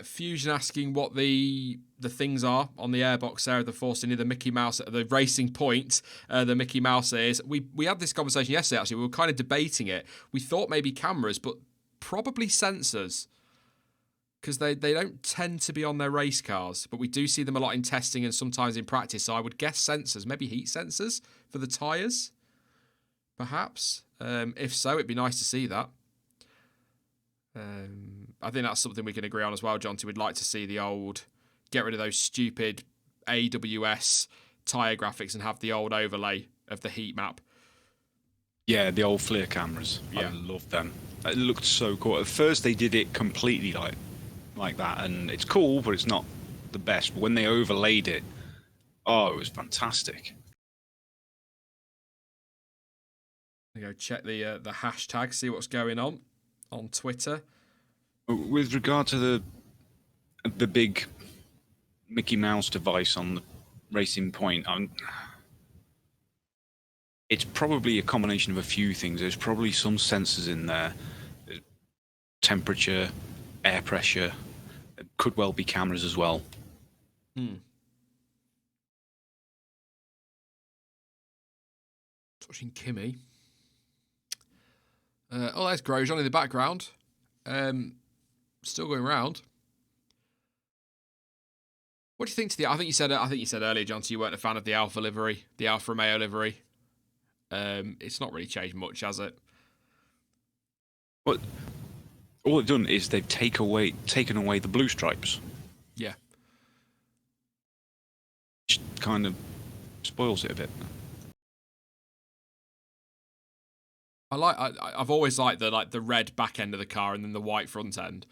Fusion asking what the things are on the airbox there, the force near the Mickey Mouse, the racing point, the Mickey Mouse is. We had this conversation yesterday, actually. We were kind of debating it. We thought maybe cameras, but probably sensors, because they don't tend to be on their race cars, but we do see them a lot in testing and sometimes in practice. So I would guess sensors, maybe heat sensors for the tyres, perhaps. If so, it'd be nice to see that. I think that's something we can agree on as well, Jonty. We'd like to see the old, get rid of those stupid AWS tyre graphics and have the old overlay of the heat map. Yeah, the old FLIR cameras. Yeah. I love them. It looked so cool. At first they did it completely like that, and it's cool, but it's not the best. But when they overlaid it, it was fantastic. Go check the hashtag, see what's going on Twitter. With regard to the big Mickey Mouse device on the racing point, it's probably a combination of a few things. There's probably some sensors in there, temperature, air pressure. It could well be cameras as well. Watching Kimmy. There's Grosjean in the background. Still going round. What do you think to the? I think you said earlier, John, so you weren't a fan of the Alfa livery, the Alfa Romeo livery. It's not really changed much, has it? Well, all they've done is they've taken away the blue stripes. Yeah. Which kind of spoils it a bit. I've always liked the red back end of the car and then the white front end.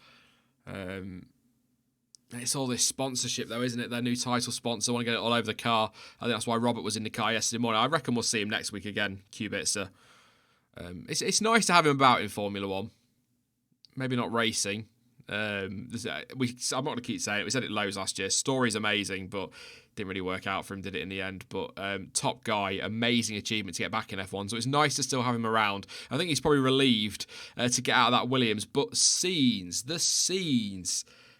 It's all this sponsorship though, isn't it? Their new title sponsor, want to get it all over the car. I think that's why Robert was in the car yesterday morning. I reckon we'll see him next week again, Kubica. It's nice to have him about in Formula One. Maybe not racing. I'm not going to keep saying it. We said it loads last year. Story's amazing, but didn't really work out for him, did it in the end? But top guy, amazing achievement to get back in F1. So it's nice to still have him around. I think he's probably relieved to get out of that Williams. But the scenes,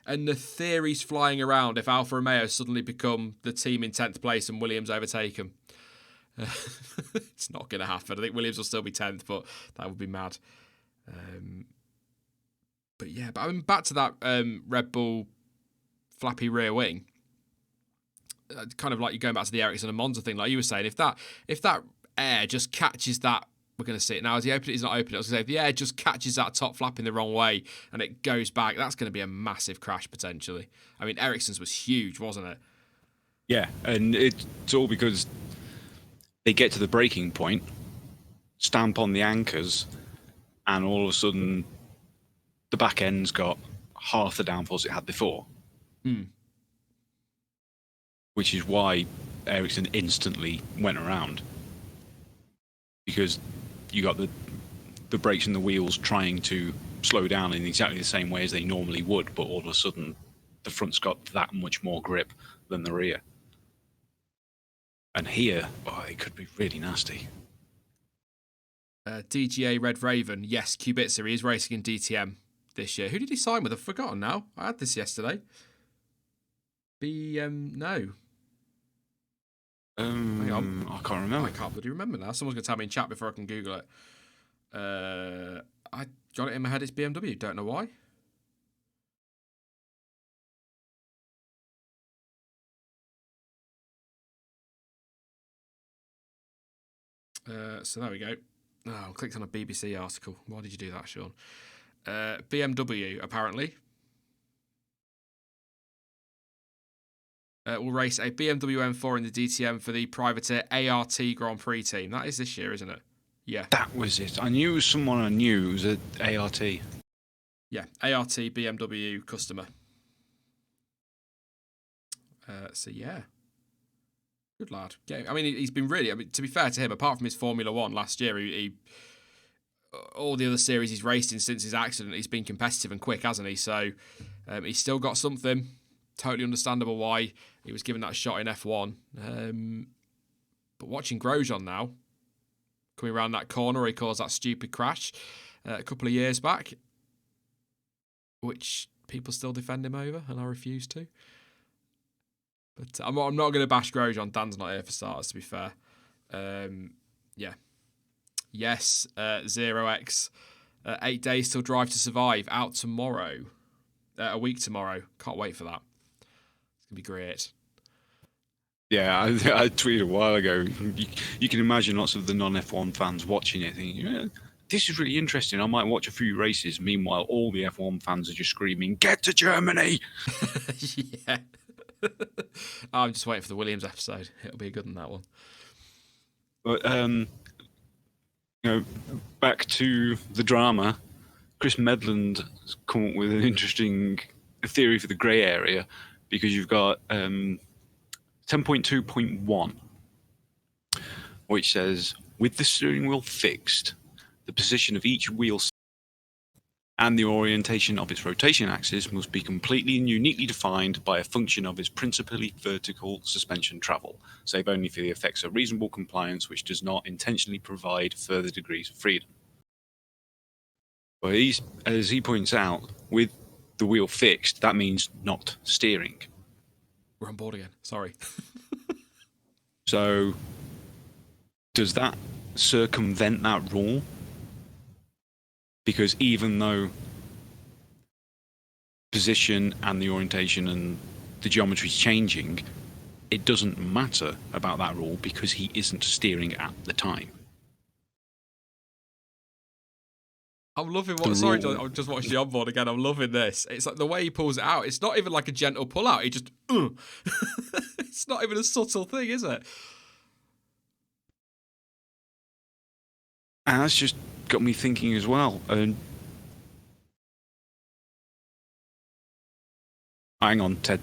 and the theories flying around if Alfa Romeo suddenly become the team in 10th place and Williams overtake them. It's not going to happen. I think Williams will still be 10th, but that would be mad. But yeah, I mean, back to that Red Bull flappy rear wing. Kind of like you're going back to the Ericsson and Monza thing, like you were saying. If that air just catches that, we're going to see it now. As he opened it, he's not opening it. I was going to say, if the air just catches that top flap in the wrong way and it goes back, that's going to be a massive crash potentially. I mean, Ericsson's was huge, wasn't it? Yeah, and it's all because they get to the braking point, stamp on the anchors, and all of a sudden the back end's got half the downforce it had before. Which is why Ericsson instantly went around. Because you got the brakes and the wheels trying to slow down in exactly the same way as they normally would, but all of a sudden the front's got that much more grip than the rear. And here, it could be really nasty. DGA Red Raven, yes, Kubica, he is racing in DTM this year. Who did he sign with? I've forgotten now. I had this yesterday. No. Hang on. I can't remember. I can't bloody remember now. Someone's going to tell me in chat before I can Google it. I got it in my head. It's BMW. Don't know why. So there we go. Oh, I clicked on a BBC article. Why did you do that, Sean? BMW, apparently. Will race a BMW M4 in the DTM for the privateer ART Grand Prix team. That is this year, isn't it? Yeah. That was it. I knew someone I knew was at ART. Yeah, ART BMW customer. So yeah, good lad. Yeah, I mean, he's been really. I mean, to be fair to him, apart from his Formula One last year, he all the other series he's raced in since his accident, he's been competitive and quick, hasn't he? So he's still got something. Totally understandable why he was given that shot in F1. But watching Grosjean now, coming around that corner, he caused that stupid crash a couple of years back, which people still defend him over, and I refuse to. But I'm not going to bash Grosjean. Dan's not here for starters, to be fair. Yeah. Yes, 0x. 8 days till Drive to Survive, out tomorrow. A week tomorrow. Can't wait for that. It's going to be great. Yeah, I tweeted a while ago. You can imagine lots of the non-F1 fans watching it thinking, yeah, this is really interesting. I might watch a few races. Meanwhile, all the F1 fans are just screaming, get to Germany! Yeah. I'm just waiting for the Williams episode. It'll be a good one, that one. But, back to the drama. Chris Medland has come up with an interesting theory for the grey area, because you've got 10.2.1, which says, with the steering wheel fixed, the position of each wheel and the orientation of its rotation axis must be completely and uniquely defined by a function of its principally vertical suspension travel, save only for the effects of reasonable compliance, which does not intentionally provide further degrees of freedom. But as he points out, with the wheel fixed, that means not steering. We're on board again. Sorry. So, does that circumvent that rule? Because even though position and the orientation and the geometry is changing, it doesn't matter about that rule because he isn't steering at the time. I'm loving what. Sorry, John, I've just watched the onboard again. I'm loving this. It's like the way he pulls it out. It's not even like a gentle pull out. He just. It's not even a subtle thing, is it? And that's just got me thinking as well. And hang on, Ted.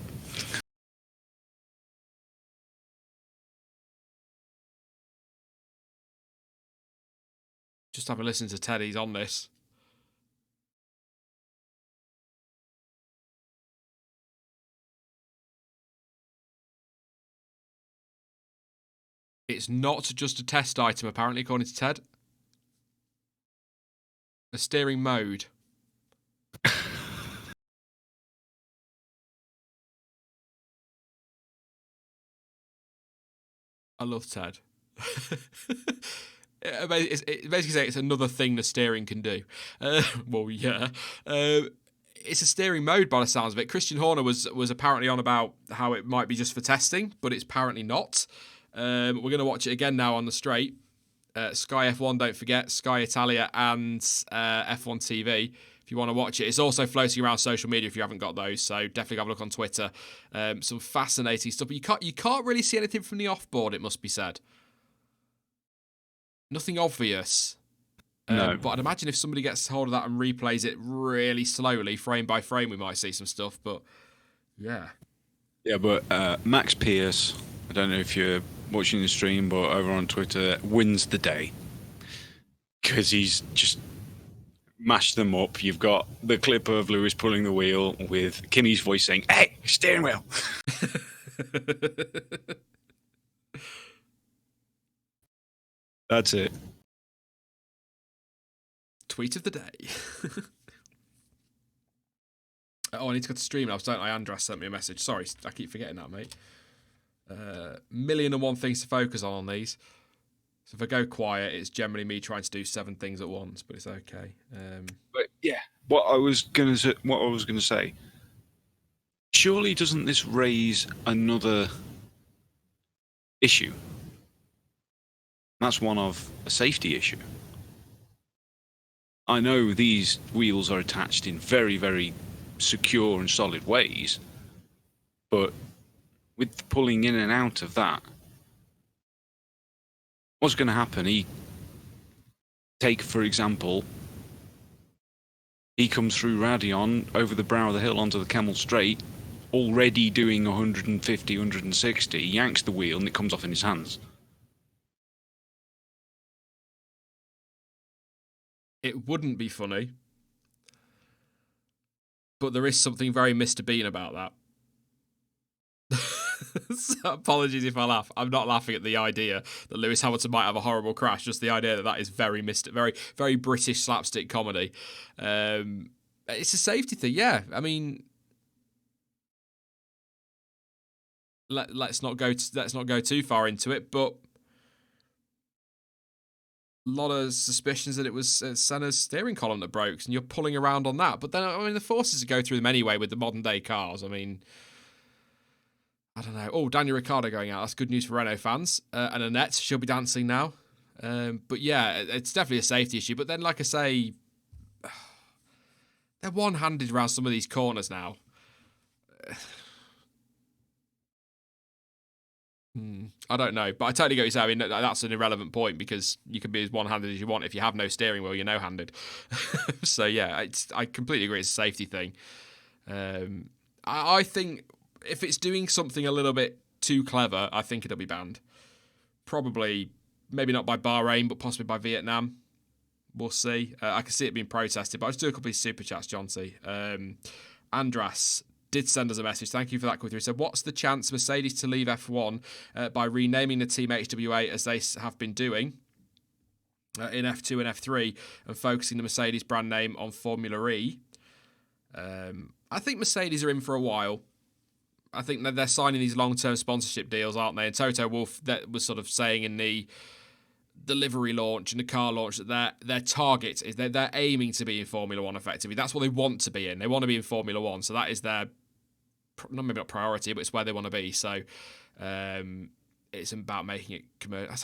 Just have a listen to Ted. He's on this. It's not just a test item, apparently, according to Ted. A steering mode. I love Ted. It basically saying it's another thing the steering can do. Well, yeah. It's a steering mode by the sounds of it. Christian Horner was apparently on about how it might be just for testing, but it's apparently not. We're going to watch it again now on the straight. Sky F1, don't forget, Sky Italia and F1 TV. If you want to watch it, it's also floating around social media if you haven't got those. So definitely have a look on Twitter. Some fascinating stuff. But you can't really see anything from the offboard, it must be said. Nothing obvious. No. But I'd imagine if somebody gets hold of that and replays it really slowly, frame by frame, we might see some stuff. But yeah. Yeah, but Max Pierce, I don't know if you're watching the stream, but over on Twitter, wins the day. Because he's just mashed them up. You've got the clip of Lewis pulling the wheel with Kimmy's voice saying, "Hey, steering wheel!" That's it. Tweet of the day. Oh, I need to go to stream now, don't I? Andras sent me a message. Sorry, I keep forgetting that, mate. 1,000,001 things to focus on these. So if I go quiet, it's generally me trying to do 7 things at once, but it's okay. But yeah, what I was gonna say. Surely doesn't this raise another issue? That's one of a safety issue. I know these wheels are attached in very, very secure and solid ways, but with the pulling in and out of that, what's going to happen? Take, for example, He comes through Radion over the brow of the hill onto the Camel Straight, already doing 150, 160, yanks the wheel and it comes off in his hands. It wouldn't be funny, but there is something very Mr. Bean about that. So apologies if I laugh. I'm not laughing at the idea that Lewis Hamilton might have a horrible crash. Just the idea that is very very British slapstick comedy. It's a safety thing, yeah. I mean, let's not go too far into it, but a lot of suspicions that it was Senna's steering column that broke, and you're pulling around on that. But then, I mean, the forces go through them anyway with the modern day cars. I mean, I don't know. Oh, Daniel Ricciardo going out. That's good news for Renault fans. And Annette, she'll be dancing now. But yeah, it's definitely a safety issue. But then, like I say, they're one-handed around some of these corners now. I don't know, but I totally get what you're saying. I mean, that's an irrelevant point because you can be as one-handed as you want. If you have no steering wheel, you're no-handed. So yeah, I completely agree. It's a safety thing. I think if it's doing something a little bit too clever, I think it'll be banned. Probably, maybe not by Bahrain, but possibly by Vietnam. We'll see. I can see it being protested, but I'll just do a couple of super chats, John C. Andras did send us a message. Thank you for that, Quitter. He said, what's the chance Mercedes to leave F1 by renaming the team HWA as they have been doing in F2 and F3 and focusing the Mercedes brand name on Formula E? I think Mercedes are in for a while. I think that they're signing these long-term sponsorship deals, aren't they? And Toto Wolff that was sort of saying in the Livery launch and the car launch that their target is they're aiming to be in Formula One effectively. That's what they want to be in. They want to be in Formula One. So that is their, maybe not priority, but it's where they want to be. So it's about making it commercial.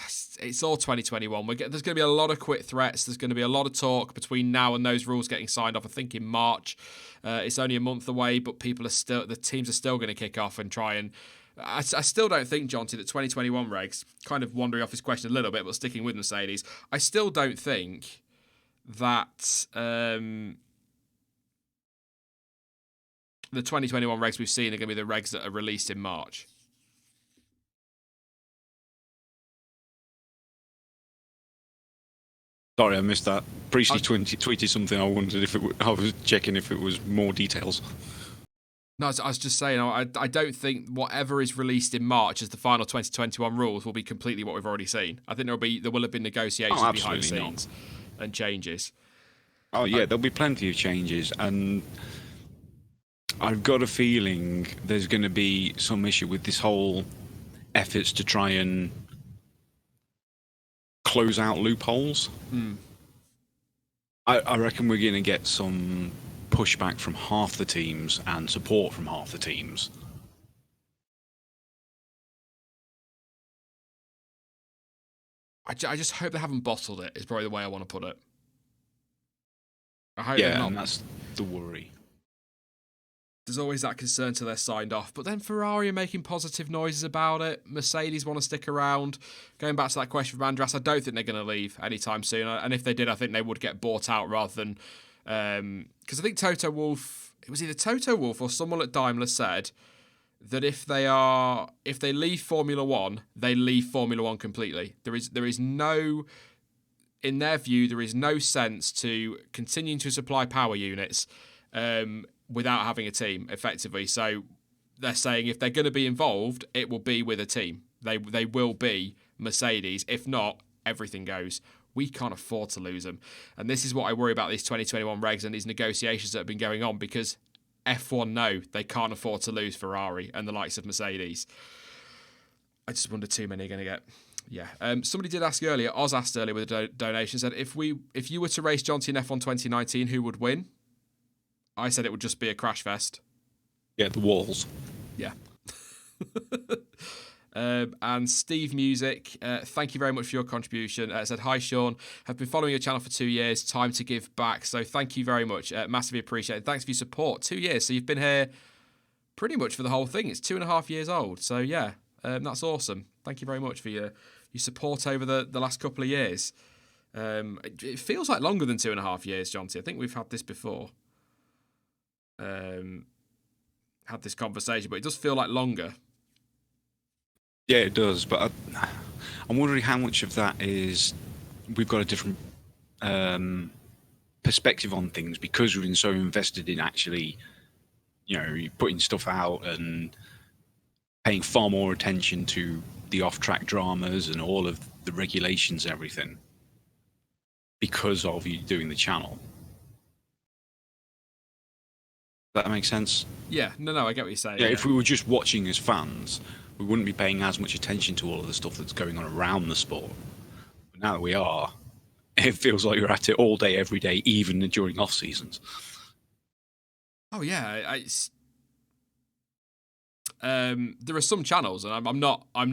It's all 2021. There's going to be a lot of quit threats. There's going to be a lot of talk between now and those rules getting signed off. I think in March. It's only a month away, but the teams are still going to kick off and try and. I still don't think, Jonty, that 2021 regs, kind of wandering off his question a little bit, but sticking with Mercedes, I still don't think that the 2021 regs we've seen are going to be the regs that are released in March. Sorry, I missed that. Priestley tweeted something. I wondered if I was checking if it was more details. No, I was just saying, I don't think whatever is released in March as the final 2021 rules will be completely what we've already seen. I think there will have been negotiations behind the scenes and changes. Oh, yeah, there'll be plenty of changes. And I've got a feeling there's going to be some issue with this whole efforts to try and close out loopholes. I reckon we're going to get some pushback from half the teams and support from half the teams. I just hope they haven't bottled it, is probably the way I want to put it. I hope and that's the worry. There's always that concern till they're signed off. But then Ferrari are making positive noises about it. Mercedes want to stick around. Going back to that question from Andras, I don't think they're going to leave anytime soon. And if they did, I think they would get bought out rather than... Because I think Toto Wolff, it was either Toto Wolff or someone at Daimler said that if they leave Formula One, they leave Formula One completely. There is no, in their view, there is no sense to continuing to supply power units without having a team, effectively. So they're saying if they're going to be involved, it will be with a team. They will be Mercedes. If not, everything goes. We can't afford to lose them. And this is what I worry about these 2021 regs and these negotiations that have been going on, because F1 know they can't afford to lose Ferrari and the likes of Mercedes. I just wonder too many are going to get... Yeah. Somebody did ask earlier, Oz asked earlier with a donation, said, if you were to race John T in F1 2019, who would win? I said it would just be a crash fest. Yeah, the walls. Yeah. And Steve Music, thank you very much for your contribution. Said, hi Sean, have been following your channel for 2 years, time to give back. So thank you very much, massively appreciated. Thanks for your support. 2 years, so you've been here pretty much for the whole thing. It's 2.5 years old, so yeah, that's awesome. Thank you very much for your support over the last couple of years. It feels like longer than 2.5 years, Jonty. I think we've had this before. had this conversation, but it does feel like longer. Yeah, it does. But I'm wondering how much of that is we've got a different perspective on things because we've been so invested in actually, putting stuff out and paying far more attention to the off-track dramas and all of the regulations and everything because of you doing the channel. Does that make sense? Yeah, no, I get what you're saying. Yeah, if we were just watching as fans, we wouldn't be paying as much attention to all of the stuff that's going on around the sport. But now that we are, it feels like you're at it all day, every day, even during off seasons. Oh yeah, it's there are some channels, and I'm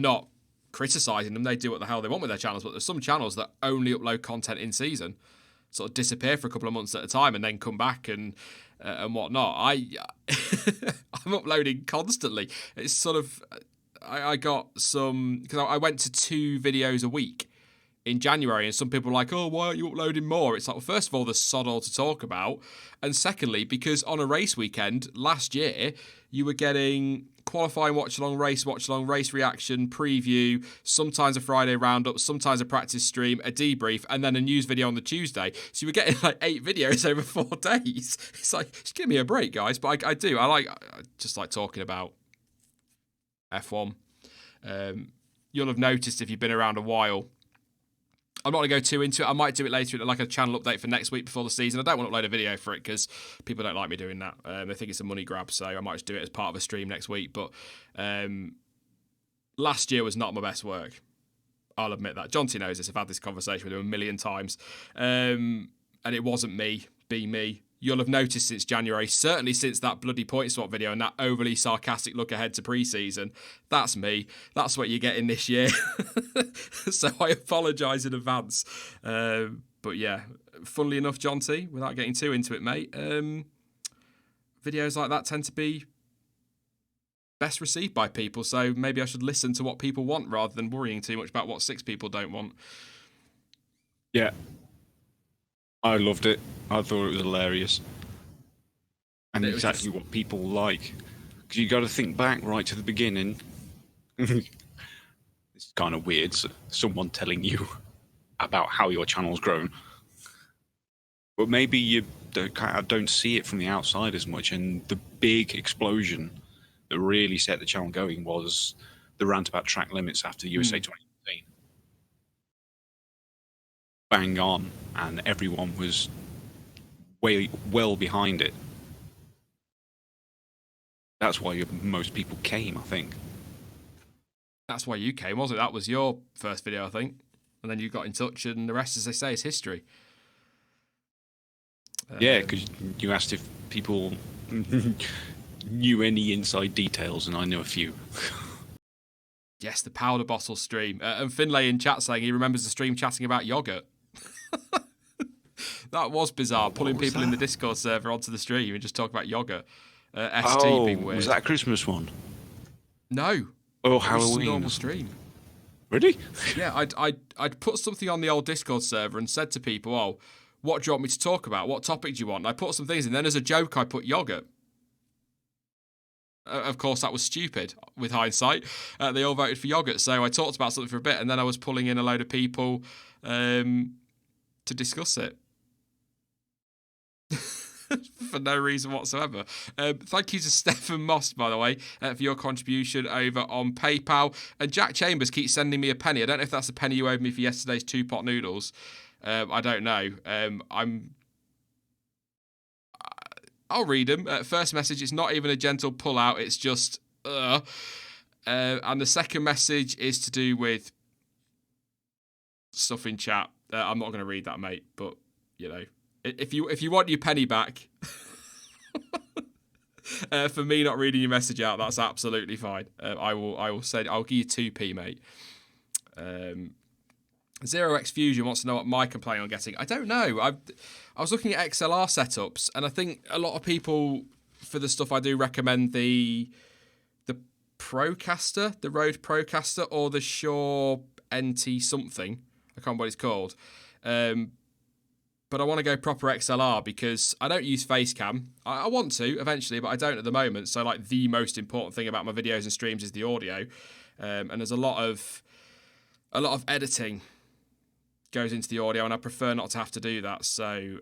not criticizing them. They do what the hell they want with their channels, but there's some channels that only upload content in season, sort of disappear for a couple of months at a time, and then come back and whatnot. I'm uploading constantly. It's sort of I got some because I went to 2 videos a week in January, and some people are like, oh, why aren't you uploading more? It's like, well, first of all, there's sod all to talk about, and secondly, because on a race weekend last year, you were getting qualifying watch-along, race reaction, preview, sometimes a Friday roundup, sometimes a practice stream, a debrief, and then a news video on the Tuesday. So you were getting like 8 videos over 4 days. It's like, just give me a break, guys. But I just like talking about F1. You'll have noticed if you've been around a while, I'm not going to go too into it. I might do it later, like a channel update for next week before the season. I don't want to upload a video for it because people don't like me doing that. They think it's a money grab, so I might just do it as part of a stream next week. But last year was not my best work. I'll admit that. John T knows this. I've had this conversation with him a million times. And it wasn't me, be me. You'll have noticed since January, certainly since that bloody point swap video and that overly sarcastic look ahead to pre-season, that's me. That's what you're getting this year. So I apologise in advance. But yeah, funnily enough, John T, without getting too into it, mate, videos like that tend to be best received by people. So maybe I should listen to what people want rather than worrying too much about what 6 people don't want. Yeah. I loved it. I thought it was hilarious. And exactly what people like. Because you got to think back right to the beginning. It's kind of weird. Someone telling you about how your channel's grown. But maybe you don't see it from the outside as much. And the big explosion that really set the channel going was the rant about track limits after the USA 2015. Bang on, and everyone was well behind it. That's why most people came, I think. That's why you came, wasn't it? That was your first video, I think. And then you got in touch, and the rest, as they say, is history. Yeah, because you asked if people knew any inside details, and I know a few. Yes, the powder bottle stream. And Finlay in chat saying he remembers the stream chatting about yogurt. That was bizarre, pulling people in the Discord server onto the stream and just talk about yogurt. ST being weird. Was that a Christmas one? No. Oh, it Halloween. was just a normal stream. Really? Yeah, I'd put something on the old Discord server and said to people, oh, what do you want me to talk about? What topic do you want? And I put some things in. Then as a joke, I put yogurt. Of course, that was stupid with hindsight. They all voted for yogurt. So I talked about something for a bit, and then I was pulling in a load of people to discuss it. For no reason whatsoever. Thank you to Stephen Moss, by the way, for your contribution over on PayPal. And Jack Chambers keeps sending me a penny. I don't know if that's a penny you owed me for yesterday's 2-pot noodles. I don't know. I'll read them. First message, it's not even a gentle pull-out. It's just, and the second message is to do with stuff in chat. I'm not going to read that, mate, but, you know. If you want your penny back for me not reading your message out, that's absolutely fine. I will say I'll give you 2p, mate. Zero X Fusion wants to know what mic I'm planning on getting. I don't know. I was looking at XLR setups, and I think a lot of people for the stuff I do recommend the Procaster, the Rode Procaster, or the Shure NT something. I can't remember what it's called. But I think but I want to go proper XLR because I don't use Facecam. I want to eventually, but I don't at the moment. So like the most important thing about my videos and streams is the audio, and there's a lot of editing goes into the audio, and I prefer not to have to do that. So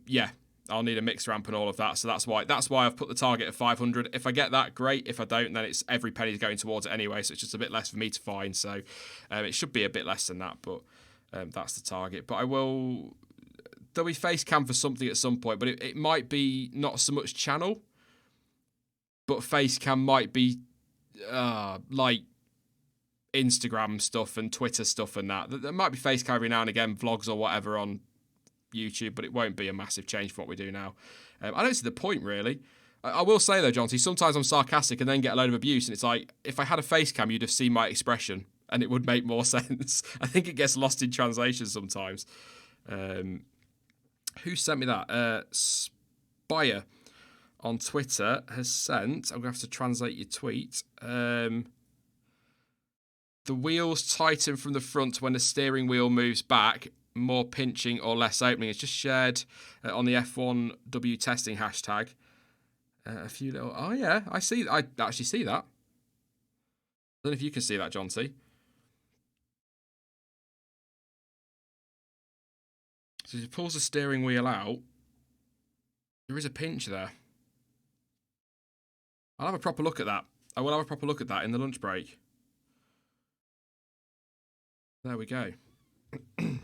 yeah, I'll need a mix ramp and all of that. So that's why I've put the target at 500. If I get that, great. If I don't, then it's every penny's going towards it anyway. So it's just a bit less for me to find. So it should be a bit less than that, but that's the target. But there'll be face cam for something at some point, but it might be not so much channel, but face cam might be like Instagram stuff and Twitter stuff and that. There might be face cam every now and again, vlogs or whatever on YouTube, but it won't be a massive change from what we do now. I don't see the point, really. I will say, though, Jonty, sometimes I'm sarcastic and then get a load of abuse, and it's like, if I had a face cam, you'd have seen my expression, and it would make more sense. I think it gets lost in translation sometimes. Who sent me that? Spire on Twitter has sent... I'm going to have to translate your tweet. The wheels tighten from the front when the steering wheel moves back. More pinching or less opening. It's just shared on the F1W testing hashtag. A few little... Oh, yeah. I actually see that. I don't know if you can see that, John T. So as he pulls the steering wheel out, there is a pinch there. I'll have a proper look at that. I will have a proper look at that in the lunch break. There we go. Have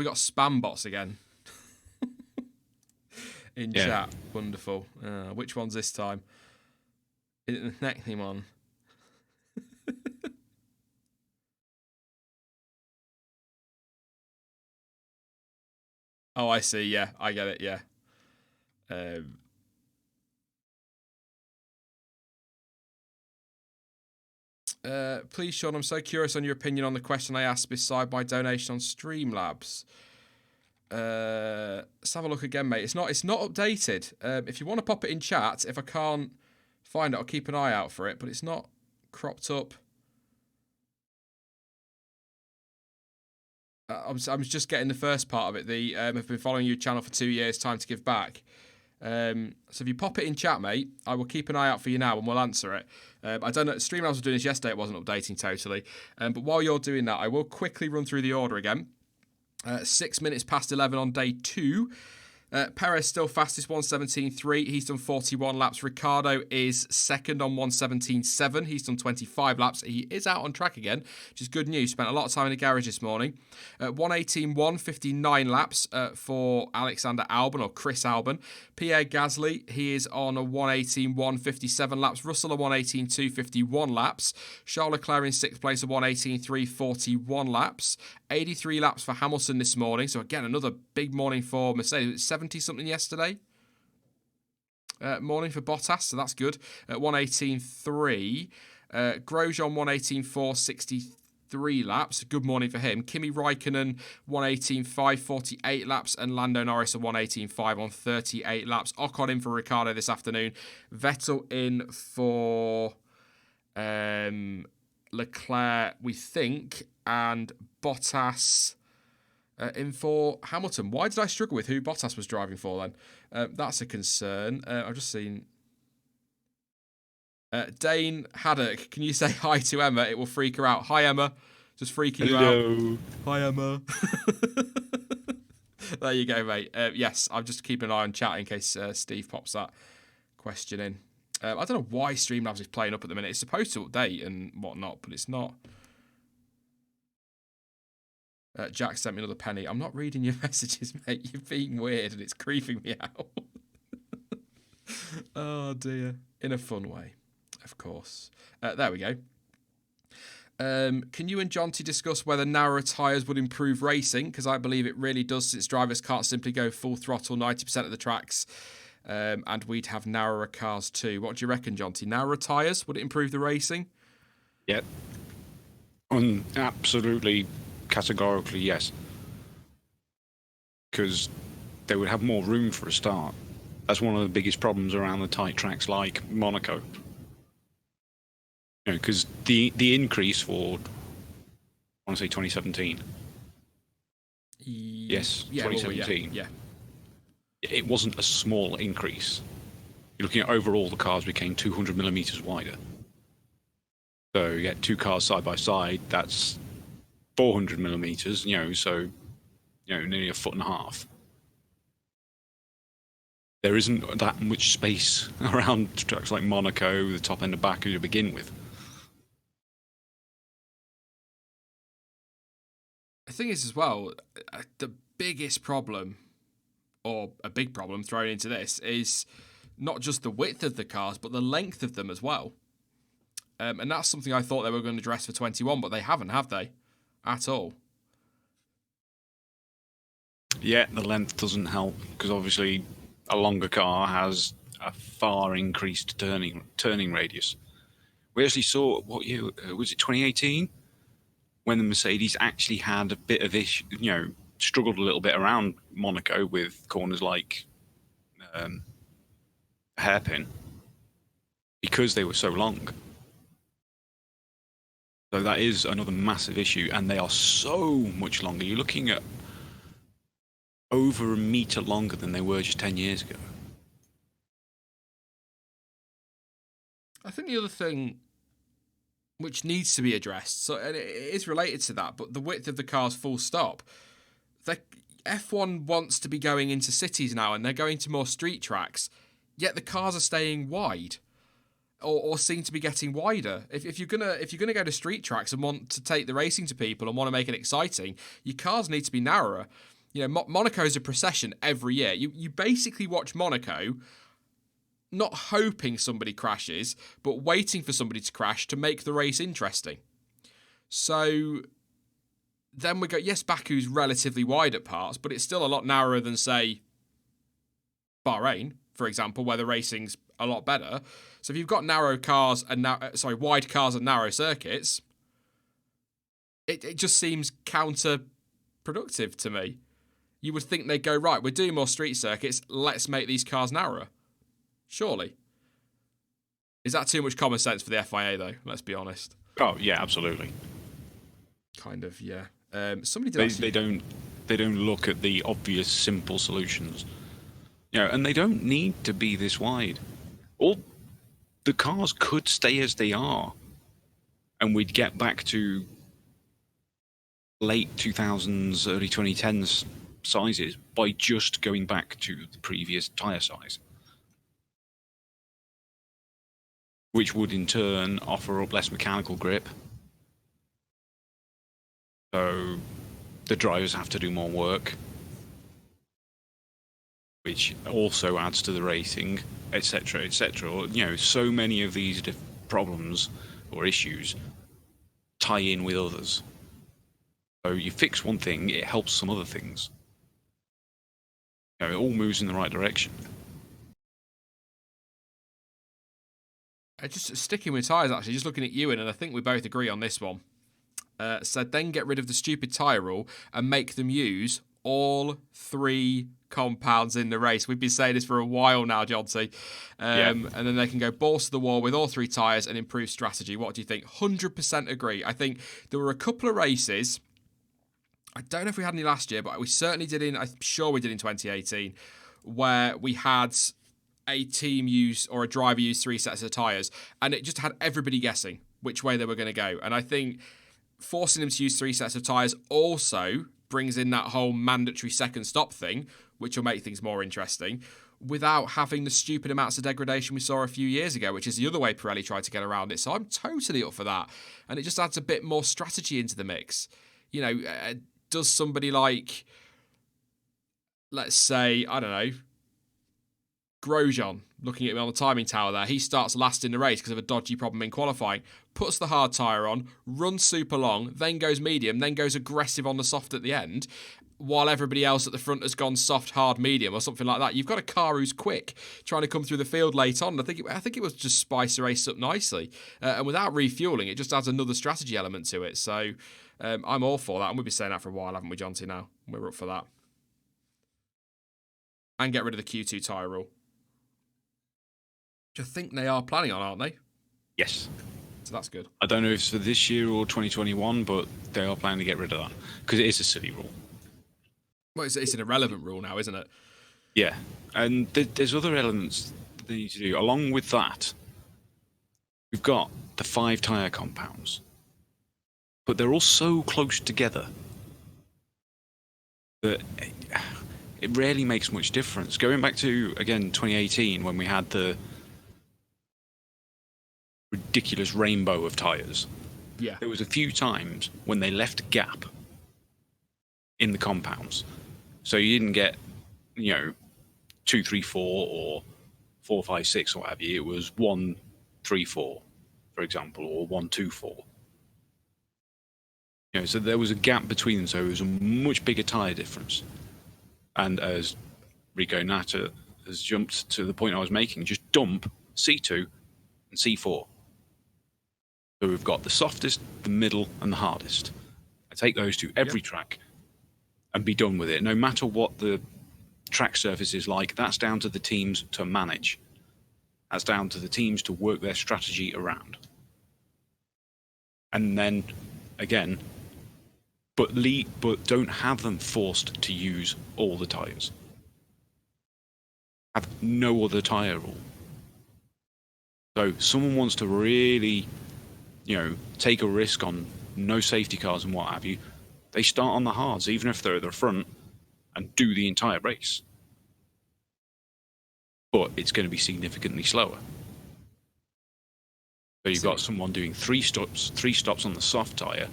we got spam bots again? In chat. Wonderful. Which one's this time? Is it the Neckney one? Oh, I see. Yeah, I get it. Yeah. Please, Sean, I'm so curious on your opinion on the question I asked beside my donation on Streamlabs. Let's have a look again, mate. It's not updated. If you want to pop it in chat, if I can't find it, I'll keep an eye out for it, but it's not cropped up. I'm just getting the first part of it. I've been following your channel for 2 years, time to give back. So if you pop it in chat, mate, I will keep an eye out for you now and we'll answer it. I don't know, Streamlabs was doing this yesterday, it wasn't updating totally. But while you're doing that, I will quickly run through the order again. 6 minutes past 11 on day 2. Perez still fastest, 1:17.3. He's done 41 laps. Ricciardo is second on 1:17.7. He's done 25 laps. He is out on track again, which is good news. Spent a lot of time in the garage this morning. 1:18.1, 59 laps for Alexander Albon, or Chris Albon. Pierre Gasly, he is on a 1:18.1, 57 laps. Russell, a 1:18.2, 51 laps. Charles Leclerc in 6th place, a 1:18.3, 41 laps. 83 laps for Hamilton this morning. So again, another big morning for Mercedes. 70-something yesterday. Morning for Bottas, so that's good. 1:18.3. Grosjean, 1:18.4, 63 laps. Good morning for him. Kimi Raikkonen, 1:18.5, 48 laps. And Lando Norris, a 1:18.5 on 38 laps. Ocon in for Ricciardo this afternoon. Vettel in for Leclerc, we think. And Bottas... in for Hamilton. Why did I struggle with who Bottas was driving for then? That's a concern. I've just seen... Dane Haddock, can you say hi to Emma? It will freak her out. Hi, Emma. Just freaking you out. Hi, Emma. There you go, mate. Yes, I'm just keeping an eye on chat in case Steve pops that question in. I don't know why Streamlabs is playing up at the minute. It's supposed to update and whatnot, but it's not. Jack sent me another penny. I'm not reading your messages, mate. You're being weird and it's creeping me out. Oh, dear. In a fun way, of course. There we go. Can you and Jonty discuss whether narrower tyres would improve racing? Because I believe it really does, since drivers can't simply go full throttle 90% of the tracks. And we'd have narrower cars too. What do you reckon, Jonty? Narrower tyres, would it improve the racing? Yep. Absolutely... categorically, yes. Because they would have more room for a start. That's one of the biggest problems around the tight tracks like Monaco. Because the increase for, I want to say 2017, Yes, Yeah, well, 2017. yeah. It wasn't a small increase. You're looking at overall, the cars became 200 millimeters wider. So you get two cars side by side, that's 400 millimeters, so, nearly a foot and a half. There isn't that much space around tracks like Monaco, the top end of Baku to begin with. The thing is, as well, the biggest problem, or a big problem thrown into this, is not just the width of the cars, but the length of them as well. And that's something I thought they were going to address for 21, but they haven't, have they? At all. Yeah, the length doesn't help, because obviously a longer car has a far increased turning radius. We actually saw, what year, was it 2018? When the Mercedes actually had a bit of issue, struggled a little bit around Monaco with corners like hairpin because they were so long. So that is another massive issue, and they are so much longer. You're looking at over a metre longer than they were just 10 years ago. I think the other thing which needs to be addressed, so and it is related to that, but the width of the cars full stop. The F1 wants to be going into cities now, and they're going to more street tracks, yet the cars are staying wide. Or seem to be getting wider. If you're gonna go to street tracks and want to take the racing to people and want to make it exciting, your cars need to be narrower. Monaco's a procession every year. You basically watch Monaco, not hoping somebody crashes, but waiting for somebody to crash to make the race interesting. So then we go, yes, Baku's relatively wide at parts, but it's still a lot narrower than, say, Bahrain, for example, where the racing's a lot better. So if you've got wide cars and narrow circuits, it just seems counterproductive to me. You would think they'd go, right, we're doing more street circuits, let's make these cars narrower. Surely. Is that too much common sense for the FIA, though? Let's be honest. Oh, yeah, absolutely. Kind of, yeah. Somebody did they don't look at the obvious, simple solutions. And they don't need to be this wide. All the cars could stay as they are, and we'd get back to late 2000s, early 2010s sizes by just going back to the previous tyre size, which would in turn offer up less mechanical grip. So the drivers have to do more work, which also adds to the racing, etc., etc. So many of these problems or issues tie in with others. So you fix one thing, it helps some other things. It all moves in the right direction. Just sticking with tyres, actually, just looking at Ewan, and I think we both agree on this one. Said then get rid of the stupid tyre rule and make them use all three compounds in the race. We've been saying this for a while now, Jonty. And then they can go balls to the wall with all three tyres and improve strategy. What do you think? 100% agree. I think there were a couple of races, I don't know if we had any last year, but we certainly did I'm sure we did in 2018, where we had a team use or a driver use three sets of tyres, and it just had everybody guessing which way they were going to go. And I think forcing them to use three sets of tyres also brings in that whole mandatory second stop thing, which will make things more interesting, without having the stupid amounts of degradation we saw a few years ago, which is the other way Pirelli tried to get around it. So I'm totally up for that. And it just adds a bit more strategy into the mix. Does somebody like, let's say, I don't know, Grosjean, looking at him on the timing tower there, he starts last in the race because of a dodgy problem in qualifying, puts the hard tyre on, runs super long, then goes medium, then goes aggressive on the soft at the end, while everybody else at the front has gone soft, hard, medium, or something like that. You've got a car who's quick, trying to come through the field late on. I think it was just spice the race up nicely. And without refueling, it just adds another strategy element to it. So I'm all for that. And we've been saying that for a while, haven't we, Jonty, now? We're up for that. And get rid of the Q2 tyre rule. Which I think they are planning on, aren't they? Yes. So that's good. I don't know if it's for this year or 2021, but they are planning to get rid of that because it is a silly rule. Well, it's an irrelevant rule now, isn't it? Yeah, and there's other elements that they need to do. Along with that, we've got the 5 tyre compounds, but they're all so close together that it rarely makes much difference. Going back to, again, 2018, when we had the ridiculous rainbow of tyres, there was a few times when they left a gap in the compounds. So you didn't get, 2, 3, 4 or 4, 5, 6 or what have you. It was 1, 3, 4, for example, or 1, 2, 4. So there was a gap between them, so it was a much bigger tyre difference. And as Rico Natter has jumped to the point I was making, just dump C2 and C4. So we've got the softest, the middle, and the hardest. I take those to every track and be done with it. No matter what the track surface is like, that's down to the teams to manage. That's down to the teams to work their strategy around. And then, again, but don't have them forced to use all the tyres. Have no other tyre rule. So someone wants to really, take a risk on no safety cars and what have you, they start on the hards, even if they're at the front, and do the entire race. But it's going to be significantly slower. So you've got someone doing 3 stops on the soft tyre,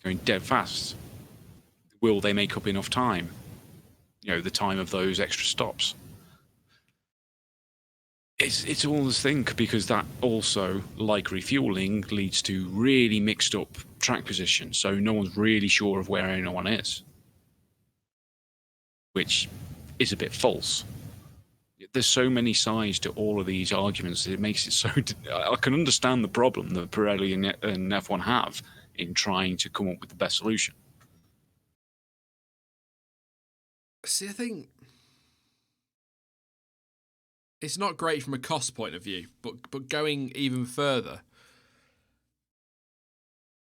going dead fast. Will they make up enough time? The time of those extra stops. It's all this thing, because that also, like refueling, leads to really mixed up track positions, so no one's really sure of where anyone is, which is a bit false. There's so many sides to all of these arguments, it makes it so... I can understand the problem that Pirelli and F1 have in trying to come up with the best solution. See, I think it's not great from a cost point of view, but going even further,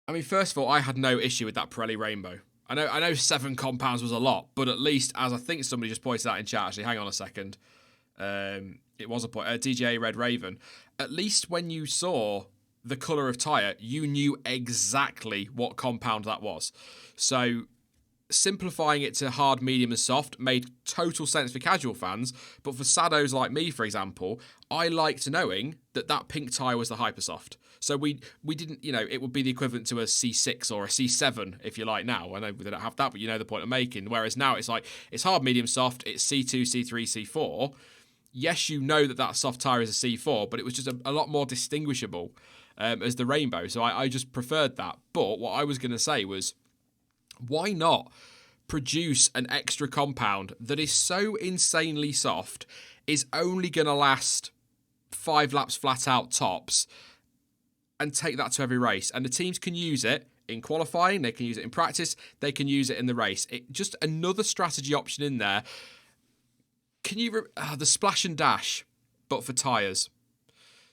I mean, first of all, I had no issue with that Pirelli Rainbow. I know 7 compounds was a lot, but at least, as I think somebody just pointed out in chat, actually, hang on a second, it was a point, DJA Red Raven, at least when you saw the colour of tyre, you knew exactly what compound that was. So simplifying it to hard, medium and soft made total sense for casual fans, but for saddos like me, for example, I liked knowing that pink tyre was the Hypersoft. So we didn't, it would be the equivalent to a C6 or a C7, if you like now. I know we don't have that, but you know the point I'm making. Whereas now it's like, it's hard, medium, soft, it's C2, C3, C4. Yes, you know that soft tyre is a C4, but it was just a lot more distinguishable as the Rainbow. So I just preferred that. But what I was going to say was, why not produce an extra compound that is so insanely soft, is only going to last 5 laps flat out tops, and take that to every race? And the teams can use it in qualifying, they can use it in practice, they can use it in the race. Just another strategy option in there. Can you... the splash and dash, but for tyres.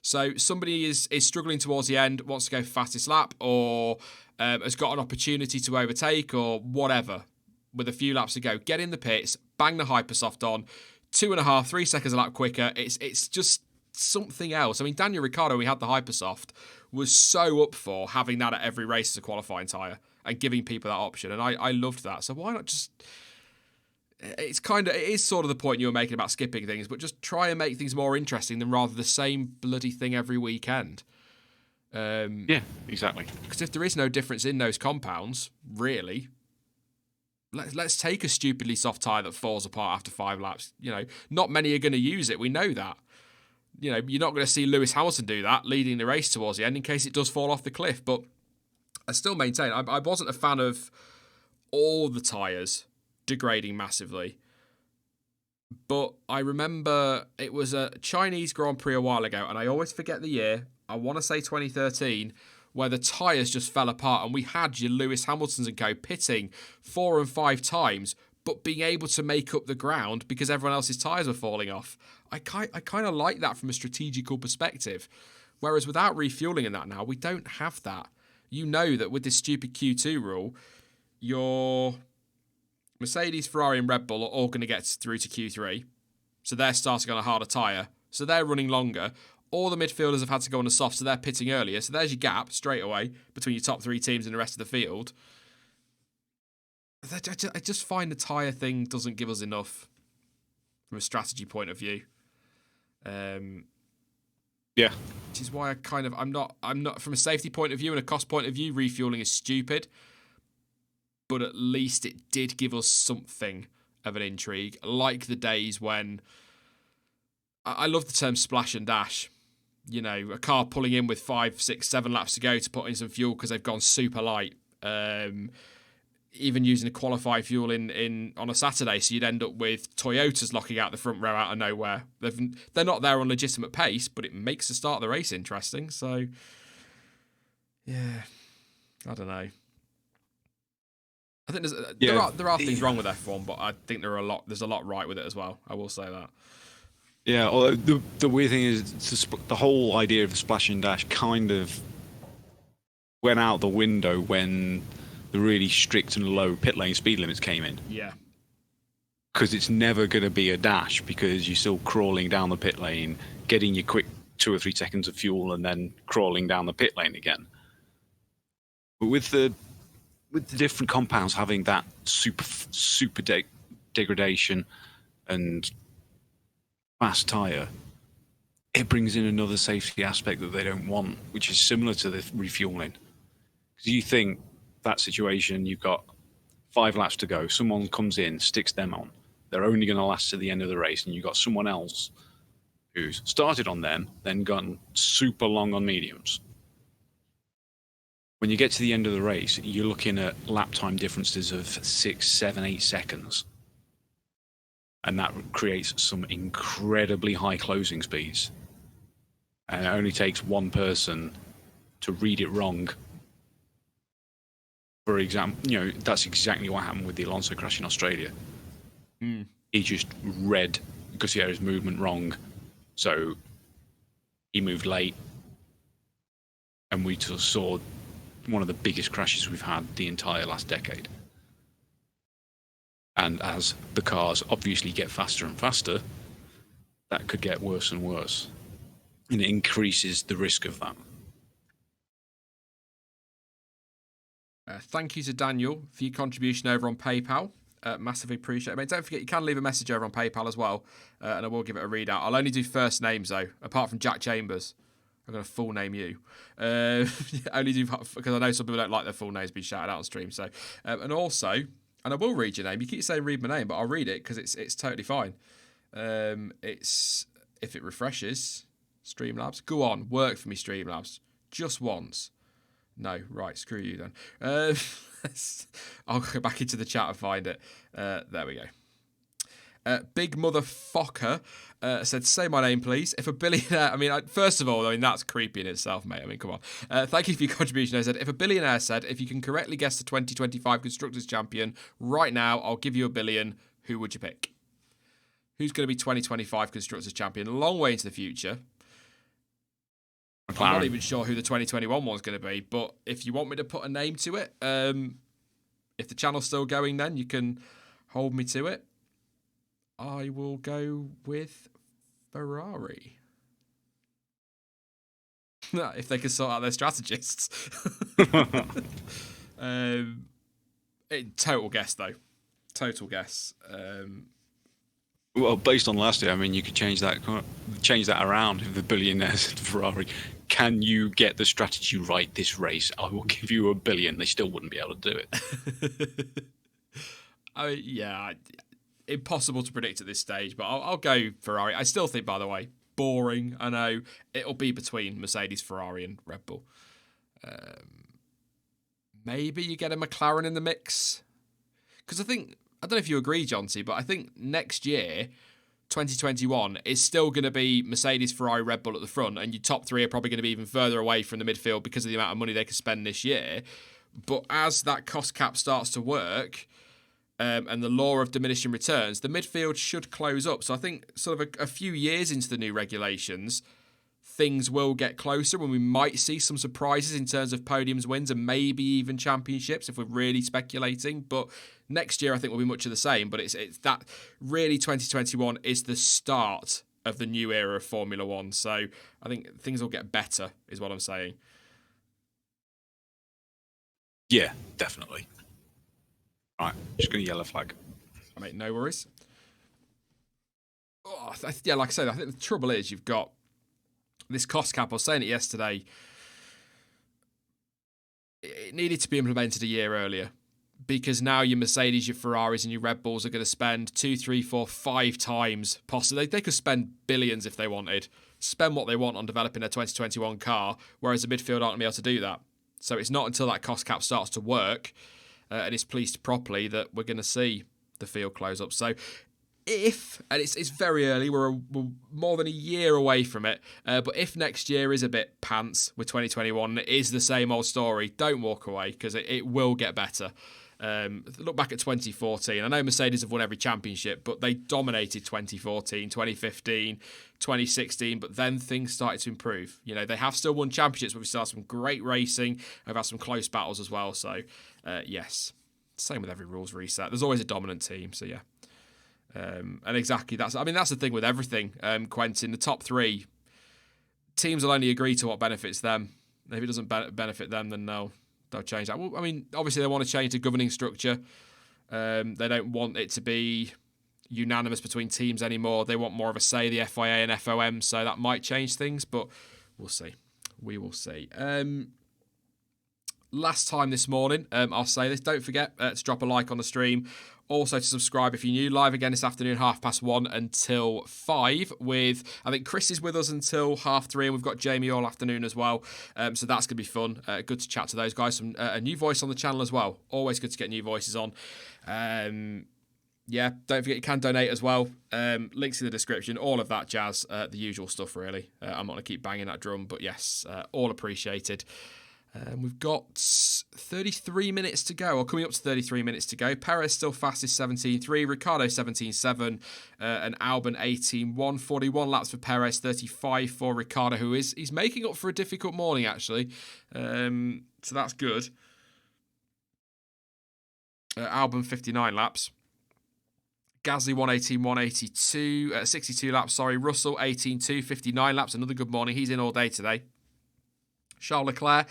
So somebody is struggling towards the end, wants to go fastest lap, or has got an opportunity to overtake, or whatever, with a few laps to go. Get in the pits, bang the Hypersoft on, 2.5, 3 seconds a lap quicker. It's just something else. I mean, Daniel Ricciardo, we had the Hypersoft, was so up for having that at every race as a qualifying tyre and giving people that option, and I loved that. So why not just... it is sort of the point you were making about skipping things, but just try and make things more interesting than rather the same bloody thing every weekend. Yeah, exactly. Because if there is no difference in those compounds, really, let's take a stupidly soft tyre that falls apart after 5 laps. Not many are going to use it. We know that. You're not going to see Lewis Hamilton do that, leading the race towards the end in case it does fall off the cliff. But I still maintain, I wasn't a fan of all the tyres degrading massively. But I remember it was a Chinese Grand Prix a while ago, and I always forget the year. I want to say 2013, where the tyres just fell apart, and we had your Lewis Hamiltons and co pitting 4 and 5 times, but being able to make up the ground because everyone else's tyres were falling off. I kind of like that from a strategical perspective. Whereas without refueling in that now, we don't have that. You know that with this stupid Q2 rule, you're Mercedes, Ferrari, and Red Bull are all going to get through to Q3. So they're starting on a harder tyre. So they're running longer. All the midfielders have had to go on a soft, so they're pitting earlier. So there's your gap straight away between your top 3 teams and the rest of the field. I just find the tyre thing doesn't give us enough from a strategy point of view. Yeah. Which is why I'm not from a safety point of view and a cost point of view, refueling is stupid. But at least it did give us something of an intrigue, like the days when I love the term splash and dash. You know, a car pulling in with 5, 6, 7 laps to go to put in some fuel because they've gone super light. Even using a qualify fuel in on a Saturday, so you'd end up with Toyotas locking out the front row out of nowhere. They're not there on legitimate pace, but it makes the start of the race interesting. So, yeah, I don't know. I think there are things wrong with F1, but I think there's a lot right with it as well. I will say that. Yeah, although the weird thing is the whole idea of the splash and dash kind of went out the window when the really strict and low pit lane speed limits came in. Yeah. Because it's never going to be a dash because you're still crawling down the pit lane, getting your quick 2 or 3 seconds of fuel, and then crawling down the pit lane again. But with the different compounds having that super degradation and fast tyre, it brings in another safety aspect that they don't want, which is similar to the refueling. Because you think that situation, you've got 5 laps to go, someone comes in, sticks them on, they're only going to last to the end of the race, and you've got someone else who's started on them, then gone super long on mediums. When you get to the end of the race, you're looking at lap time differences of 6, 7, 8 seconds. And that creates some incredibly high closing speeds. And it only takes one person to read it wrong. For example, that's exactly what happened with the Alonso crash in Australia. He just read Gutierrez's movement wrong. So he moved late. And we just saw one of the biggest crashes we've had the entire last decade. And as the cars obviously get faster and faster, that could get worse and worse. And it increases the risk of that. Thank you to Daniel for your contribution over on PayPal. Massively appreciate it. Mate, don't forget, you can leave a message over on PayPal as well, and I will give it a read out. I'll only do first names, though, apart from Jack Chambers. I'm going to full name you. Only do because I know some people don't like their full names being shouted out on stream. So, and also, and I will read your name. You keep saying read my name, but I'll read it because it's totally fine. It's if it refreshes, Streamlabs. Go on, work for me, Streamlabs. Just once. No, right, screw you then. I'll go back into the chat and find it. There we go. Big Motherfucker said, say my name, please. If a billionaire... first of all, that's creepy in itself, mate. Come on. Thank you for your contribution. I said, if a billionaire said, if you can correctly guess the 2025 Constructors' Champion right now, I'll give you $1 billion, who would you pick? Who's going to be 2025 Constructors' Champion? A long way into the future. McLaren. I'm not even sure who the 2021 one's going to be, but if you want me to put a name to it, if the channel's still going, then you can hold me to it. I will go with Ferrari. If they can sort out their strategists. Total guess, though. Total guess. Well, based on last year, you could change that around. If the billionaires at Ferrari, can you get the strategy right this race? I will give you $1 billion. They still wouldn't be able to do it. Impossible to predict at this stage, but I'll go Ferrari. I still think, by the way, boring. I know it'll be between Mercedes, Ferrari, and Red Bull. Maybe you get a McLaren in the mix, because I don't know if you agree, Jonty, but I think next year, 2021, is still going to be Mercedes, Ferrari, Red Bull at the front, and your top 3 are probably going to be even further away from the midfield because of the amount of money they can spend this year. But as that cost cap starts to work, and the law of diminishing returns, the midfield should close up. So I think sort of a few years into the new regulations, things will get closer and we might see some surprises in terms of podiums, wins, and maybe even championships if we're really speculating. But next year, I think will be much of the same. But it's that really 2021 is the start of the new era of Formula One. So I think things will get better, is what I'm saying. Yeah, definitely. Right, just going to yellow flag. I mean, no worries. Oh, yeah, like I said, I think the trouble is you've got this cost cap. I was saying it yesterday. It needed to be implemented a year earlier because now your Mercedes, your Ferraris, and your Red Bulls are going to spend 2, 3, 4, 5 times possibly. They could spend billions if they wanted, spend what they want on developing a 2021 car, whereas the midfield aren't going to be able to do that. So it's not until that cost cap starts to work and it's policed properly that we're going to see the field close up. So if, and it's very early, we're more than a year away from it, but if next year is a bit pants with 2021, it is the same old story, don't walk away because it will get better. Look back at 2014. I know Mercedes have won every championship, but they dominated 2014, 2015, 2016, but then things started to improve. You know, they have still won championships, but we still have some great racing. We've had some close battles as well. So, yes, same with every rules reset. There's always a dominant team. So, yeah. And exactly, that's the thing with everything, Quentin. The top 3 teams will only agree to what benefits them. If it doesn't benefit them, then they'll change that. Well, I mean, obviously they want to change the governing structure. They don't want it to be unanimous between teams anymore. They want more of a say, the FIA and FOM, so that might change things, but we'll see. We will see. Last time this morning, I'll say this, don't forget to drop a like on the stream. Also to subscribe if you're new. Live again this afternoon, 1:30 until 5. With, I think Chris is with us until 3:30, and we've got Jamie all afternoon as well. So that's going to be fun. Good to chat to those guys. Some a new voice on the channel as well. Always good to get new voices on. Yeah, don't forget you can donate as well. Links in the description. All of that jazz. The usual stuff, really. I'm not going to keep banging that drum, but yes, all appreciated. We've got 33 minutes to go, or coming up to 33 minutes to go. Perez still fastest, 17.3. Ricciardo, 17.7. And Albon, 18.1. 41 laps for Perez, 35 for Ricciardo, he's making up for a difficult morning, actually. So that's good. Albon, 59 laps. Gasly, 118, 182. 62 laps, sorry. Russell, 18.2. 59 laps, another good morning. He's in all day today. Charles Leclerc,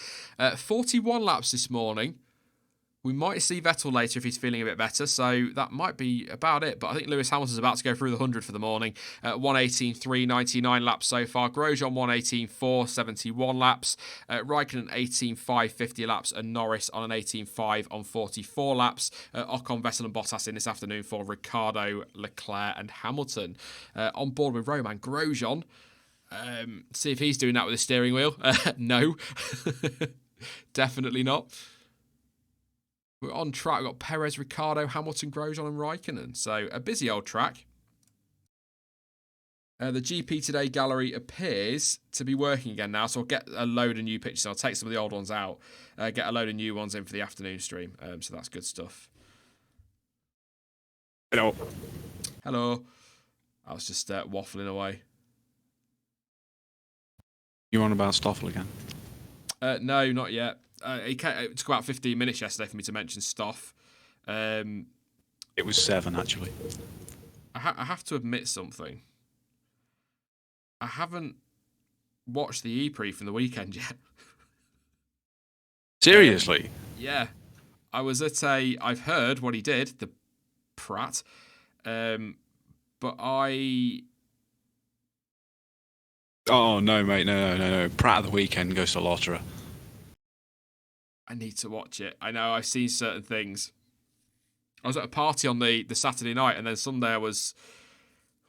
41 laps this morning. We might see Vettel later if he's feeling a bit better, so that might be about it. But I think Lewis Hamilton's about to go through the 100 for the morning. 118.3, 99 laps so far. Grosjean, 118.4, 71 laps. Raikkonen, 18.5, 50 laps. And Norris on an 18.5 on 44 laps. Ocon, Vettel and Bottas in this afternoon for Ricciardo, Leclerc and Hamilton. On board with Roman Grosjean. See if he's doing that with the steering wheel. No, definitely not. We're on track. We've got Perez, Ricciardo, Hamilton, Grosjean and Raikkonen. So a busy old track. The GP Today gallery appears to be working again now, so I'll get a load of new pictures. I'll take some of the old ones out, get a load of new ones in for the afternoon stream. So that's good stuff. Hello. Hello. I was just waffling away. You on about Stoffel again? No, not yet. It took about 15 minutes yesterday for me to mention Stoff. It was 7, actually. I have to admit something. I haven't watched the E-Pre from the weekend yet. Seriously? Yeah. I was at I've heard what he did, the prat. But I... Oh, no, mate, no. Pratt of the weekend goes to Lotterer. I need to watch it. I know, I've seen certain things. I was at a party on the Saturday night, and then Sunday I was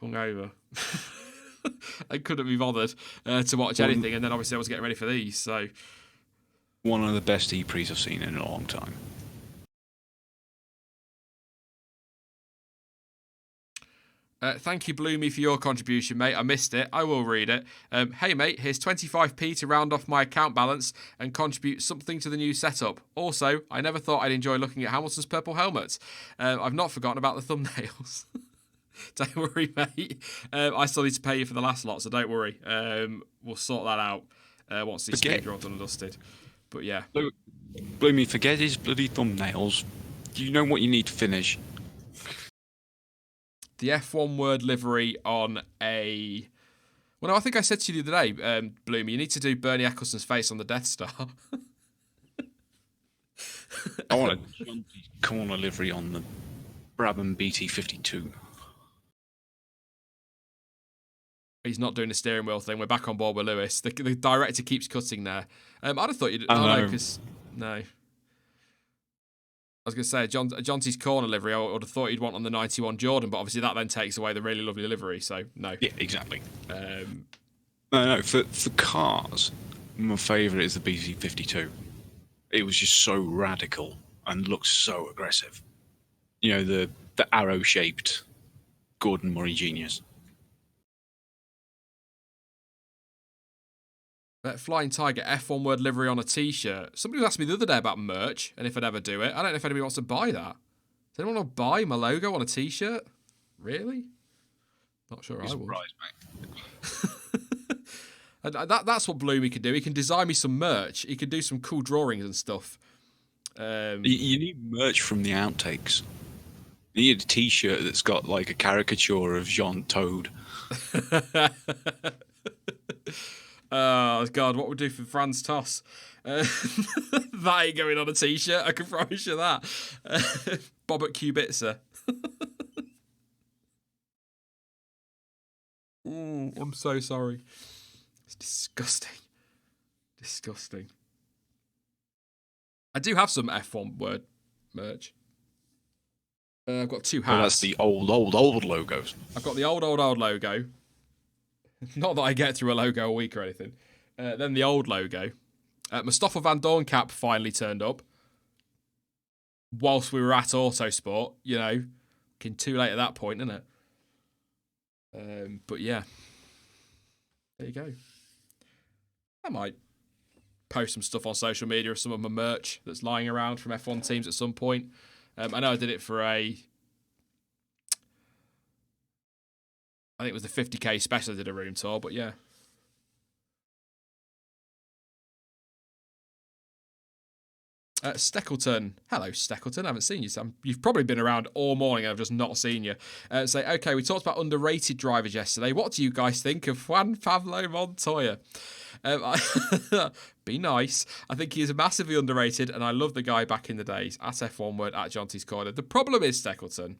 hungover. I couldn't be bothered to watch anything, and then obviously I was getting ready for these, so... One of the best E-Pre's I've seen in a long time. Thank you, Bloomy, for your contribution, mate. I missed it. I will read it. Hey, mate, here's 25p to round off my account balance and contribute something to the new setup. Also, I never thought I'd enjoy looking at Hamilton's purple helmet. I've not forgotten about the thumbnails. Don't worry, mate. I still need to pay you for the last lot, so don't worry. We'll sort that out once this speed run's done and dusted. But yeah. Bloomy, forget his bloody thumbnails. Do you know what you need to finish? The F1 word livery on a... Well, no, I think I said to you the other day, Bloomy, you need to do Bernie Eccleston's face on the Death Star. I want a jaunty corner livery on the Brabham BT52. He's not doing the steering wheel thing. We're back on board with Lewis. The director keeps cutting there. I'd have thought you'd... No, because... No. I was going to say, Jonty's corner livery, I would have thought you'd want on the 91 Jordan, but obviously that then takes away the really lovely livery, so no. Yeah, exactly. No, for cars, my favourite is the BT52. It was just so radical and looks so aggressive. You know, the arrow-shaped Gordon Murray Genius. Flying Tiger F1 word livery on a t-shirt. Somebody asked me the other day about merch and if I'd ever do it. I don't know if anybody wants to buy that. Does anyone want to buy my logo on a t-shirt? Really? Not sure I would. That's what Bloomy can do. He can design me some merch. He can do some cool drawings and stuff. You need merch from the outtakes. You need a t-shirt that's got like a caricature of Jean Todt. Oh, God, what would we do for Franz Toss? That ain't going on a t-shirt, I can promise you that. Bob at Kubitzer. Ooh, I'm so sorry. It's disgusting. Disgusting. I do have some F1 word merch. I've got two hats. Well, that's the old logos. I've got the old logo. Not that I get through a logo a week or anything. Then the old logo. Mustafa Van Dorn cap finally turned up. Whilst we were at Autosport, you know. Too late at that point, isn't it? But yeah. There you go. I might post some stuff on social media of some of my merch that's lying around from F1 teams at some point. I know I did it for I think it was the 50k special I did a room tour, but yeah. Steckleton. Hello, Steckleton. I haven't seen you, Sam. You've probably been around all morning and I've just not seen you. Say, okay, we talked about underrated drivers yesterday. What do you guys think of Juan Pablo Montoya? Be nice. I think he is massively underrated and I love the guy back in the days. At F1 word, at Jonty's Corner. The problem is, Steckleton,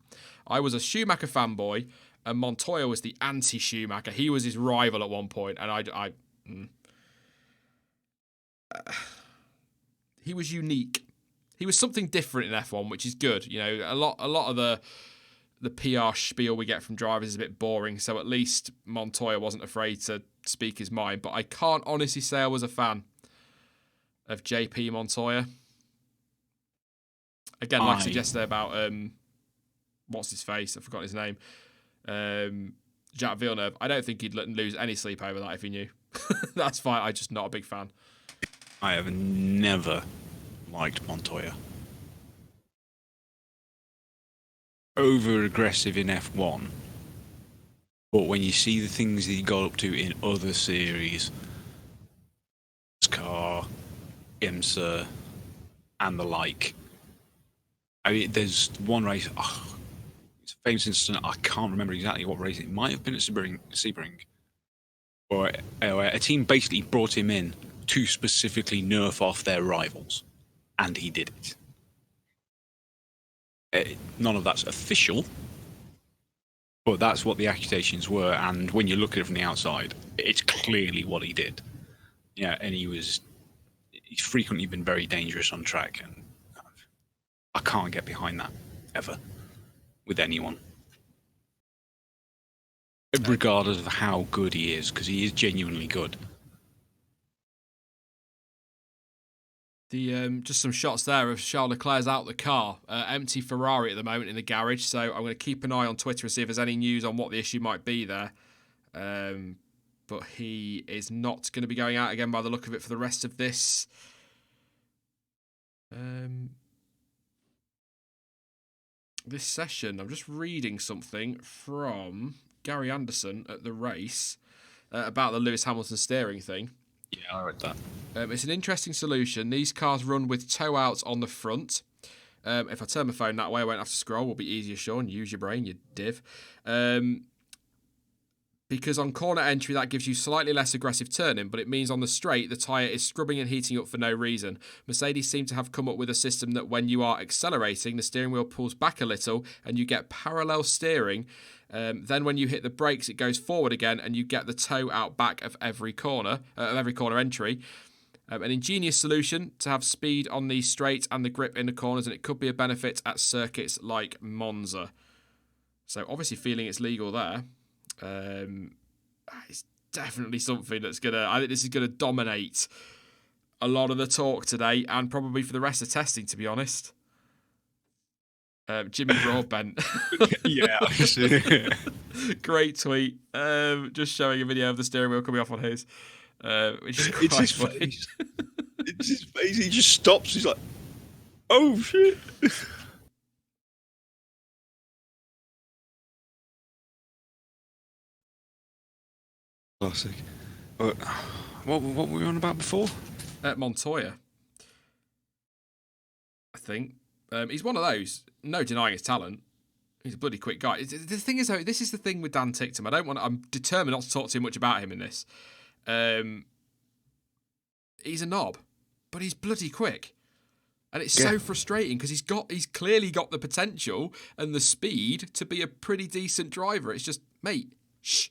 I was a Schumacher fanboy and Montoya was the anti-Schumacher. He was his rival at one point, and he was unique. He was something different in F1, which is good. You know, a lot of the PR spiel we get from drivers is a bit boring. So at least Montoya wasn't afraid to speak his mind. But I can't honestly say I was a fan of JP Montoya. Again, like I said yesterday about what's his face? I forgot his name. Jack Villeneuve. I don't think he'd lose any sleep over that if he knew. That's fine. I'm just not a big fan. I have never liked Montoya. Over aggressive in F1, but when you see the things that he got up to in other series, Car, IMSA, and the like. I mean, there's one race. It's a famous incident. I can't remember exactly what race it might have been at Sebring, or a team basically brought him in to specifically nerf off their rivals, and he did it. None of that's official, but that's what the accusations were. And when you look at it from the outside, it's clearly what he did. Yeah, and he's frequently been very dangerous on track, and I can't get behind that ever with anyone, regardless of how good he is, because he is genuinely good. Just some shots there of Charles Leclerc's out the car, empty Ferrari at the moment in the garage. So I'm going to keep an eye on Twitter and see if there's any news on what the issue might be there. But he is not going to be going out again by the look of it for the rest of this. this session, I'm just reading something from Gary Anderson at the race about the Lewis Hamilton steering thing. Yeah, I read that. It's an interesting solution. These cars run with toe outs on the front. If I turn my phone that way, I won't have to scroll. Will be easier, Sean. Use your brain, you div. Because on corner entry, that gives you slightly less aggressive turning, but it means on the straight, the tyre is scrubbing and heating up for no reason. Mercedes seem to have come up with a system that when you are accelerating, the steering wheel pulls back a little and you get parallel steering. Then when you hit the brakes, it goes forward again and you get the toe out back of every corner entry. An ingenious solution to have speed on the straight and the grip in the corners, and it could be a benefit at circuits like Monza. So obviously feeling it's legal there. It's definitely something that's I think this is gonna dominate a lot of the talk today, and probably for the rest of testing, to be honest. Jimmy Broadbent. Yeah, obviously. Great tweet. Just showing a video of the steering wheel coming off on his. Which is It's his face. It's his face. He just stops. He's like, "Oh shit!" Classic. What were we on about before? Montoya, I think. He's one of those. No denying his talent. He's a bloody quick guy. The thing is, though, this is the thing with Dan Ticktum. I'm determined not to talk too much about him in this. He's a knob, but he's bloody quick. And it's so frustrating because he's clearly got the potential and the speed to be a pretty decent driver. It's just, mate, shh.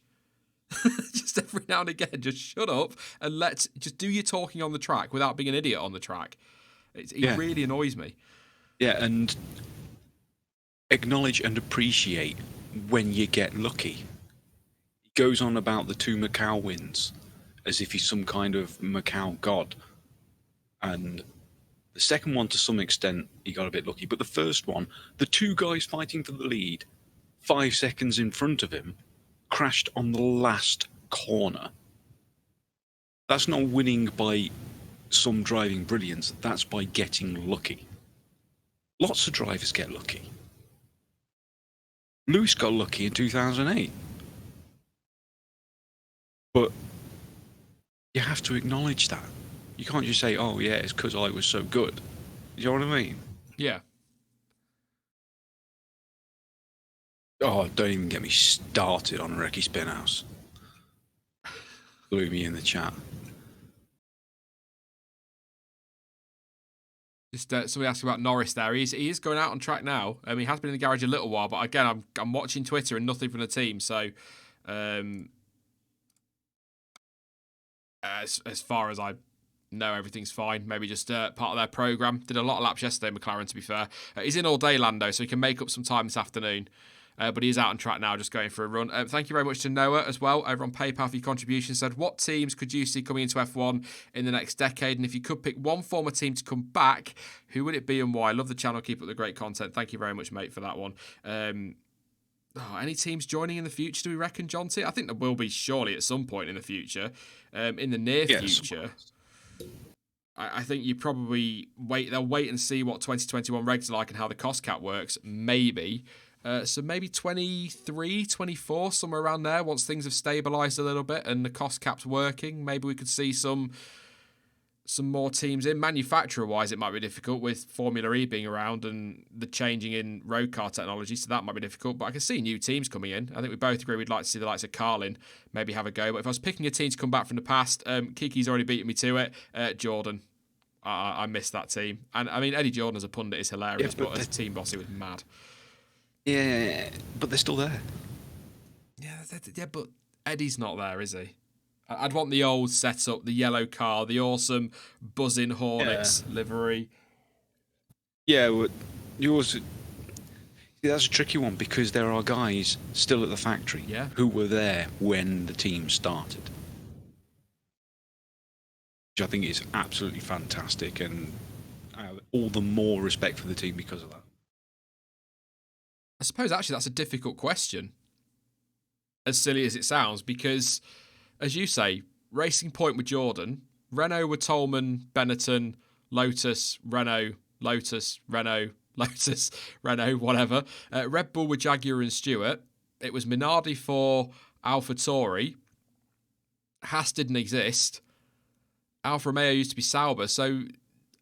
Just every now and again, just shut up and just do your talking on the track without being an idiot on the track. He really annoys me. Yeah, and acknowledge and appreciate when you get lucky. He goes on about the 2 Macau wins as if he's some kind of Macau god. And the second one, to some extent, he got a bit lucky. But the first one, the 2 guys fighting for the lead, 5 seconds in front of him, crashed on the last corner. That's not winning by some driving brilliance. That's by getting lucky. Lots of drivers get lucky. Lewis got lucky in 2008. But you have to acknowledge that. You can't just say, "Oh yeah, it's because I was so good." You know what I mean? Yeah. Oh, don't even get me started on Ricky Spinhouse. Blew me in the chat. Just somebody asked about Norris there. He is going out on track now. He has been in the garage a little while, but again, I'm watching Twitter and nothing from the team. So, as far as I know, everything's fine. Maybe just part of their program. Did a lot of laps yesterday, McLaren, to be fair. He's in all day, Lando, so he can make up some time this afternoon. But he is out on track now, just going for a run. Thank you very much to Noah as well, over on PayPal for your contribution. Said, what teams could you see coming into F1 in the next decade? And if you could pick one former team to come back, who would it be and why? Love the channel. Keep up the great content. Thank you very much, mate, for that one. Any teams joining in the future, do we reckon, John T? I think there will be, surely, at some point in the future. In the near future. I think you probably they'll wait and see what 2021 regs are like and how the cost cap works, maybe. So maybe 23, 24, somewhere around there, once things have stabilised a little bit and the cost cap's working, maybe we could see some more teams in. Manufacturer-wise, it might be difficult with Formula E being around and the changing in road car technology, so that might be difficult. But I can see new teams coming in. I think we both agree we'd like to see the likes of Carlin maybe have a go. But if I was picking a team to come back from the past, Kiki's already beaten me to it. Jordan. I missed that team. And, I mean, Eddie Jordan as a pundit is hilarious, but as a team boss, he was mad. Yeah, but they're still there. Yeah, but Eddie's not there, is he? I'd want the old setup, the yellow car, the awesome buzzing Hornets livery. Yeah, well, that's a tricky one because there are guys still at the factory who were there when the team started. Which I think is absolutely fantastic, and I have all the more respect for the team because of that. I suppose actually that's a difficult question, as silly as it sounds, because, as you say, Racing Point with Jordan, Renault with Tolman, Benetton, Lotus, Renault, Lotus, Renault, Lotus, Renault, whatever. Red Bull with Jaguar and Stewart. It was Minardi for AlphaTauri. Haas didn't exist. Alfa Romeo used to be Sauber, so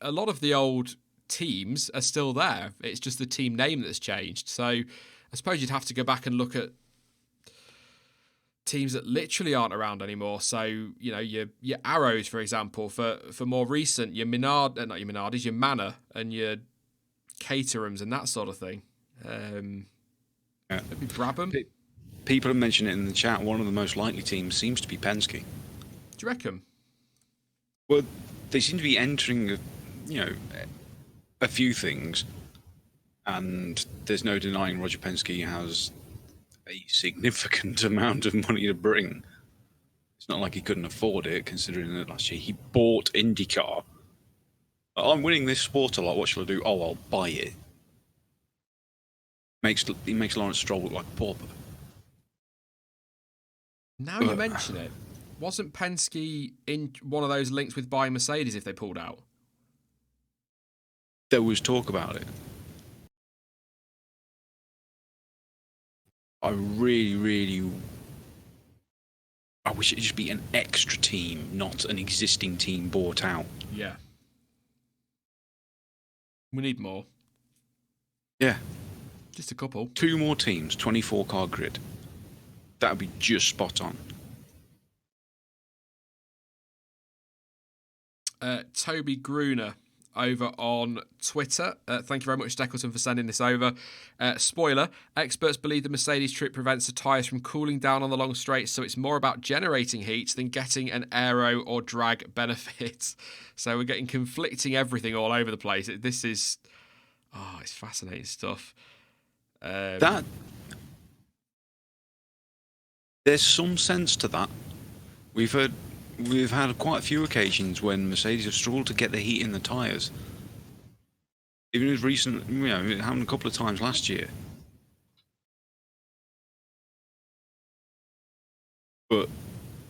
a lot of the old teams are still there. It's just the team name that's changed. So I suppose you'd have to go back and look at teams that literally aren't around anymore. So, you know, your Arrows, for example, for more recent, your not your Minardis, your Manor and your Caterhams and that sort of thing. Maybe Brabham. People have mentioned it in the chat. One of the most likely teams seems to be Penske. Do you reckon? Well, they seem to be entering, a few things, and there's no denying Roger Penske has a significant amount of money to bring. It's not like he couldn't afford it, considering that last year he bought IndyCar. I'm winning this sport a lot. What shall I do? Oh, I'll buy it. He makes Lawrence Stroll look like a pauper. Now you mention it, wasn't Penske in one of those links with buying Mercedes if they pulled out? There was talk about it. I really I wish it'd just be an extra team, not an existing team bought out. Yeah. We need more. Yeah. Just a couple. 2 more teams, 24-car grid. That would be just spot on. Toby Gruner over on Twitter. Thank you very much, Steckleton, for sending this over. Spoiler, experts believe the Mercedes trip prevents the tyres from cooling down on the long straights, so it's more about generating heat than getting an aero or drag benefit. So we're getting conflicting everything all over the place. This is... Oh, it's fascinating stuff. There's some sense to that. We've had quite a few occasions when Mercedes have struggled to get the heat in the tyres. Even as recent, it happened a couple of times last year. But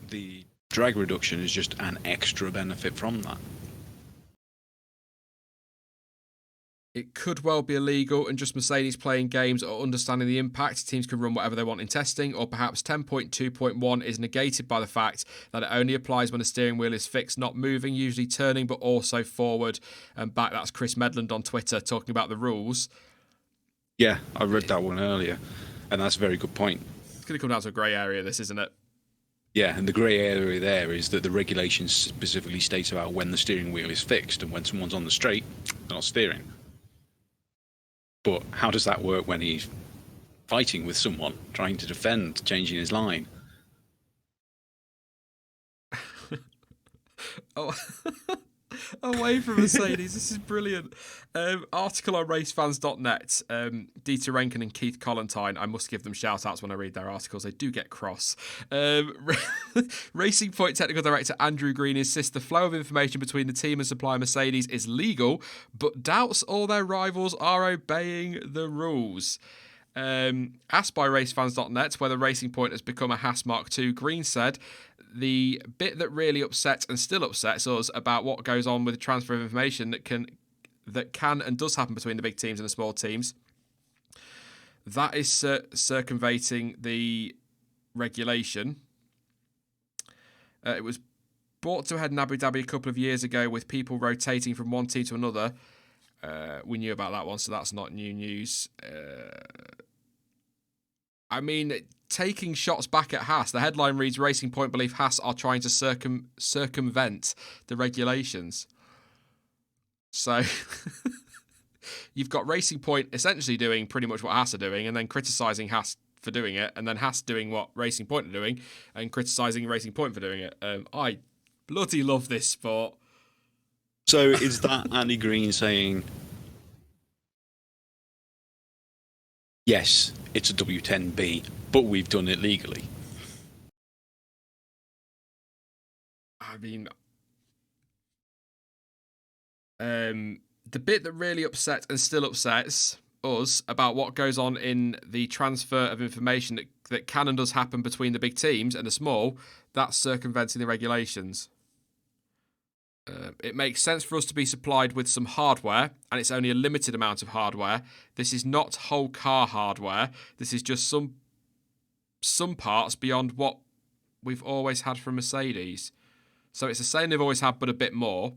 the drag reduction is just an extra benefit from that. It could well be illegal and just Mercedes playing games or understanding the impact. Teams can run whatever they want in testing, or perhaps 10.2.1 is negated by the fact that it only applies when the steering wheel is fixed, not moving, usually turning, but also forward and back. That's Chris Medland on Twitter talking about the rules. Yeah, I read that one earlier, and that's a very good point. It's going to come down to a grey area, this, isn't it? Yeah, and the grey area there is that the regulations specifically states about when the steering wheel is fixed, and when someone's on the straight, they're not steering. But how does that work when he's fighting with someone, trying to defend, changing his line? Oh, away from Mercedes. This is brilliant. Article on racefans.net. Dieter Renken and Keith Collentine. I must give them shout outs when I read their articles. They do get cross. Racing Point Technical Director Andrew Green insists the flow of information between the team and supplier Mercedes is legal, but doubts all their rivals are obeying the rules. Asked by racefans.net whether Racing Point has become a Haas Mark II, Green said, the bit that really upsets and still upsets us about what goes on with the transfer of information that can and does happen between the big teams and the small teams, that is circumventing the regulation. It was brought to a head in Abu Dhabi a couple of years ago with people rotating from one team to another. We knew about that one, so that's not new news. I mean, taking shots back at Haas, the headline reads, Racing Point believe Haas are trying to circumvent the regulations. So you've got Racing Point essentially doing pretty much what Haas are doing and then criticising Haas for doing it, and then Haas doing what Racing Point are doing and criticising Racing Point for doing it. I bloody love this sport. So is that Andy Green saying, yes, it's a W10B, but we've done it legally? I mean, the bit that really upsets and still upsets us about what goes on in the transfer of information that can and does happen between the big teams and the small, that's circumventing the regulations. It makes sense for us to be supplied with some hardware, and it's only a limited amount of hardware. This is not whole car hardware. This is just some parts beyond what we've always had from Mercedes. So it's the same they've always had, but a bit more.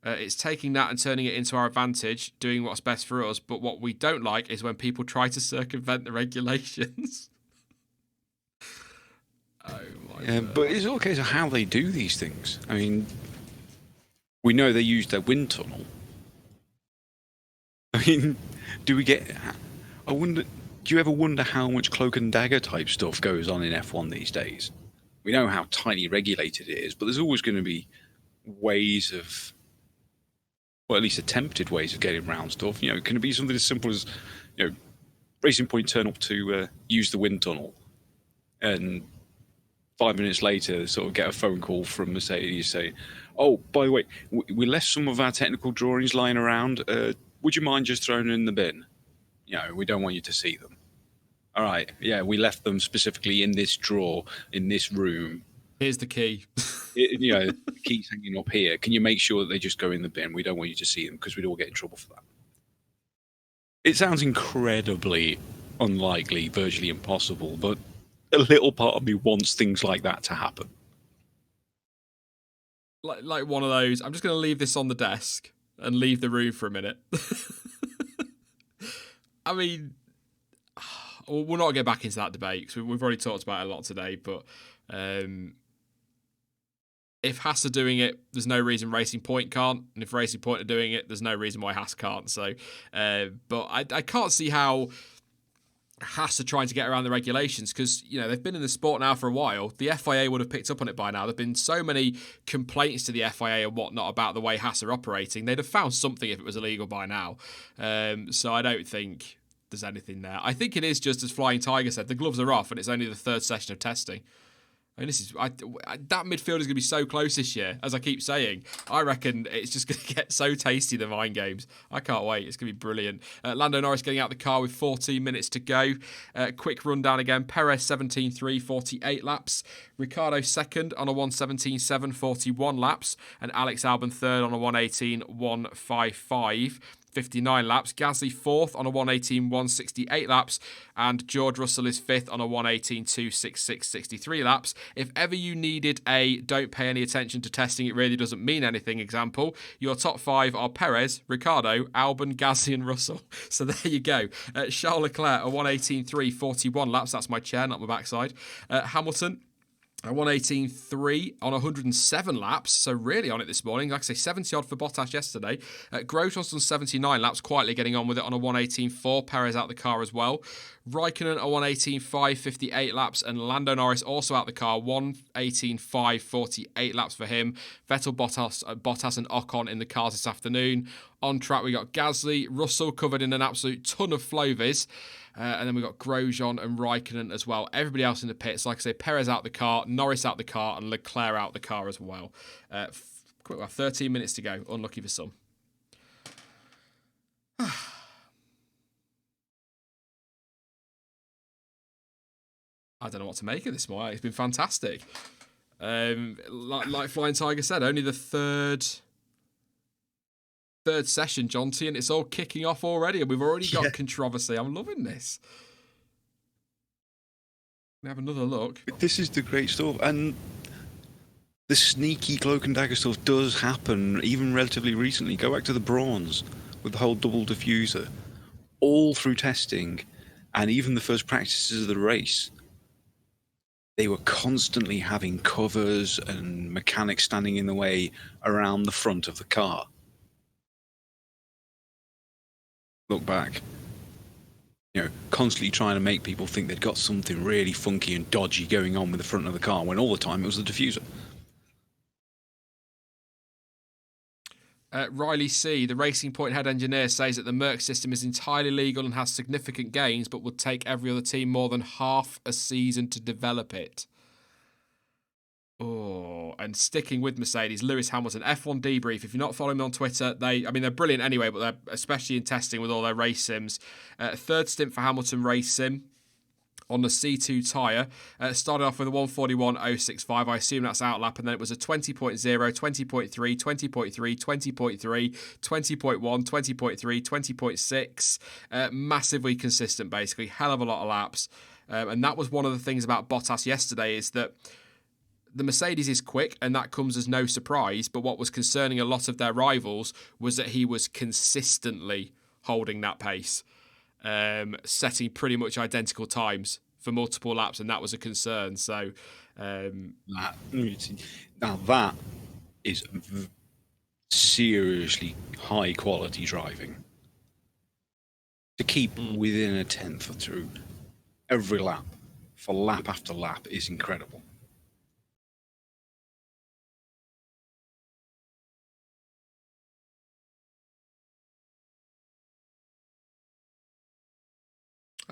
It's taking that and turning it into our advantage, doing what's best for us. But what we don't like is when people try to circumvent the regulations. Oh my God. But it's all a case of how they do these things. I mean, we know they use their wind tunnel. I mean, do we get... I wonder... Do you ever wonder how much cloak and dagger type stuff goes on in F1 these days? We know how tightly regulated it is, but there's always going to be ways of... Well, at least attempted ways of getting around stuff. You know, can it be something as simple as, you know, Racing Point turn up to use the wind tunnel, and 5 minutes later, sort of get a phone call from Mercedes saying, "Oh, by the way, we left some of our technical drawings lying around. Would you mind just throwing them in the bin? You know, we don't want you to see them." All right, yeah, we left them specifically in this drawer in this room. Here's the key. You know, the key's hanging up here. Can you make sure that they just go in the bin? We don't want you to see them because we'd all get in trouble for that. It sounds incredibly unlikely, virtually impossible, but a little part of me wants things like that to happen. Like one of those, I'm just going to leave this on the desk and leave the room for a minute. I mean, we'll not get back into that debate because we've already talked about it a lot today, but if Haas are doing it, there's no reason Racing Point can't. And if Racing Point are doing it, there's no reason why Haas can't. So, but I can't see how Haas are trying to get around the regulations because, you know, they've been in the sport now for a while. The FIA would have picked up on it by now. There have been so many complaints to the FIA and whatnot about the way Haas are operating. They'd have found something if it was illegal by now. So I don't think there's anything there. I think it is just as Flying Tiger said, the gloves are off and it's only the third session of testing. I mean, that midfield is going to be so close this year, as I keep saying. I reckon it's just going to get so tasty, the Vine Games. I can't wait. It's going to be brilliant. Lando Norris getting out the car with 14 minutes to go. Quick rundown again. Perez 17.3, 48 laps. Ricciardo second on a 1:17.7, 41 laps. And Alex Albon third on a 1:18.155. 59 laps. Gasly fourth on a 1:18.168 laps, and George Russell is fifth on a 1:18.266 63 laps. If ever you needed a don't pay any attention to testing, it really doesn't mean anything example, your top five are Perez, Ricciardo, Albon, Gasly and Russell. So there you go. Charles Leclerc a 1:18.3 41 laps. That's my chair, not my backside. Hamilton a 1:18.3 on 107 laps, so really on it this morning. Like I say, 70 odd for Bottas yesterday. Grosjean's on 79 laps, quietly getting on with it on a 1:18.4. Perez out the car as well. Raikkonen a 1:18.5, 58 laps, and Lando Norris also out the car, 1:18.5, 48 laps for him. Vettel, Bottas and Ocon in the cars this afternoon. On track, we got Gasly, Russell covered in an absolute ton of Flovis. And then we've got Grosjean and Raikkonen as well. Everybody else in the pits, like I say, Perez out the car, Norris out the car, and Leclerc out the car as well. 13 minutes to go. Unlucky for some. I don't know what to make of this morning. It's been fantastic. Like Flying Tiger said, only the third session, John T, and it's all kicking off already, and we've already got controversy. I'm loving this. We have another look. This is the great stuff, and the sneaky cloak and dagger stuff does happen even relatively recently. Go back to the Brawns with the whole double diffuser, all through testing, and even the first practices of the race. They were constantly having covers and mechanics standing in the way around the front of the car. Look back, you know, constantly trying to make people think they'd got something really funky and dodgy going on with the front of the car, when all the time it was the diffuser. Riley C, the Racing Point head engineer, says that the Merc system is entirely legal and has significant gains, but would take every other team more than half a season to develop it. Oh, and sticking with Mercedes, Lewis Hamilton, F1 debrief. If you're not following me on Twitter, they're brilliant anyway, but they're especially in testing with all their race sims. Third stint for Hamilton race sim. on the C2 tyre. Started off with a 141.065. I assume that's outlap, and then it was a 20.0, 20.3, 20.3, 20.3, 20.1, 20.3, 20.6. Massively consistent, basically. Hell of a lot of laps. And that was one of the things about Bottas yesterday, is that the Mercedes is quick, and that comes as no surprise. But what was concerning a lot of their rivals was that he was consistently holding that pace. Setting pretty much identical times for multiple laps, and that was a concern. So now that is seriously high quality driving. To keep within a tenth or two every lap, for lap after lap, is incredible.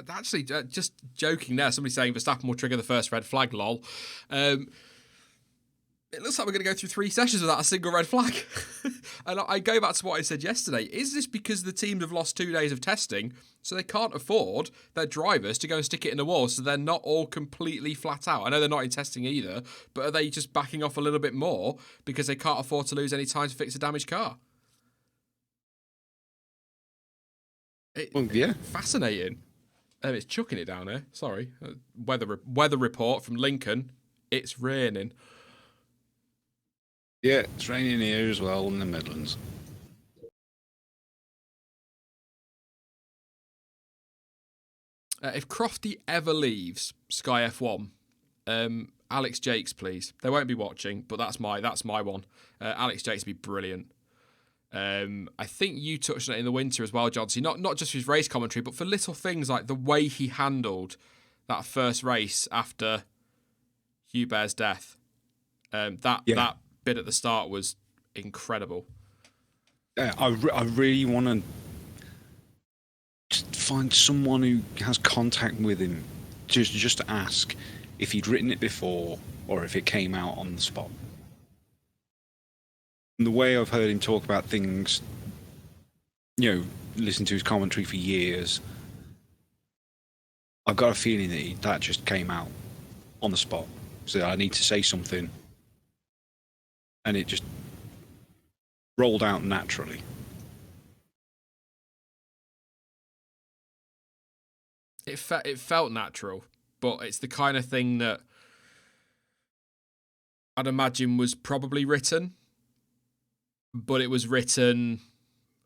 Actually, just joking there. Somebody saying Verstappen will trigger the first red flag, lol. It looks like we're going to go through 3 sessions without a single red flag. And I go back to what I said yesterday. Is this because the teams have lost 2 days of testing, so they can't afford their drivers to go and stick it in the wall, so they're not all completely flat out? I know they're not in testing either, but are they just backing off a little bit more because they can't afford to lose any time to fix a damaged car? Yeah. Fascinating. It's chucking it down here. Sorry. Weather report from Lincoln. It's raining. Yeah, it's raining here as well in the Midlands. If Crofty ever leaves Sky F1, Alex Jakes, please. They won't be watching, but that's my one. Alex Jakes would be brilliant. I think you touched on it in the winter as well, Johnsy. Not just for his race commentary, but for little things like the way he handled that first race after Hubert's death. That bit at the start was incredible. I really want to find someone who has contact with him, just to ask if he'd written it before or if it came out on the spot. And the way I've heard him talk about things, listen to his commentary for years, I've got a feeling that just came out on the spot. So I need to say something, and it just rolled out naturally. It felt natural, but it's the kind of thing that I'd imagine was probably written, but it was written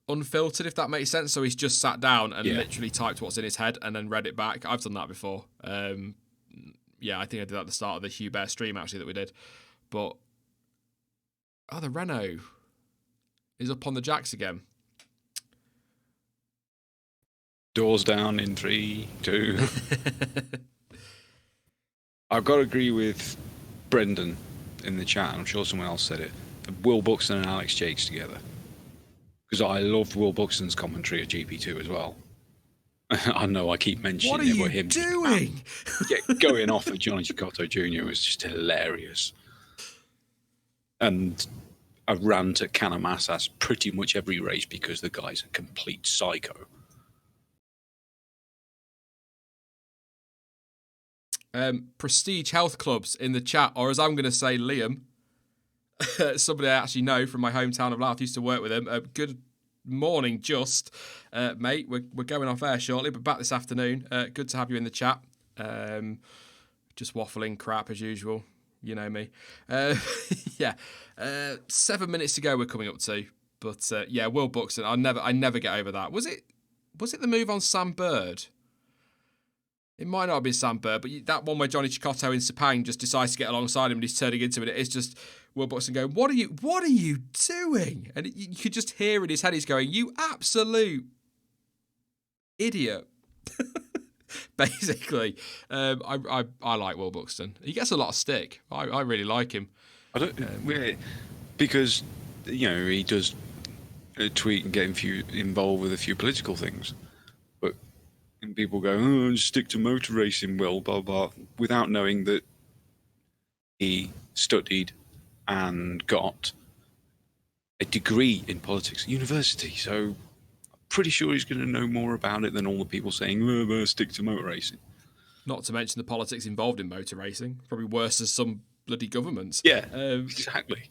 unfiltered, if that makes sense. So he's just sat down and literally typed what's in his head and then read it back. I've done that before. I think I did that at the start of the Hubert stream, actually, that we did. But, the Renault is up on the jacks again. Doors down in 3, 2. I've got to agree with Brendan in the chat, and I'm sure someone else said it. Will Buxton and Alex Jakes together. Because I love Will Buxton's commentary at GP2 as well. I know I keep mentioning it. What are you doing? Going off at Johnny Cicotto Jr. was just hilarious. And I rant at Canamassas pretty much every race because the guy's a complete psycho. Prestige Health Clubs in the chat, or as I'm going to say, Liam, somebody I actually know from my hometown of Louth, used to work with him. Good morning, Just. Mate, we're going off air shortly, but back this afternoon. Good to have you in the chat. Just waffling crap as usual. You know me. 7 minutes to go we're coming up to. But Will Buxton, I never get over that. Was it the move on Sam Bird? It might not have been Sam Bird, but that one where Johnny Cicotto in Sepang just decides to get alongside him and he's turning into it. It's just Will Buxton going, what are you doing? And you could just hear in his head, he's going, you absolute idiot. Basically. I like Will Buxton. He gets a lot of stick. I really like him. I don't because he does tweet and get involved with a few political things, and people go, just stick to motor racing, Will, blah, blah, without knowing that he studied and got a degree in politics at university. So I'm pretty sure he's going to know more about it than all the people saying, stick to motor racing. Not to mention the politics involved in motor racing. Probably worse than some bloody governments. Yeah, exactly.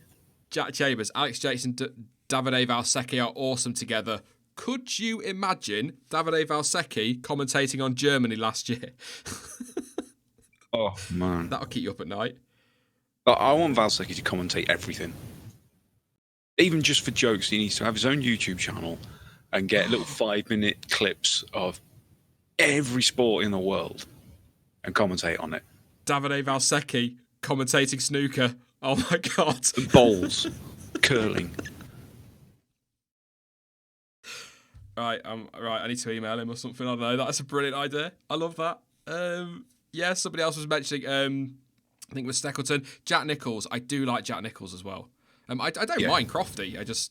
Jack Chambers, Alex Jackson, Davide Valsecchi are awesome together. Could you imagine Davide Valsecchi commentating on Germany last year? Oh, man. That'll keep you up at night. I want Valsecchi to commentate everything. Even just for jokes, he needs to have his own YouTube channel and get little 5-minute clips of every sport in the world and commentate on it. Davide Valsecchi commentating snooker. Oh my God. Bowls. Curling. Right, I need to email him or something. I don't know. That's a brilliant idea. I love that. Somebody else was mentioning, I think it was Steckleton. Jack Nicholls. I do like Jack Nicholls as well. I don't mind Crofty.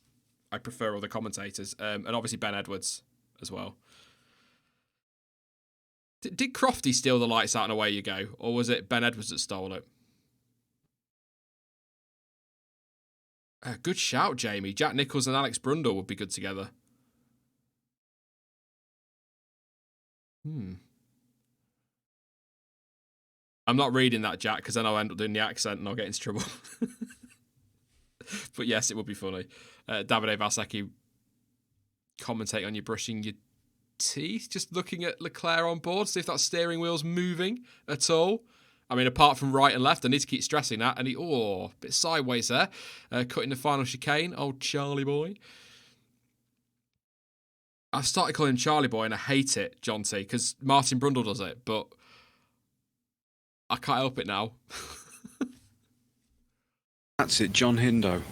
I prefer other commentators. And obviously Ben Edwards as well. Did Crofty steal the lights out and away you go? Or was it Ben Edwards that stole it? Good shout, Jamie. Jack Nicholls and Alex Brundle would be good together. I'm not reading that, Jack, because then I'll end up doing the accent and I'll get into trouble. But yes, it would be funny. Davide Valsecchi commentate on you brushing your teeth, just looking at Leclerc on board, see if that steering wheel's moving at all. I mean, apart from right and left, I need to keep stressing that. And a bit sideways there. Cutting the final chicane. Old Charlie boy. I've started calling him Charlie boy and I hate it, John T, because Martin Brundle does it, but I can't help it now. That's it, John Hindo.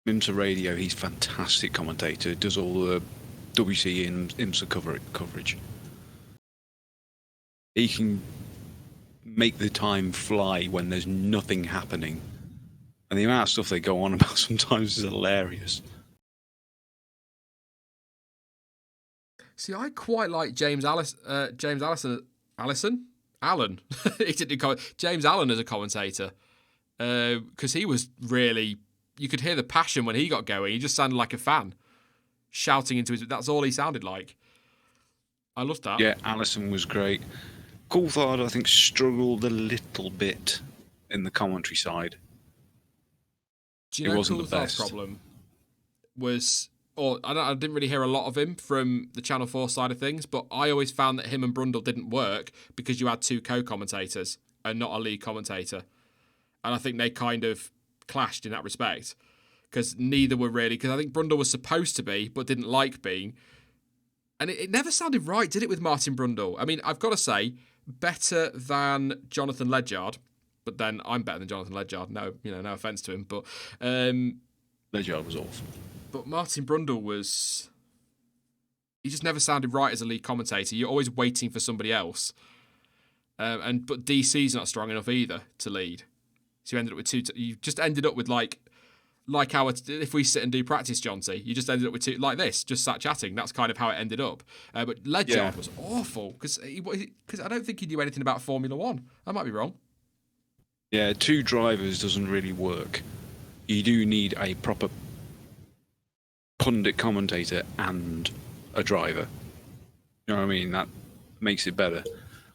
IMSA Radio, he's a fantastic commentator, does all the WC and IMSA coverage. He can make the time fly when there's nothing happening. And the amount of stuff they go on about sometimes is hilarious. See, I quite like James Allison. Allen. He didn't do James Allen as a commentator. Because he was really... You could hear the passion when he got going. He just sounded like a fan. Shouting into his... That's all he sounded like. I loved that. Yeah, Allison was great. Coulthard, I think, struggled a little bit in the commentary side. Do you know Coulthard's problem was... Or I didn't really hear a lot of him from the Channel 4 side of things, but I always found that him and Brundle didn't work because you had two co-commentators and not a lead commentator. And I think they kind of clashed in that respect because neither were really... Because I think Brundle was supposed to be, but didn't like being. And it never sounded right, did it, with Martin Brundle? I mean, I've got to say, better than Jonathan Ledyard, but then I'm better than Jonathan Ledyard. No offence to him, but... Ledyard was awful. But Martin Brundle was... He just never sounded right as a lead commentator. You're always waiting for somebody else. But DC's not strong enough either to lead. So you ended up with two... You just ended up with like if we sit and do practice, John T, you just ended up with two... Like this, just sat chatting. That's kind of how it ended up. But Ledyard was awful because I don't think he knew anything about Formula One. I might be wrong. Yeah, two drivers doesn't really work. You do need a proper pundit commentator and a driver. You know what I mean? That makes it better.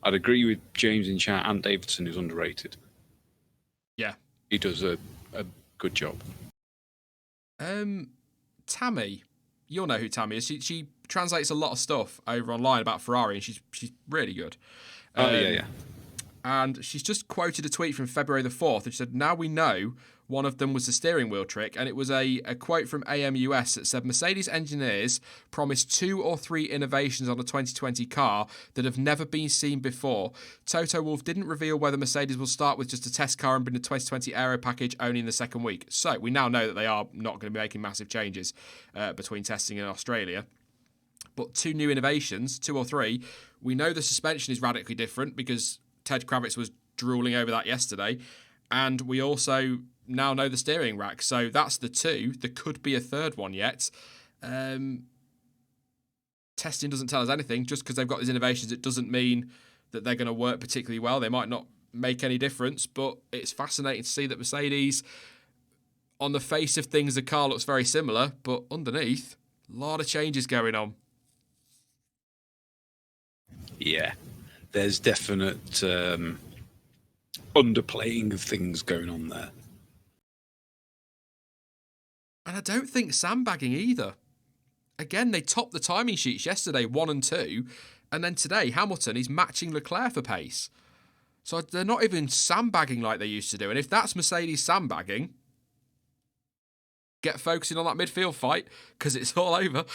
I'd agree with James in chat and Davidson, who's underrated. Yeah. He does a good job. Tammy. You'll know who Tammy is. She translates a lot of stuff over online about Ferrari, and she's really good. Yeah. And she's just quoted a tweet from February the 4th, and she said, now we know one of them was the steering wheel trick, and it was a quote from AMUS that said, Mercedes engineers promised 2 or 3 innovations on the 2020 car that have never been seen before. Toto Wolff didn't reveal whether Mercedes will start with just a test car and bring the 2020 aero package only in the second week. So we now know that they are not going to be making massive changes between testing in Australia. But 2 new innovations, 2 or 3, we know the suspension is radically different because Ted Kravitz was drooling over that yesterday. And we also now know the steering rack. So that's the 2. There could be a third one yet. Testing doesn't tell us anything. Just because they've got these innovations, it doesn't mean that they're going to work particularly well. They might not make any difference. But it's fascinating to see that Mercedes, on the face of things, the car looks very similar. But underneath, a lot of changes going on. Yeah. there's definite underplaying of things going on there. And I don't think sandbagging either. Again, they topped the timing sheets yesterday, 1 and 2, and then today Hamilton is matching Leclerc for pace. So they're not even sandbagging like they used to do. And if that's Mercedes sandbagging, get focusing on that midfield fight because it's all over.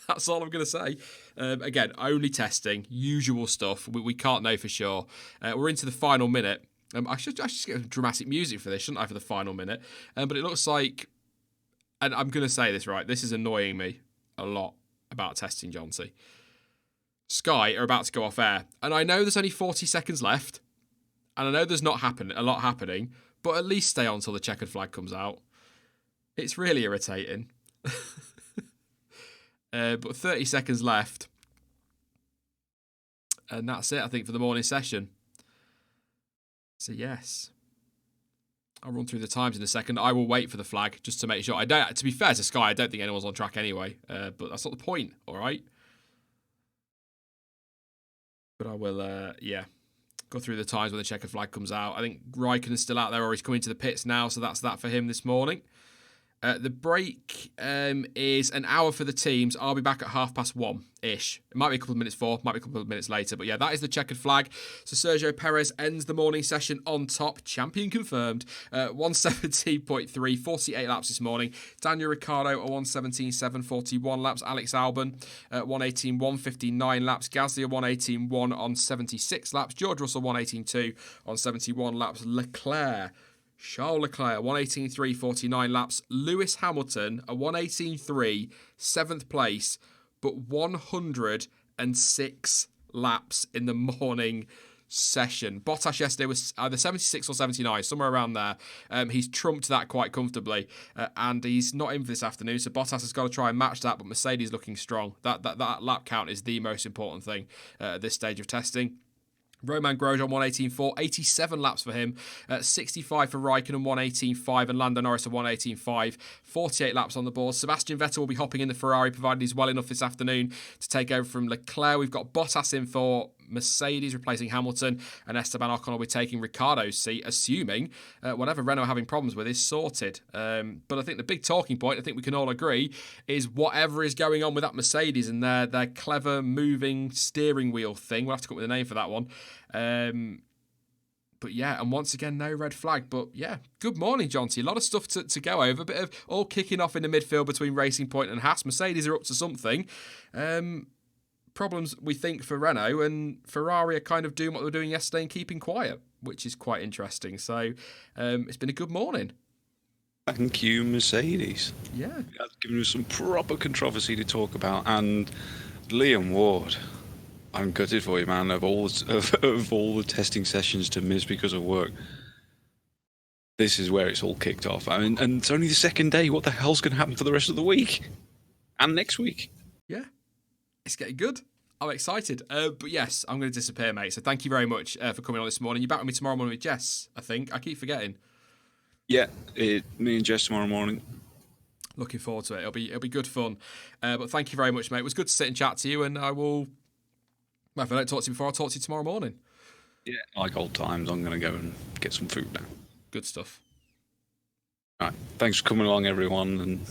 That's all I'm going to say. Again, only testing, usual stuff. We can't know for sure. We're into the final minute. I should get dramatic music for this, shouldn't I, for the final minute? But it looks like, and I'm going to say this right, this is annoying me a lot about testing, John C. Sky are about to go off air, and I know there's only 40 seconds left, and I know there's not a lot happening, but at least stay on until the checkered flag comes out. It's really irritating. But 30 seconds left, and that's it, I think, for the morning session. So yes, I'll run through the times in a second. I will wait for the flag just to make sure. To be fair to Sky, I don't think anyone's on track anyway, but that's not the point, all right? But I will, go through the times when the checkered flag comes out. I think Raikkonen's still out there, or he's coming to the pits now, so that's that for him this morning. The break is an hour for the teams. I'll be back at 1:30-ish. It might be a couple of minutes before, might be a couple of minutes later. But yeah, that is the checkered flag. So Sergio Perez ends the morning session on top. Champion confirmed. 117.3, 48 laps this morning. Daniel Ricciardo at 117.7, 41 laps. Alex Albon at 118.1, 59 laps. Gasly at 118.1 on 76 laps. George Russell 118.2 on 71 laps. Charles Leclerc, 118.3, 49 laps. Lewis Hamilton, a 118.3, 7th place, but 106 laps in the morning session. Bottas yesterday was either 76 or 79, somewhere around there. He's trumped that quite comfortably, and he's not in for this afternoon, so Bottas has got to try and match that, but Mercedes looking strong. That lap count is the most important thing at this stage of testing. Romain Grosjean 118.4, 87 laps for him, 65 for Raikkonen 118.5, and Lando Norris at 118.5, 48 laps on the board. Sebastian Vettel will be hopping in the Ferrari, provided he's well enough this afternoon to take over from Leclerc. We've got Bottas in for Mercedes, replacing Hamilton, and Esteban Ocon will be taking Ricciardo's seat, assuming whatever Renault are having problems with is sorted. But I think the big talking point, I think we can all agree, is whatever is going on with that Mercedes and their clever moving steering wheel thing. We'll have to come up with a name for that one. But yeah, and once again, no red flag. But yeah, good morning, John T. A lot of stuff to go over. A bit of all kicking off in the midfield between Racing Point and Haas. Mercedes are up to something. Problems, we think, for Renault, and Ferrari are kind of doing what they were doing yesterday and keeping quiet, which is quite interesting. So it's been a good morning. Thank you, Mercedes. Yeah. That's given us some proper controversy to talk about. And Liam Ward, I'm gutted for you, man. Of all the testing sessions to miss because of work, this is where it's all kicked off. I mean, and it's only the second day. What the hell's going to happen for the rest of the week and next week? Yeah, it's getting good. I'm excited. But yes, I'm going to disappear, mate. So thank you very much for coming on this morning. You're back with me tomorrow morning with Jess, I think. I keep forgetting. Yeah, me and Jess tomorrow morning. Looking forward to it. It'll be good fun. But thank you very much, mate. It was good to sit and chat to you, and I will. Well, if I don't talk to you before, I'll talk to you tomorrow morning. Yeah, like old times. I'm going to go and get some food now. Good stuff. All right. Thanks for coming along, everyone, and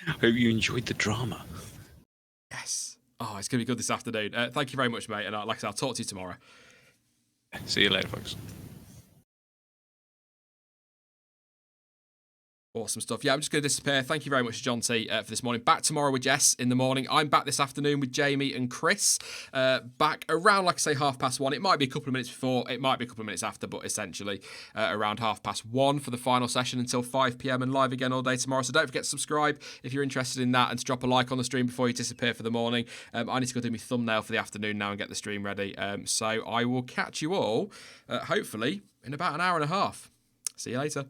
I hope you enjoyed the drama. Yes. Oh, it's going to be good this afternoon. Thank you very much, mate. And like I said, I'll talk to you tomorrow. See you later, folks. Awesome stuff. Yeah, I'm just going to disappear. Thank you very much, John T, for this morning. Back tomorrow with Jess in the morning. I'm back this afternoon with Jamie and Chris. Back around, like I say, 1:30. It might be a couple of minutes before. It might be a couple of minutes after, but essentially around 1:30 for the final session until 5 p.m. and live again all day tomorrow. So don't forget to subscribe if you're interested in that, and to drop a like on the stream before you disappear for the morning. I need to go do my thumbnail for the afternoon now and get the stream ready. So I will catch you all, hopefully, in about an hour and a half. See you later.